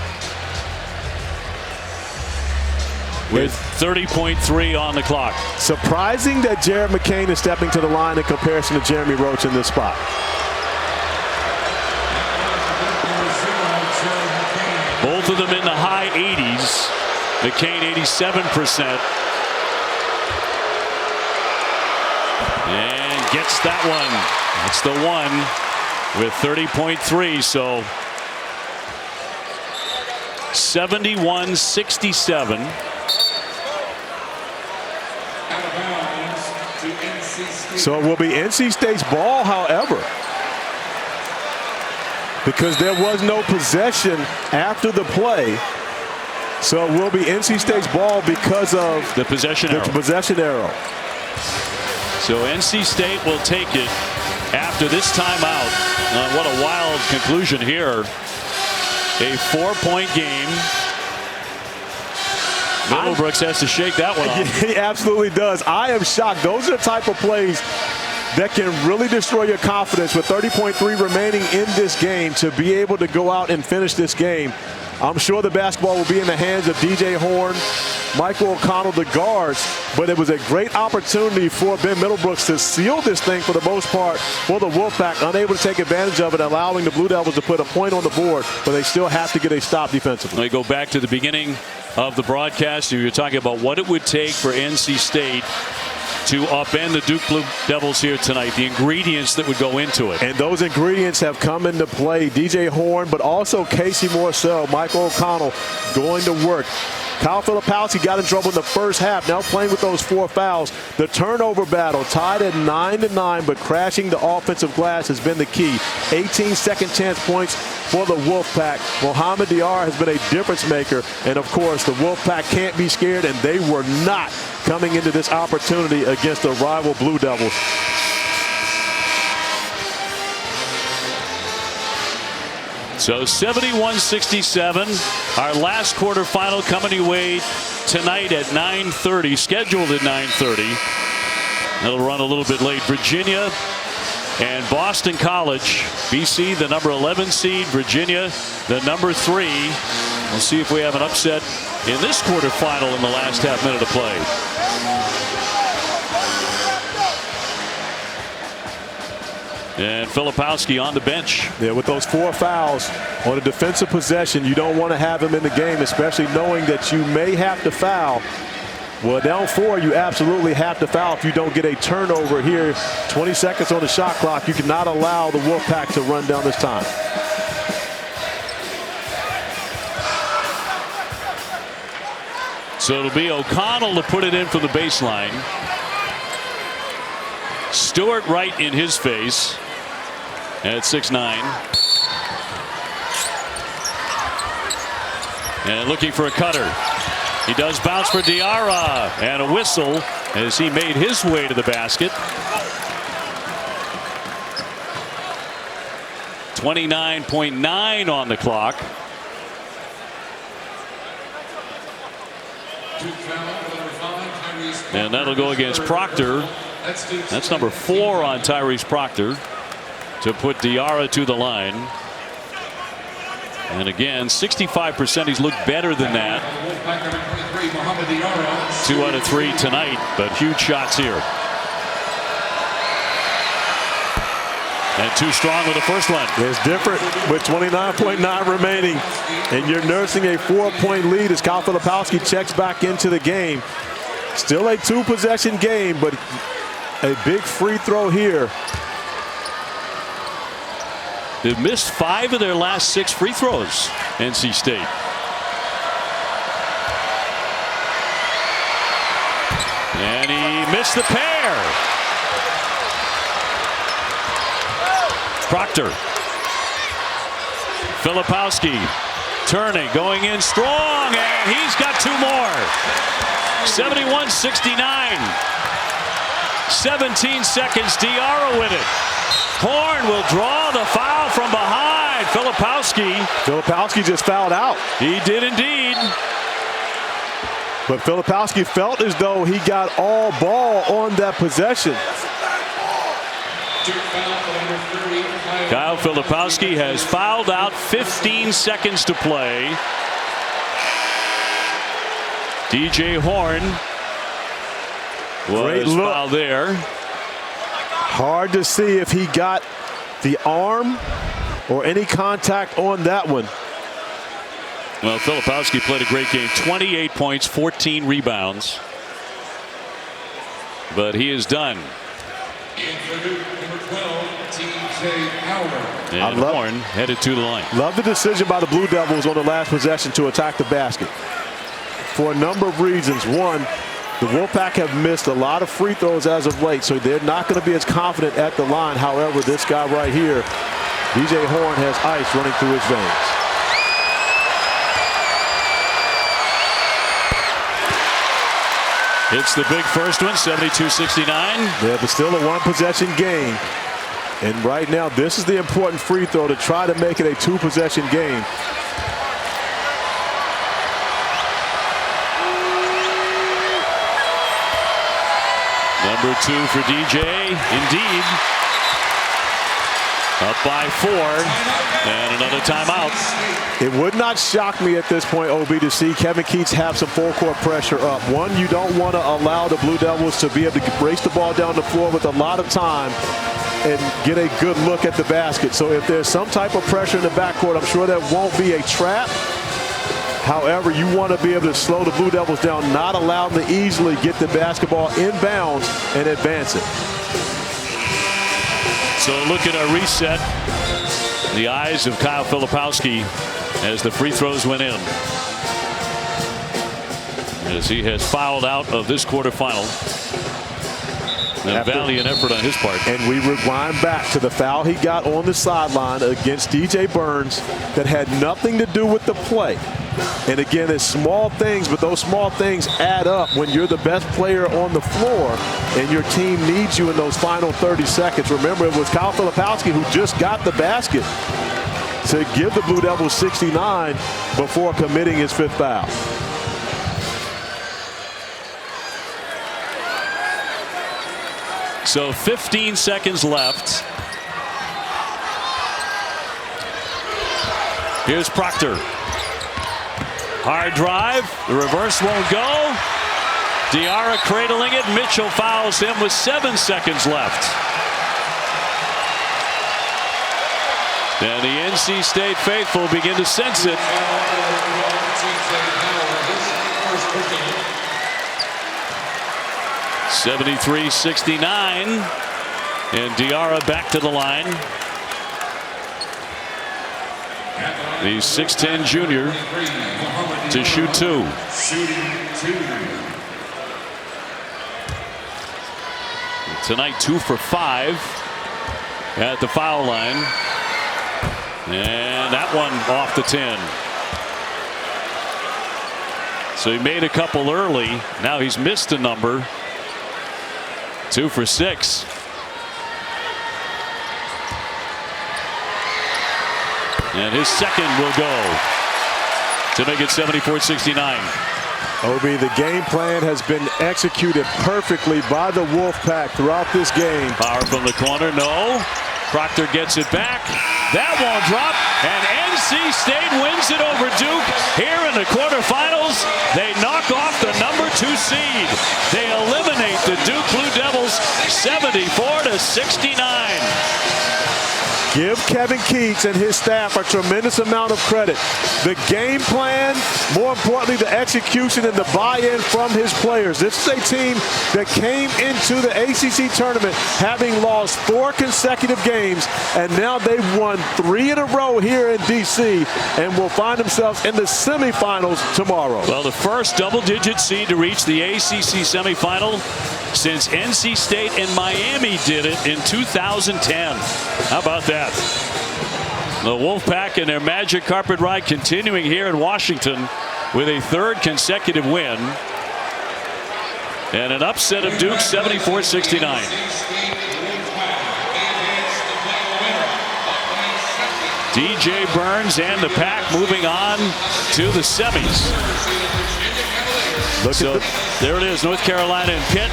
With 30.3 on the clock. Surprising that Jared McCain is stepping to the line in comparison to Jeremy Roach in this spot. Both of them in the high 80s. McCain 87%. And gets that one. That's the one. with 30.3. So 71-67. So it will be NC State's ball, however, because there was no possession after the play. So it will be NC State's ball because of the possession arrow. So NC State will take it after this timeout. What a wild conclusion here. A 4-point game. Middlebrooks has to shake that one off. He absolutely does. I am shocked. Those are the type of plays that can really destroy your confidence with 30.3 remaining in this game to be able to go out and finish this game. I'm sure the basketball will be in the hands of DJ Horn, Michael O'Connell, the guards, but it was a great opportunity for Ben Middlebrooks to seal this thing for the most part for the Wolfpack, unable to take advantage of it, allowing the Blue Devils to put a point on the board, but they still have to get a stop defensively. Let me go back to the beginning of the broadcast. You were talking about what it would take for NC State to upend the Duke Blue Devils here tonight, the ingredients that would go into it. And those ingredients have come into play. DJ Horn, but also Casey Morcell, Michael O'Connell going to work. Kyle Filipowski got in trouble in the first half, now playing with those 4 fouls. The turnover battle tied at 9-9, but crashing the offensive glass has been the key. 18 second chance points for the Wolfpack. Mohamed Diarra has been a difference maker, and of course the Wolfpack can't be scared, and they were not coming into this opportunity against the rival Blue Devils. So 71-67, our last quarterfinal coming your way tonight at 9:30, scheduled at 9:30. It'll run a little bit late. Virginia and Boston College. BC, the number 11 seed. Virginia, the number 3. We'll see if we have an upset in this quarterfinal in the last half minute of play. And Filipowski on the bench. Yeah, with those 4 fouls on a defensive possession, you don't want to have him in the game, especially knowing that you may have to foul. Well, down 4, you absolutely have to foul if you don't get a turnover here. 20 seconds on the shot clock. You cannot allow the Wolfpack to run down this time. So it'll be O'Connell to put it in from the baseline. Stewart right in his face at 6'9". And looking for a cutter. He does bounce for Diarra, and a whistle as he made his way to the basket. 29.9 on the clock. And that'll go against Proctor. That's number 4 on Tyrese Proctor to put Diarra to the line. And again, 65%. He's looked better than that. 2 out of 3 tonight, but huge shots here. And too strong with the first one. It's different with 29.9 remaining, and you're nursing a 4-point lead as Kyle Filipowski checks back into the game. Still a 2-possession game, but a big free throw here. They've missed 5 of their last 6 free throws, NC State. And he missed the pair. Proctor. Filipowski turning, going in strong, and he's got 2 more. 71-69. 17 seconds. Diarra with it. Horn will draw the foul from behind. Filipowski just fouled out. He did indeed. But Filipowski felt as though he got all ball on that possession. Kyle Filipowski has fouled out. 15 seconds to play. DJ Horn was fouled there. Hard to see if he got the arm or any contact on that one. Well, Filipowski played a great game. 28 points, 14 rebounds. But he is done. And Horn headed to the line. Love the decision by the Blue Devils on the last possession to attack the basket. For a number of reasons. One, the Wolfpack have missed a lot of free throws as of late, so they're not going to be as confident at the line. However, this guy right here, DJ Horn, has ice running through his veins. It's the big first one, 72-69. Yeah, but still a one-possession game. And right now, this is the important free throw to try to make it a two-possession game. Number 2 for DJ, indeed. Up by 4, and another timeout. It would not shock me at this point, OB, to see Kevin Keats have some full-court pressure up. One, you don't want to allow the Blue Devils to be able to race the ball down the floor with a lot of time and get a good look at the basket. So if there's some type of pressure in the backcourt, I'm sure that won't be a trap. However, you want to be able to slow the Blue Devils down, not allow them to easily get the basketball inbounds and advance it. So look at our reset. The eyes of Kyle Filipowski as the free throws went in. As he has fouled out of this quarterfinal. A valiant effort on his part. And we rewind back to the foul he got on the sideline against DJ Burns that had nothing to do with the play. And again, it's small things, but those small things add up when you're the best player on the floor and your team needs you in those final 30 seconds. Remember, it was Kyle Filipowski who just got the basket to give the Blue Devils 69 before committing his 5th foul. So 15 seconds left. Here's Proctor. Hard drive. The reverse won't go. Diarra cradling it. Mitchell fouls him with 7 seconds left. And the NC State faithful begin to sense it. 73-69, and Diarra back to the line. The 6'10" junior to shoot 2. Tonight 2 for 5 at the foul line, and that one off the 10. So he made a couple early. Now he's missed a number. 2 for 6. And his second will go to make it 74-69. OB, the game plan has been executed perfectly by the Wolfpack throughout this game. Power from the corner, no. Proctor gets it back. That won't drop, and NC State wins it over Duke here in the quarterfinals. They knock off the number 2 seed. They eliminate the Duke Blue Devils 74-69. Give Kevin Keats and his staff a tremendous amount of credit. The game plan, more importantly, the execution and the buy-in from his players. This is a team that came into the ACC tournament having lost 4 consecutive games, and now they've won 3 in a row here in D.C. and will find themselves in the semifinals tomorrow. Well, the first double-digit seed to reach the ACC semifinal since NC State and Miami did it in 2010. How about that? The Wolfpack and their magic carpet ride continuing here in Washington with a 3rd consecutive win. And an upset of Duke, 74-69. DJ Burns and the Pack moving on to the semis. So there it is, North Carolina and Pitt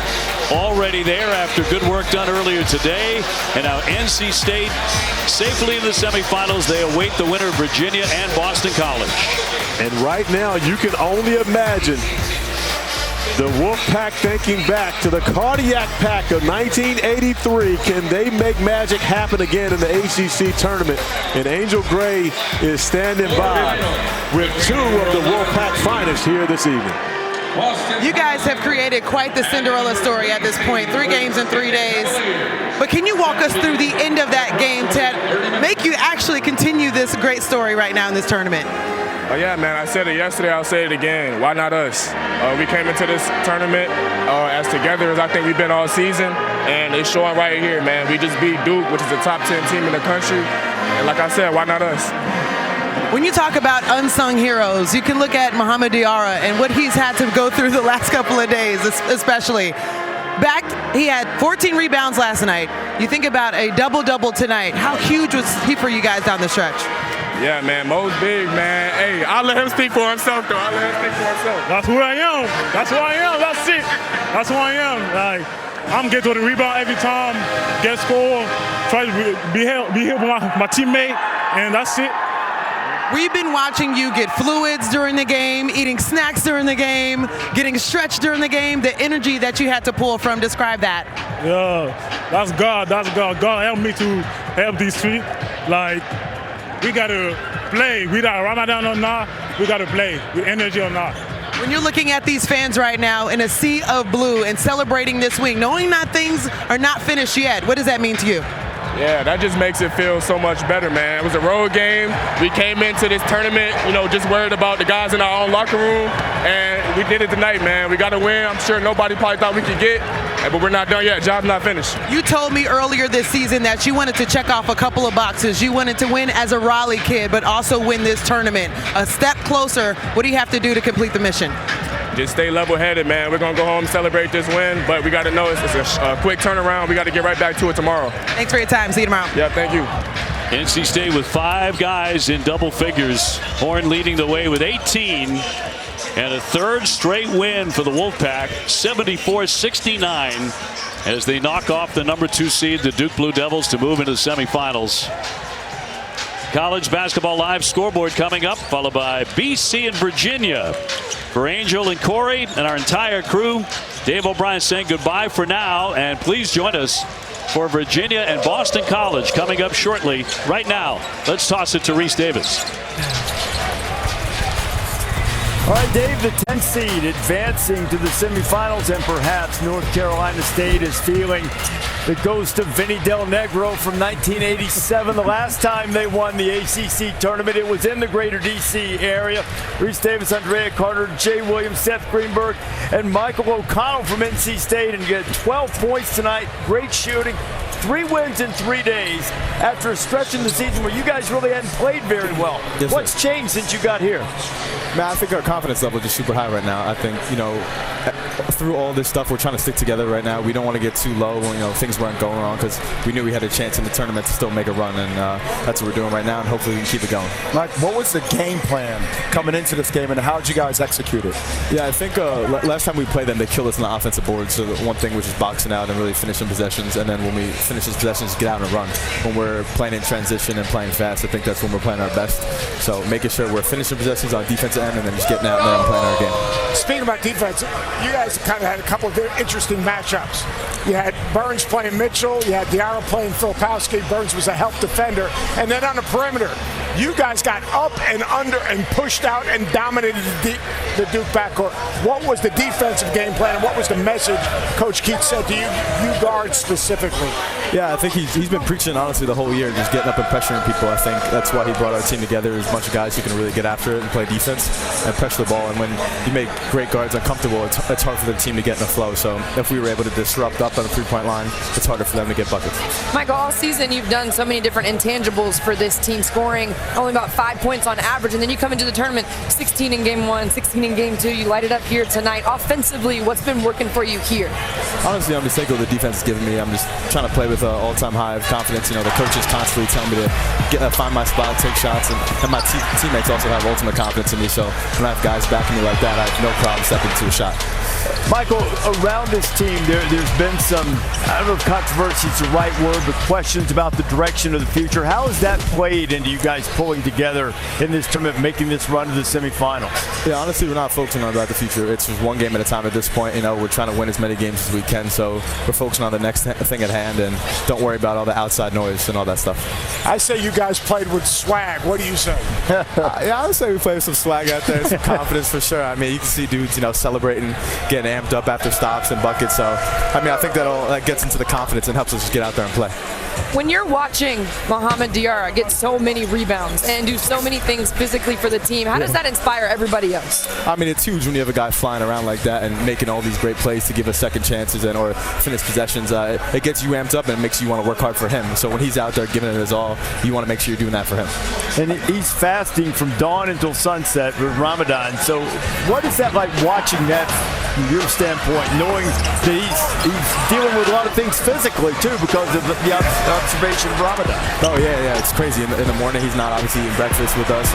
already there after good work done earlier today. And now NC State safely in the semifinals. They await the winner of Virginia and Boston College. And right now you can only imagine the Wolfpack thinking back to the Cardiac Pack of 1983. Can they make magic happen again in the ACC tournament? And Angel Gray is standing by with 2 of the Wolfpack finest here this evening. You guys have created quite the Cinderella story at this point. 3 games in 3 days. But can you walk us through the end of that game to make you actually continue this great story right now in this tournament? Oh yeah, man, I said it yesterday, I'll say it again. Why not us? We came into this tournament as together as I think we've been all season, and it's showing right here, man. We just beat Duke, which is a top 10 team in the country, and like I said, why not us? When you talk about unsung heroes, you can look at Mohamed Diarra and what he's had to go through the last couple of days, especially. He had 14 rebounds last night. You think about a double-double tonight. How huge was he for you guys down the stretch? Yeah, man, Mo's big, man. Hey, I'll let him speak for himself, though. I'll let him speak for himself. That's who I am. That's who I am. That's it. That's who I am. Like, I'm getting to the rebound every time, get score, try to be here with my teammate, and that's it. We've been watching you get fluids during the game, eating snacks during the game, getting stretched during the game, the energy that you had to pull from. Describe that. Yeah, that's God. That's God. God helped me to help these feet. Like, we got to play. We got Ramadan or not, we got to play with energy or not. When you're looking at these fans right now in a sea of blue and celebrating this win, knowing that things are not finished yet, what does that mean to you? Yeah, that just makes it feel so much better, man. It was a road game. We came into this tournament, just worried about the guys in our own locker room, and we did it tonight, man. We got to win. I'm sure nobody probably thought we could get, but we're not done yet. Job's not finished. You told me earlier this season that you wanted to check off a couple of boxes. You wanted to win as a Raleigh kid, but also win this tournament. A step closer, what do you have to do to complete the mission? Just stay level-headed, man. We're going to go home, celebrate this win, but we got to know it's a quick turnaround. We got to get right back to it tomorrow. Thanks for your time. See you tomorrow. Yeah, thank you. NC State with 5 guys in double figures. Horn leading the way with 18. And a third straight win for the Wolfpack, 74-69, as they knock off the number 2 seed, the Duke Blue Devils, to move into the semifinals. College Basketball Live scoreboard coming up, followed by BC and Virginia. For Angel and Corey and our entire crew, Dave O'Brien saying goodbye for now, and please join us for Virginia and Boston College coming up shortly. Right now, let's toss it to Reese Davis. All right, Dave, the 10th seed advancing to the semifinals, and perhaps North Carolina State is feeling the ghost of Vinny Del Negro from 1987. The last time they won the ACC tournament, it was in the greater D.C. area. Reese Davis, Andrea Carter, Jay Williams, Seth Greenberg, and Michael O'Connell from NC State. And you get 12 points tonight. Great shooting. 3 wins in 3 days after a stretch in the season where you guys really hadn't played very well. Yes, what's changed since you got here? Man, I think our confidence level is just super high right now. I think, through all this stuff, we're trying to stick together right now. We don't want to get too low when, things weren't going wrong, because we knew we had a chance in the tournament to still make a run, and that's what we're doing right now, and hopefully we can keep it going. Mike, what was the game plan coming into this game, and how did you guys execute it? Yeah, I think last time we played them, they killed us on the offensive board, so the one thing was just boxing out and really finishing possessions, and then when we finish those possessions, get out and run. When we're playing in transition and playing fast, I think that's when we're playing our best. So making sure we're finishing possessions on the defensive end and then just getting out and then playing our game. Speaking about defense, you guys kind of had a couple of interesting matchups. You had Burns playing Mitchell, you had Diarra playing Filipowski. Burns was a help defender. And then on the perimeter, you guys got up and under and pushed out and dominated the Duke backcourt. What was the defensive game plan, and what was the message Coach Keith said to you guards specifically? Yeah, I think he's been preaching, honestly, the whole year, just getting up and pressuring people. I think that's why he brought our team together, is a bunch of guys who can really get after it and play defense and pressure the ball. And when you make great guards uncomfortable, it's hard for the team to get in the flow. So if we were able to disrupt up on the three-point line, it's harder for them to get buckets. Michael, all season you've done so many different intangibles for this team, scoring only about 5 points on average, and then you come into the tournament 16 in game 1, 16 in game 2. You light it up here tonight. Offensively, what's been working for you here? Honestly, I'm just thankful the defense is giving me. I'm just trying to play with an all-time high of confidence. The coaches constantly tell me to find my spot, take shots, and my teammates also have ultimate confidence in me. So when I have guys backing me like that, I have no problem stepping into a shot. Michael, around this team, there's been some, I don't know if controversy is the right word, but questions about the direction of the future. How has that played into you guys pulling together in this tournament, making this run to the semifinals? Yeah, honestly, we're not focusing on about the future. It's just one game at a time at this point. You know, we're trying to win as many games as we can, so we're focusing on the next thing at hand, and don't worry about all the outside noise and all that stuff. I say you guys played with swag. What do you say? Yeah, I would say we played with some swag out there, some confidence for sure. I mean, you can see dudes, you know, celebrating, getting amped up after stops and buckets. So, I mean, I think that gets into the confidence and helps us just get out there and play. When you're watching Mohamed Diarra get so many rebounds and do so many things physically for the team, how does that inspire everybody else? I mean, it's huge when you have a guy flying around like that and making all these great plays to give us second chances and or finish possessions. It gets you amped up and it makes you want to work hard for him. So when he's out there giving it his all, you want to make sure you're doing that for him. And he's fasting from dawn until sunset with Ramadan. So what is that like watching that from your standpoint, knowing that he's dealing with a lot of things physically too because of the observation of Ramadan? Oh yeah, it's crazy. In the morning, he's not obviously eating breakfast with us.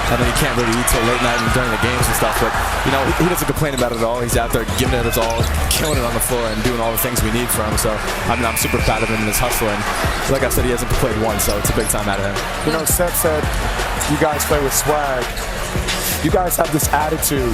And then he can't really eat till late night and during the games and stuff. But, you know, he doesn't complain about it at all. He's out there giving it his all, killing it on the floor and doing all the things we need from him. So, I mean, I'm super proud of him in his hustle. And like I said, he hasn't played once, so it's a big time out of him. You know, Seth said you guys play with swag. You guys have this attitude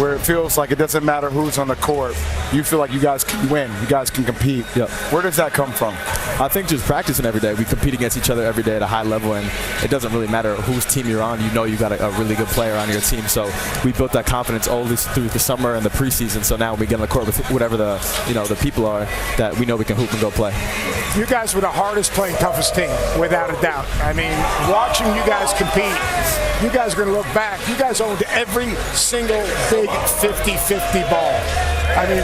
where it feels like it doesn't matter who's on the court. You feel like you guys can win. You guys can compete. Yep. Where does that come from? I think just practicing every day. We compete against each other every day at a high level, and it doesn't really matter whose team you're on. You know you got a really good player on your team. So we built that confidence all this through the summer and the preseason. So now when we get on the court with whatever the people are, that we know we can hoop and go play. You guys were the hardest playing, toughest team, without a doubt. I mean, watching you guys compete, you guys are going to look back. You guys owned every single big 50-50 ball. I mean,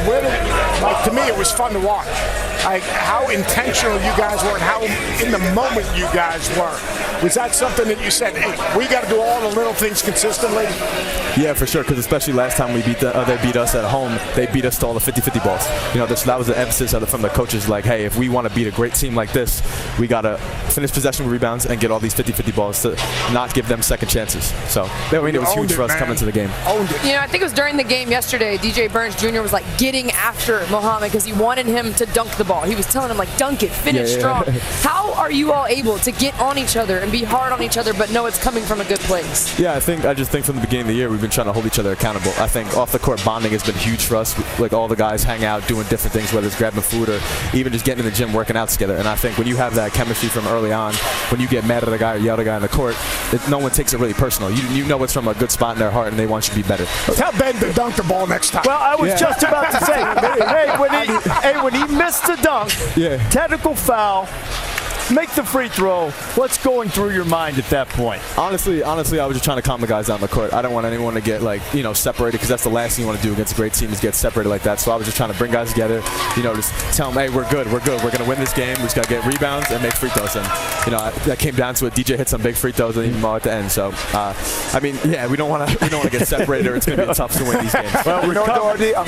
to me, it was fun to watch. Like how intentional you guys were and how in the moment you guys were. Was that something that you said, hey, we got to do all the little things consistently? Yeah, for sure, because especially last time they beat us at home, they beat us to all the 50-50 balls. You know, that was the emphasis from the coaches, like, hey, if we want to beat a great team like this, we got to finish possession with rebounds and get all these 50-50 balls to not give them second chances. So, I mean, it was huge for us coming to the game. Owned it. You know, I think it was during the game yesterday, DJ Burns Jr. was like getting after Mohamed because he wanted him to dunk the ball. He was telling him, like, dunk it, finish strong. How are you all able to get on each other and be hard on each other but know it's coming from a good place? Yeah, I just think from the beginning of the year we've been trying to hold each other accountable. I think off the court bonding has been huge for us. Like all the guys hang out doing different things, whether it's grabbing food or even just getting in the gym working out together. And I think when you have that chemistry from early on, when you get mad at a guy or yell at a guy on the court, no one takes it really personal. You know it's from a good spot in their heart and they want you to be better. Tell Ben to dunk the ball next time. Well, I was just about to say, when he missed the dunk, technical foul, make the free throw. What's going through your mind at that point? Honestly, I was just trying to calm the guys down on the court. I don't want anyone to get separated because that's the last thing you want to do against a great team is get separated like that. So I was just trying to bring guys together, just tell them, hey, we're good. We're going to win this game. We just got to get rebounds and make free throws. And, that came down to it. DJ hit some big free throws and even more at the end. So, we don't want to get separated or it's going to be tough to win these games. Well, I'm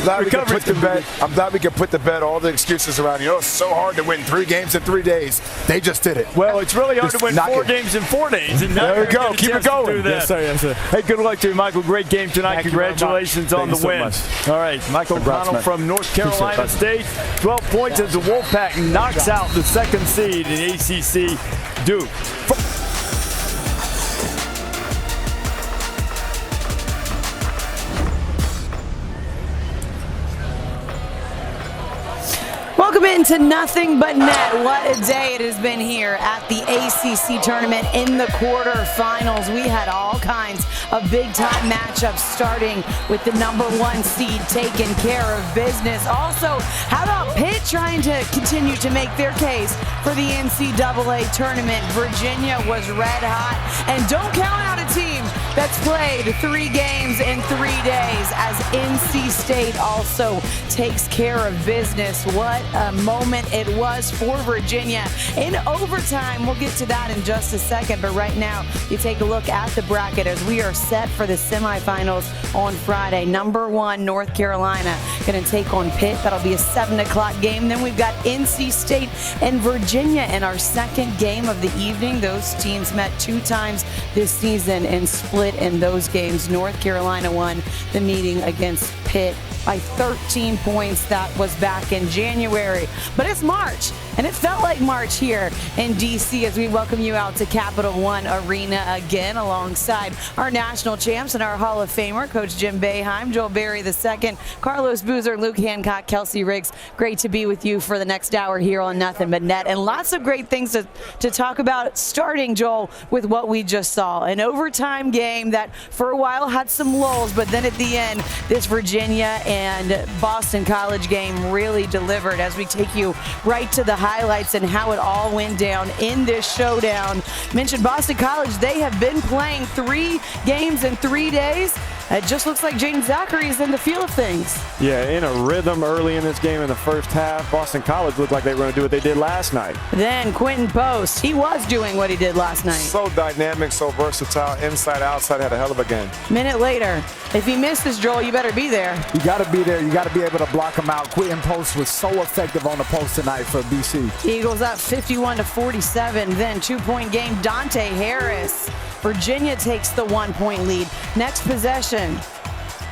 glad we can put to bed all the excuses around. It's so hard to win 3 games in 3 days. They just did it. Well, it's really hard to win 4 games in 4 days. And there we go. Keep it going. Yes, sir. Hey, good luck to you, Michael. Great game tonight. Congratulations on the win. All right, Michael O'Connell from North Carolina State. 12 points as the Wolfpack knocks out the 2nd seed in ACC, Duke. Welcome into Nothing But Net. What a day it has been here at the ACC tournament in the quarterfinals. We had all kinds of big-time matchups, starting with the #1 seed taking care of business. Also, how about Pitt trying to continue to make their case for the NCAA tournament? Virginia was red hot, and don't count out a team that's played 3 games in 3 days as NC State also takes care of business. What a moment it was for Virginia in overtime. We'll get to that in just a second, but right now you take a look at the bracket as we are set for the semifinals on Friday. #1 North Carolina going to take on Pitt. That'll be a 7 o'clock game. Then we've got NC State and Virginia in our 2nd game of the evening. Those teams met 2 times this season and split in those games. North Carolina won the meeting against Pitt by 13 points. That was back in January. But it's March, and it felt like March here in D.C. as we welcome you out to Capital One Arena again alongside our national champs and our Hall of Famer, Coach Jim Boeheim, Joel Berry II, Carlos Boozer, Luke Hancock, Kelsey Riggs. Great to be with you for the next hour here on Nothing But Net, and lots of great things to talk about, starting, Joel, with what we just saw. An overtime game that for a while had some lulls, but then at the end, this Virginia and Boston College game really delivered as we take you right to the highlights and how it all went down in this showdown. Mentioned Boston College, they have been playing 3 games in 3 days. It just looks like Jaden Zachary is in the feel of things. Yeah, in a rhythm early in this game in the first half. Boston College looked like they were going to do what they did last night. Then Quentin Post, he was doing what he did last night. So dynamic, so versatile, inside, outside, had a hell of a game. Minute later, if he misses, Joel, you better be there. You got to be there. You got to be able to block him out. Quentin Post was so effective on the post tonight for BC. Eagles up 51-47. Then 2-point game, Dante Harris. Virginia takes the 1-point lead. Next possession.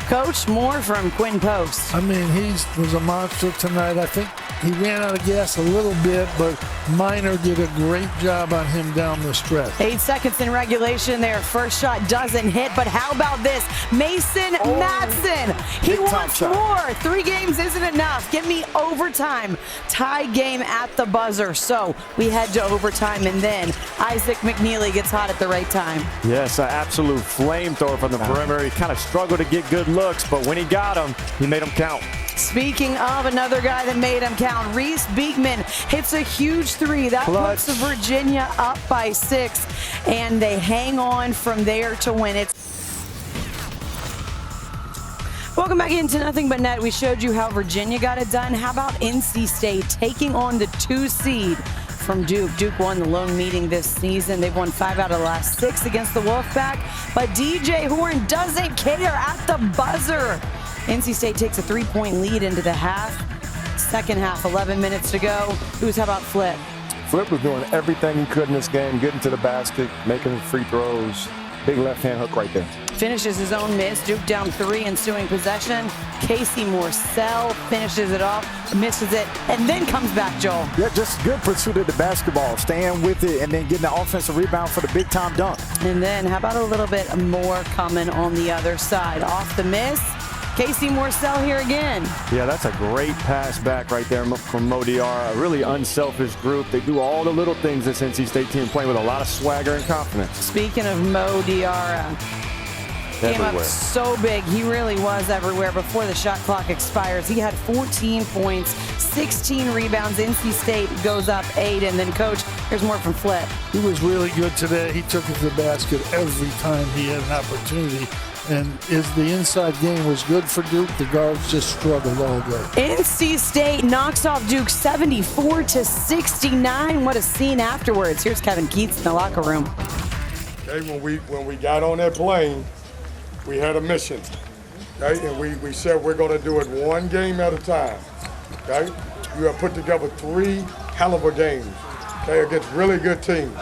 Coach, more from Quentin Post. I mean, he was a monster tonight. I think he ran out of gas a little bit, but Minor did a great job on him down the stretch. 8 seconds in regulation. Their first shot doesn't hit, but how about this? Mason Matson. He wants more. 3 games isn't enough. Give me overtime. Tie game at the buzzer. So we head to overtime, and then Isaac McNeely gets hot at the right time. Yes, an absolute flamethrower from the perimeter. He kind of struggled to get good looks, but when he got them, he made them count. Speaking of another guy that made him count, Reese Beekman hits a huge 3. That puts Virginia up by 6, and they hang on from there to win it. Welcome back into Nothing But Net. We showed you how Virginia got it done. How about NC State taking on the 2 seed from Duke? Duke won the lone meeting this season. They've won 5 out of the last 6 against the Wolfpack, but DJ Horn doesn't care at the buzzer. NC State takes a 3-point lead into the half. Second half, 11 minutes to go. How about Flip? Flip was doing everything he could in this game, getting to the basket, making free throws. Big left-hand hook right there. Finishes his own miss. Duke down 3, ensuing possession. Casey Morsell finishes it off, misses it, and then comes back, Joel. Yeah, just good pursuit of the basketball, staying with it, and then getting the offensive rebound for the big-time dunk. And then how about a little bit more coming on the other side? Off the miss, Casey Morsell here again. Yeah, that's a great pass back right there from Mo Diarra. A really unselfish group. They do all the little things this NC State team, playing with a lot of swagger and confidence. Speaking of Mo Diarra, came up so big. He really was everywhere before the shot clock expires. He had 14 points, 16 rebounds. NC State goes up 8, and then, Coach, here's more from Flip. He was really good today. He took it to the basket every time he had an opportunity. And as the inside game was good for Duke, the guards just struggled all day. NC State knocks off Duke 74-69. What a scene afterwards. Here's Kevin Keats in the locker room. Okay, when we got on that plane, we had a mission, okay? And we said we're going to do it 1 game at a time, okay? You have put together 3 hell of a games, okay, against really good teams.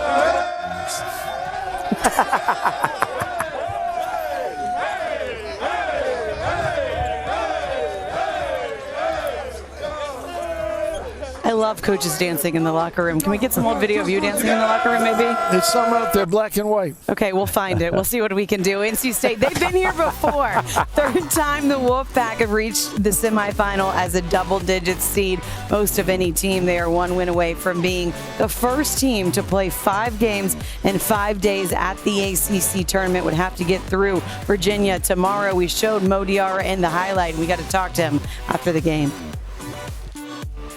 I love coaches dancing in the locker room. Can we get some old video of you dancing in the locker room, maybe? There's some out there, black and white. Okay, we'll find it. We'll see what we can do. NC State, they've been here before. 3rd time the Wolfpack have reached the semifinal as a double-digit seed. Most of any team, they are 1 win away from being the first team to play 5 games in 5 days at the ACC tournament. Would have to get through Virginia tomorrow. We showed Mo Diarra in the highlight, and we got to talk to him after the game.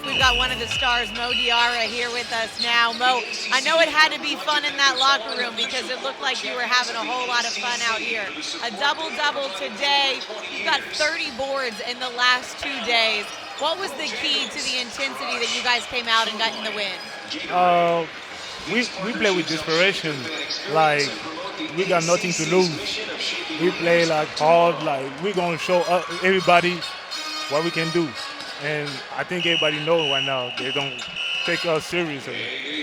We've got one of the stars, Mo Diarra, here with us now. Mo, I know it had to be fun in that locker room because it looked like you were having a whole lot of fun out here. A double-double today. You've got 30 boards in the last 2 days. What was the key to the intensity that you guys came out and got in the win? We play with desperation. Like, we got nothing to lose. We play like hard, like we're going to show everybody what we can do. And I think everybody knows right now they don't take us seriously.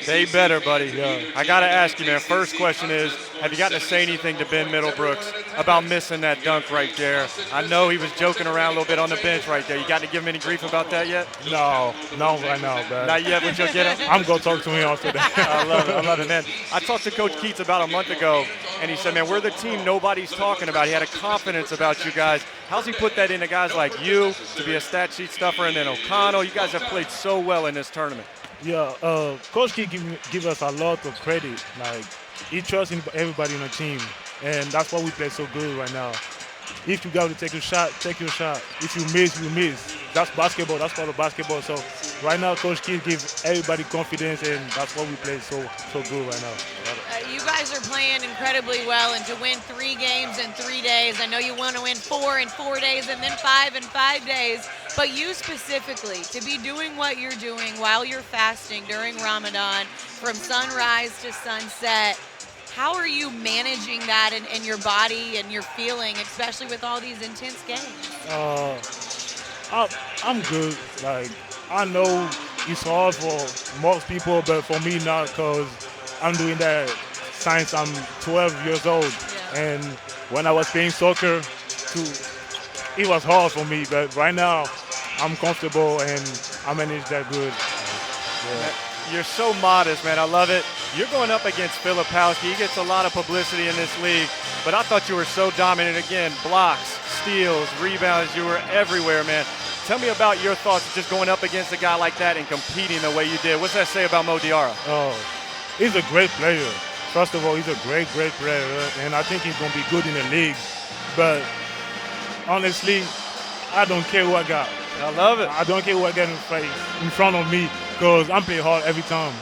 They better, buddy. Yeah. I got to ask you, man, first question is, have you gotten to say anything to Ben Middlebrooks about missing that dunk right there? I know he was joking around a little bit on the bench right there. You got to give him any grief about that yet? No, right now, man. Not yet, but you'll get him? I'm going to talk to him after that. I love it, man. I talked to Coach Keats about a month ago, and he said, man, we're the team nobody's talking about. He had a confidence about you guys. How's he put that into guys like you to be a stat sheet stuffer, and then O'Connell? You guys have played so well in this tournament. Yeah, Coach Keats give us a lot of credit. Like, he trusts in everybody on the team, and that's why we play so good right now. If you got to take a shot, take your shot. If you miss, you miss. That's basketball. That's part of basketball. So right now, Coach Keith gives everybody confidence, and that's why we play so good right now. You guys are playing incredibly well, and to win 3 games in 3 days, I know you want to win 4 in 4 days and then 5 in 5 days, but you specifically, to be doing what you're doing while you're fasting during Ramadan, from sunrise to sunset, how are you managing that in your body and your feeling, especially with all these intense games? I'm good. Like, I know it's hard for most people, but for me not, because I'm doing that since I'm 12 years old. Yeah. And when I was playing soccer, it was hard for me, but right now I'm comfortable and I manage that good. Yeah. You're so modest, man. I love it. You're going up against Filipowski. He gets a lot of publicity in this league, but I thought you were so dominant. Again, blocks, steals, rebounds. You were everywhere, man. Tell me about your thoughts just going up against a guy like that and competing the way you did. What's that say about Mo Diarra? Oh, he's a great player. First of all, he's a great player, and I think he's going to be good in the league. But honestly, I don't care who I got. I love it. I don't care who I got in front of me, because I'm playing hard every time.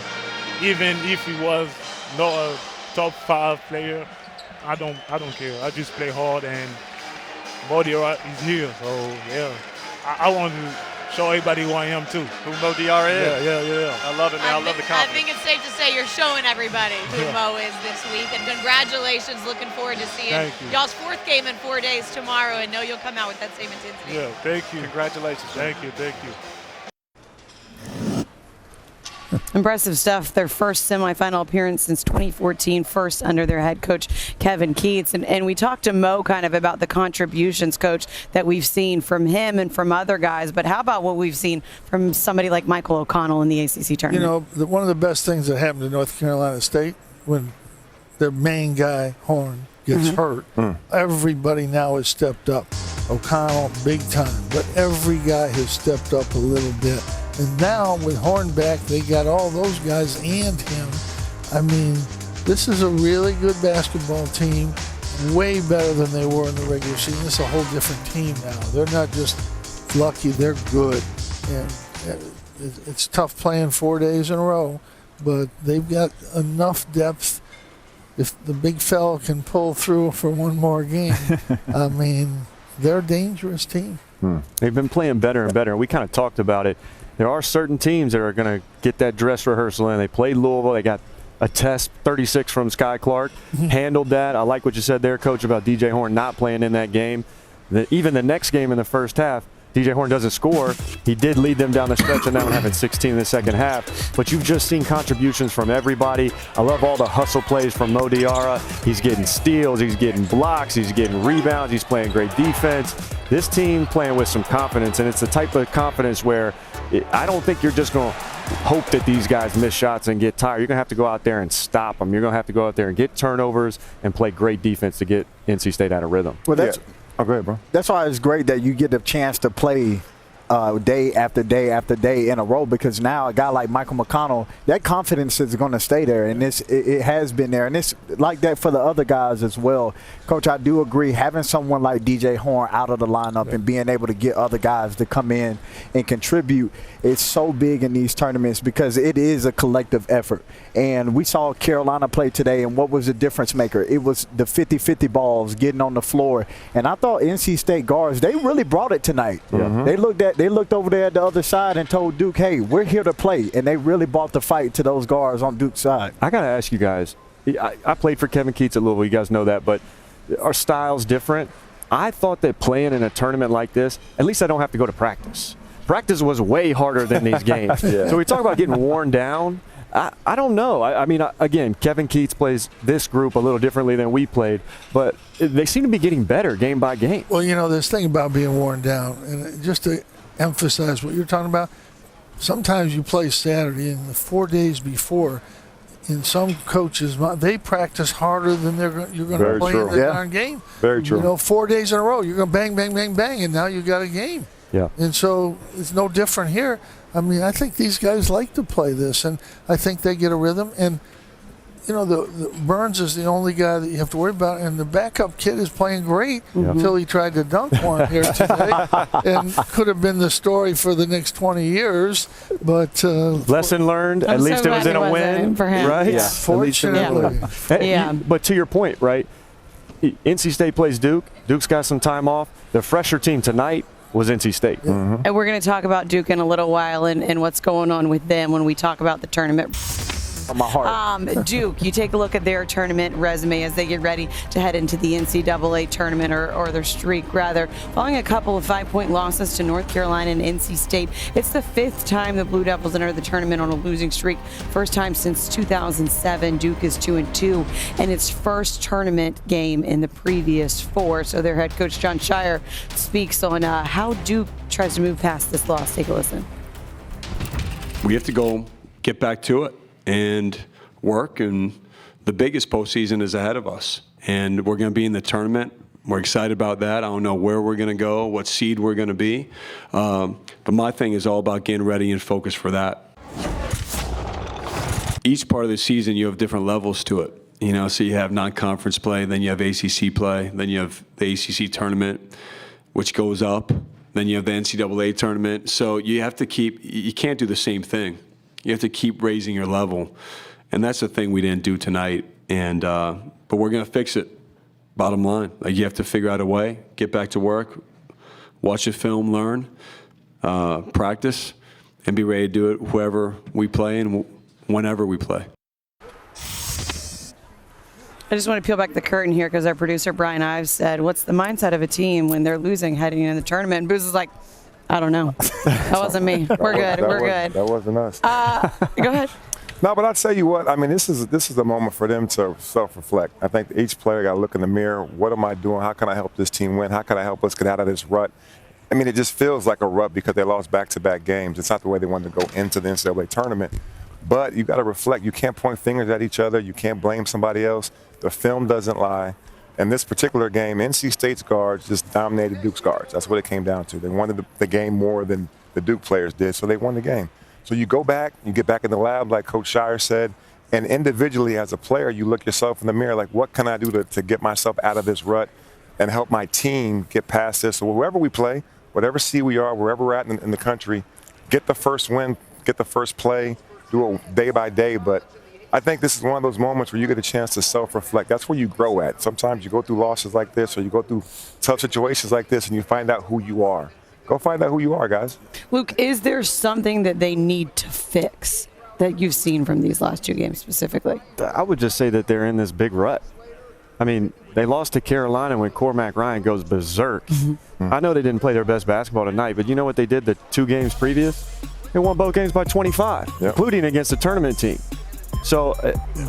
Even if he was not a top 5 player, I don't care. I just play hard, and Mo Diarra is here. So yeah, I want to show everybody who I am too. Who Mo Diarra is? Yeah. I love it, man. I love the confidence. I think it's safe to say you're showing everybody who Mo is this week, and congratulations. Looking forward to seeing y'all's 4th game in 4 days tomorrow, and know you'll come out with that same intensity. Yeah, thank you. Congratulations. Thank you. Impressive stuff. Their first semifinal appearance since 2014, first under their head coach, Kevin Keats. And we talked to Mo kind of about the contributions, coach, that we've seen from him and from other guys. But how about what we've seen from somebody like Michael O'Connell in the ACC tournament? You know, one of the best things that happened to North Carolina State when their main guy, Horn, gets hurt, everybody now has stepped up. O'Connell, big time. But every guy has stepped up a little bit. And now with Horn back, they got all those guys and him. I mean, this is a really good basketball team, way better than they were in the regular season. It's a whole different team now. They're not just lucky, they're good. And it's tough playing 4 days in a row, but they've got enough depth. If the big fella can pull through for one more game, I mean, they're a dangerous team. They've been playing better and better. We kind of talked about it. There are certain teams that are going to get that dress rehearsal in. They played Louisville. They got a test 36 from Sky Clark, handled that. I like what you said there, Coach, about DJ Horn not playing in that game. Even the next game in the first half, DJ Horn doesn't score. He did lead them down the stretch, and that one having 16 in the second half. But you've just seen contributions from everybody. I love all the hustle plays from Mo Diarra. He's getting steals. He's getting blocks. He's getting rebounds. He's playing great defense. This team playing with some confidence, and it's the type of confidence where I don't think you're just going to hope that these guys miss shots and get tired. You're going to have to go out there and stop them. You're going to have to go out there and get turnovers and play great defense to get NC State out of rhythm. Well, that's Oh, go ahead, bro. That's why it's great that you get the chance to play day after day after day in a row, because now a guy like Michael McConnell, that confidence is going to stay there, and it has been there, and it's like that for the other guys as well. Coach, I do agree, having someone like DJ Horn out of the lineup and being able to get other guys to come in and contribute is so big in these tournaments, because it is a collective effort. And we saw Carolina play today, and what was the difference maker? It was the 50-50 balls getting on the floor, and I thought NC State guards, they really brought it tonight. They looked over there at the other side and told Duke, hey, we're here to play. And they really brought the fight to those guards on Duke's side. I got to ask you guys, I played for Kevin Keats at Louisville. You guys know that. But our style's different. I thought that playing in a tournament like this, at least I don't have to go to practice. Practice was way harder than these games. So we talk about getting worn down. I don't know. I mean, again, Kevin Keats plays this group a little differently than we played, but they seem to be getting better game by game. Well, this thing about being worn down, and just to emphasize what you're talking about, sometimes you play Saturday, and the 4 days before, in some coaches, they practice harder than you're going to play in the darn game. Very true. 4 days in a row, you're going to bang, bang, bang, bang, and now you got a game. Yeah. And so it's no different here. I mean, I think these guys like to play this, and I think they get a rhythm. And, the Burns is the only guy that you have to worry about, and the backup kid is playing great until he tried to dunk one here today, and could have been the story for the next 20 years. But lesson learned. At least it was in a win, for him. right? Yeah. Fortunately. Yeah. But to your point, right? NC State plays Duke. Duke's got some time off. The fresher team tonight was NC State. And we're going to talk about Duke in a little while and what's going on with them when we talk about the tournament. On my heart. Duke, you take a look at their tournament resume as they get ready to head into the NCAA tournament, or their streak, rather. Following a couple of 5-point losses to North Carolina and NC State, it's the 5th time the Blue Devils enter the tournament on a losing streak. First time since 2007. Duke is 2-2, and its first tournament game in the previous 4. So their head coach, John Shire, speaks on how Duke tries to move past this loss. Take a listen. We have to go get back to it and work, and the biggest postseason is ahead of us, and we're going to be in the tournament. We're excited about that. I don't know where we're going to go, what seed we're going to be, but my thing is all about getting ready and focused for that. Each part of the season, you have different levels to it. So you have non-conference play, then you have ACC play, then you have the ACC tournament, which goes up, then you have the NCAA tournament. So you have to you can't do the same thing. You have to keep raising your level, and that's the thing we didn't do tonight. And but we're going to fix it. Bottom line, you have to figure out a way, get back to work, watch a film, learn, practice, and be ready to do it whoever we play and whenever we play. I just want to peel back the curtain here because our producer Brian Ives said, "What's the mindset of a team when they're losing heading into the tournament?" And Booz is like, I don't know. That wasn't me. We're good. We're good. That wasn't us. Go ahead. No, but I'll tell you what. I mean, this is the moment for them to self-reflect. I think each player got to look in the mirror. What am I doing? How can I help this team win? How can I help us get out of this rut? I mean, it just feels like a rut because they lost back-to-back games. It's not the way they wanted to go into the NCAA tournament. But you got to reflect. You can't point fingers at each other. You can't blame somebody else. The film doesn't lie. In this particular game, NC State's guards just dominated Duke's guards. That's what it came down to. They wanted the game more than the Duke players did, so they won the game. So you go back, you get back in the lab, like Coach Shire said, and individually as a player, you look yourself in the mirror, like, what can I do to get myself out of this rut and help my team get past this? So wherever we play, whatever seed we are, wherever we're at in the country, get the first win, get the first play, do it day by day. But I think this is one of those moments where you get a chance to self-reflect. That's where you grow at. Sometimes you go through losses like this or you go through tough situations like this and you find out who you are. Go find out who you are, guys. Luke, is there something that they need to fix that you've seen from these last 2 games specifically? I would just say that they're in this big rut. I mean, they lost to Carolina when Cormac Ryan goes berserk. I know they didn't play their best basketball tonight, but you know what they did the 2 games previous? They won both games by 25, including against the tournament team. So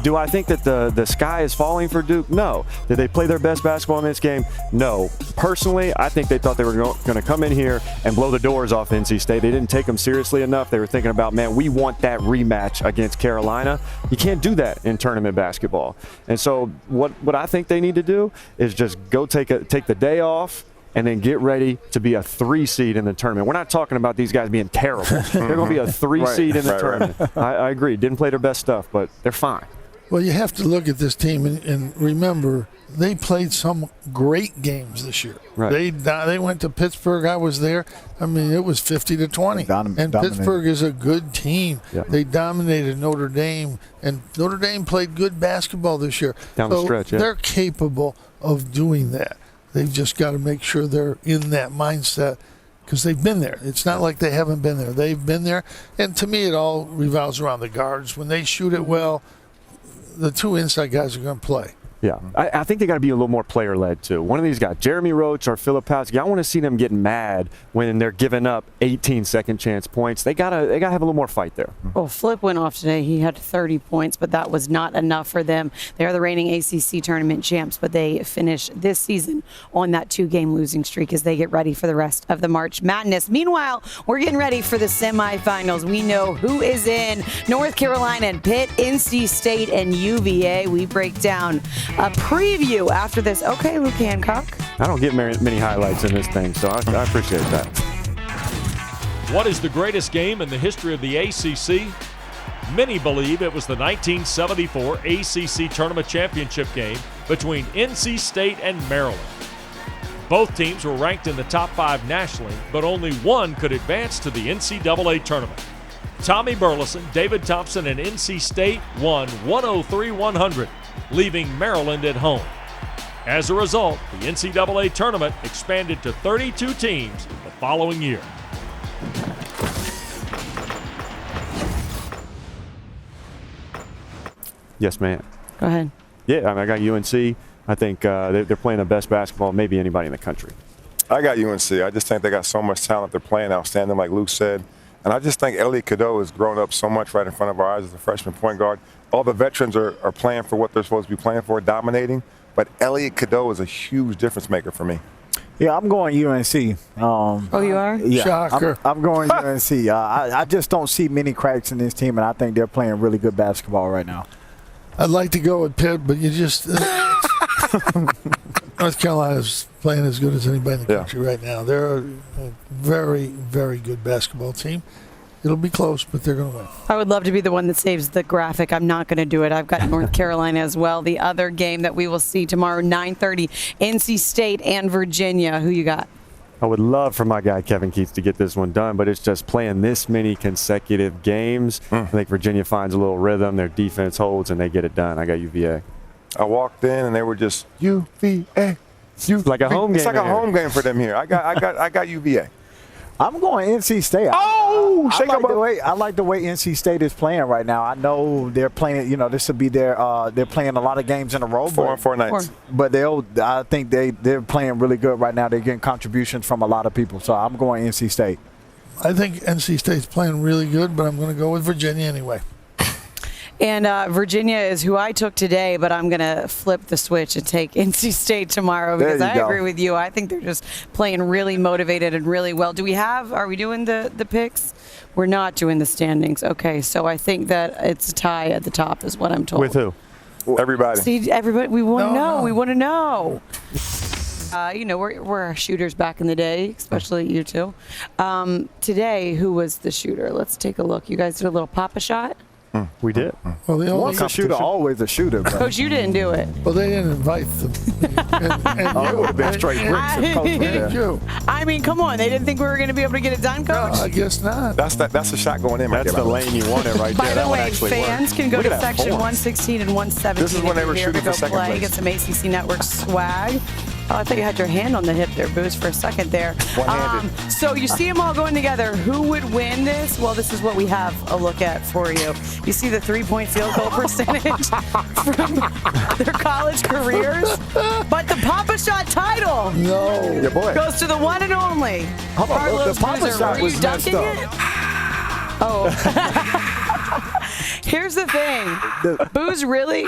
do I think that the sky is falling for Duke? No. Did they play their best basketball in this game? No. Personally, I think they thought they were going to come in here and blow the doors off NC State. They didn't take them seriously enough. They were thinking about, man, we want that rematch against Carolina. You can't do that in tournament basketball. And so what I think they need to do is just go take the day off and then get ready to be a 3 seed in the tournament. We're not talking about these guys being terrible. They're going to be a 3 seed in the tournament. I agree. Didn't play their best stuff, but they're fine. Well, you have to look at this team and remember they played some great games this year. Right. They went to Pittsburgh. I was there. I mean, it was 50-20. And Pittsburgh is a good team. Yeah. They dominated Notre Dame, and Notre Dame played good basketball this year. Down the stretch, yeah. They're capable of doing that. They've just got to make sure they're in that mindset because they've been there. It's not like they haven't been there. They've been there. And to me, it all revolves around the guards. When they shoot it well, the 2 inside guys are going to play. Yeah, I think they got to be a little more player-led too. One of these guys, Jeremy Roach or Filipowski, I want to see them getting mad when they're giving up 18 second chance points. They gotta have a little more fight there. Well, Flip went off today. He had 30 points, but that was not enough for them. They are the reigning ACC tournament champs, but they finish this season on that 2-game losing streak as they get ready for the rest of the March Madness. Meanwhile, we're getting ready for the semifinals. We know who is in: North Carolina and Pitt, NC State and UVA. We break down a preview after this. Okay, Luke Hancock. I don't get many highlights in this thing, so I appreciate that. What is the greatest game in the history of the ACC? Many believe it was the 1974 ACC Tournament Championship game between NC State and Maryland. Both teams were ranked in the top 5 nationally, but only one could advance to the NCAA tournament. Tommy Burleson, David Thompson, and NC State won 103-100, leaving Maryland at home. As a result, the NCAA tournament expanded to 32 teams the following year. Yes, ma'am. Go ahead. Yeah, I got UNC. I think they're playing the best basketball maybe anybody in the country. I got UNC. I just think they got so much talent. They're playing outstanding, like Luke said. And I just think Elliot Cadeau has grown up so much right in front of our eyes as a freshman point guard. All the veterans are playing for what they're supposed to be playing for, dominating. But Elliot Cadeau is a huge difference maker for me. Yeah, I'm going UNC. Oh, you are? Yeah, Shocker. I'm going UNC. I just don't see many cracks in this team, and I think they're playing really good basketball right now. I'd like to go with Pitt, but you just North Carolina's playing as good as anybody in the country right now. They're a very, very good basketball team. It'll be close, but they're going to win. I would love to be the one that saves the graphic. I'm not going to do it. I've got North Carolina as well. The other game that we will see tomorrow, 9:30, NC State and Virginia. Who you got? I would love for my guy Kevin Keats to get this one done, but it's just playing this many consecutive games. I think Virginia finds a little rhythm, their defense holds, and they get it done. I got UVA. I walked in and they were just UVA. Like a home game. It's like a home game for them here. I got UVA. I'm going NC State. I like the way NC State is playing right now. I know they're playing. You know, this will be their. They're playing a lot of games in a row. 4 and 4 nights. But I think they're playing really good right now. They're getting contributions from a lot of people. So I'm going NC State. I think NC State's playing really good, but I'm going to go with Virginia anyway. And Virginia is who I took today, but I'm going to flip the switch and take NC State tomorrow because I agree with you. I think they're just playing really motivated and really well. Are we doing the picks? We're not doing the standings. Okay, so I think that it's a tie at the top is what I'm told. With who? Everybody. See, everybody, we want to know. We want to know. You know, we're shooters back in the day, especially you two. Today, who was the shooter? Let's take a look. You guys did a little pop-a shot? We did. Well, the only Once a shooter, always a shooter. Bro. Coach, you didn't do it. Well, they didn't invite them. It would have been straight bricks. I mean, come on. They didn't think we were going to be able to get it done, Coach? No, I guess not. That's a shot going in. That's the lane you want it right By there. the way, fans can go to section 116 and 117. This is when they were shooting for second place. Get some ACC Networks swag. Oh, I thought you had your hand on the hip there, Booze, for a second there. One-handed. So you see them all going together. Who would win this? Well, this is what we have a look at for you. You see the three-point field goal percentage from their college careers. But the Papa Shot title goes to the one and only Carlos Boozer. Were you dunking it? Oh. Here's the thing. Booze really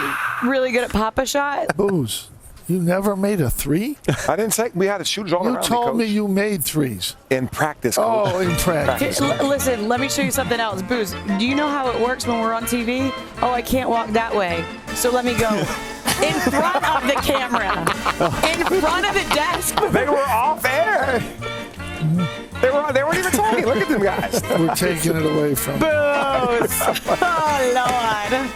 good at Papa Shot. Booze. You never made a three? I didn't say we had shooters all around. You told me you made threes. In practice, Coach. Oh, in practice. Listen, let me show you something else. Booze, do you know how it works when we're on TV? Oh, I can't walk that way. So let me go in front of the camera. In front of the desk. They were off air. They weren't even talking. Look at them guys. We're taking it away from Booze. Oh, Lord.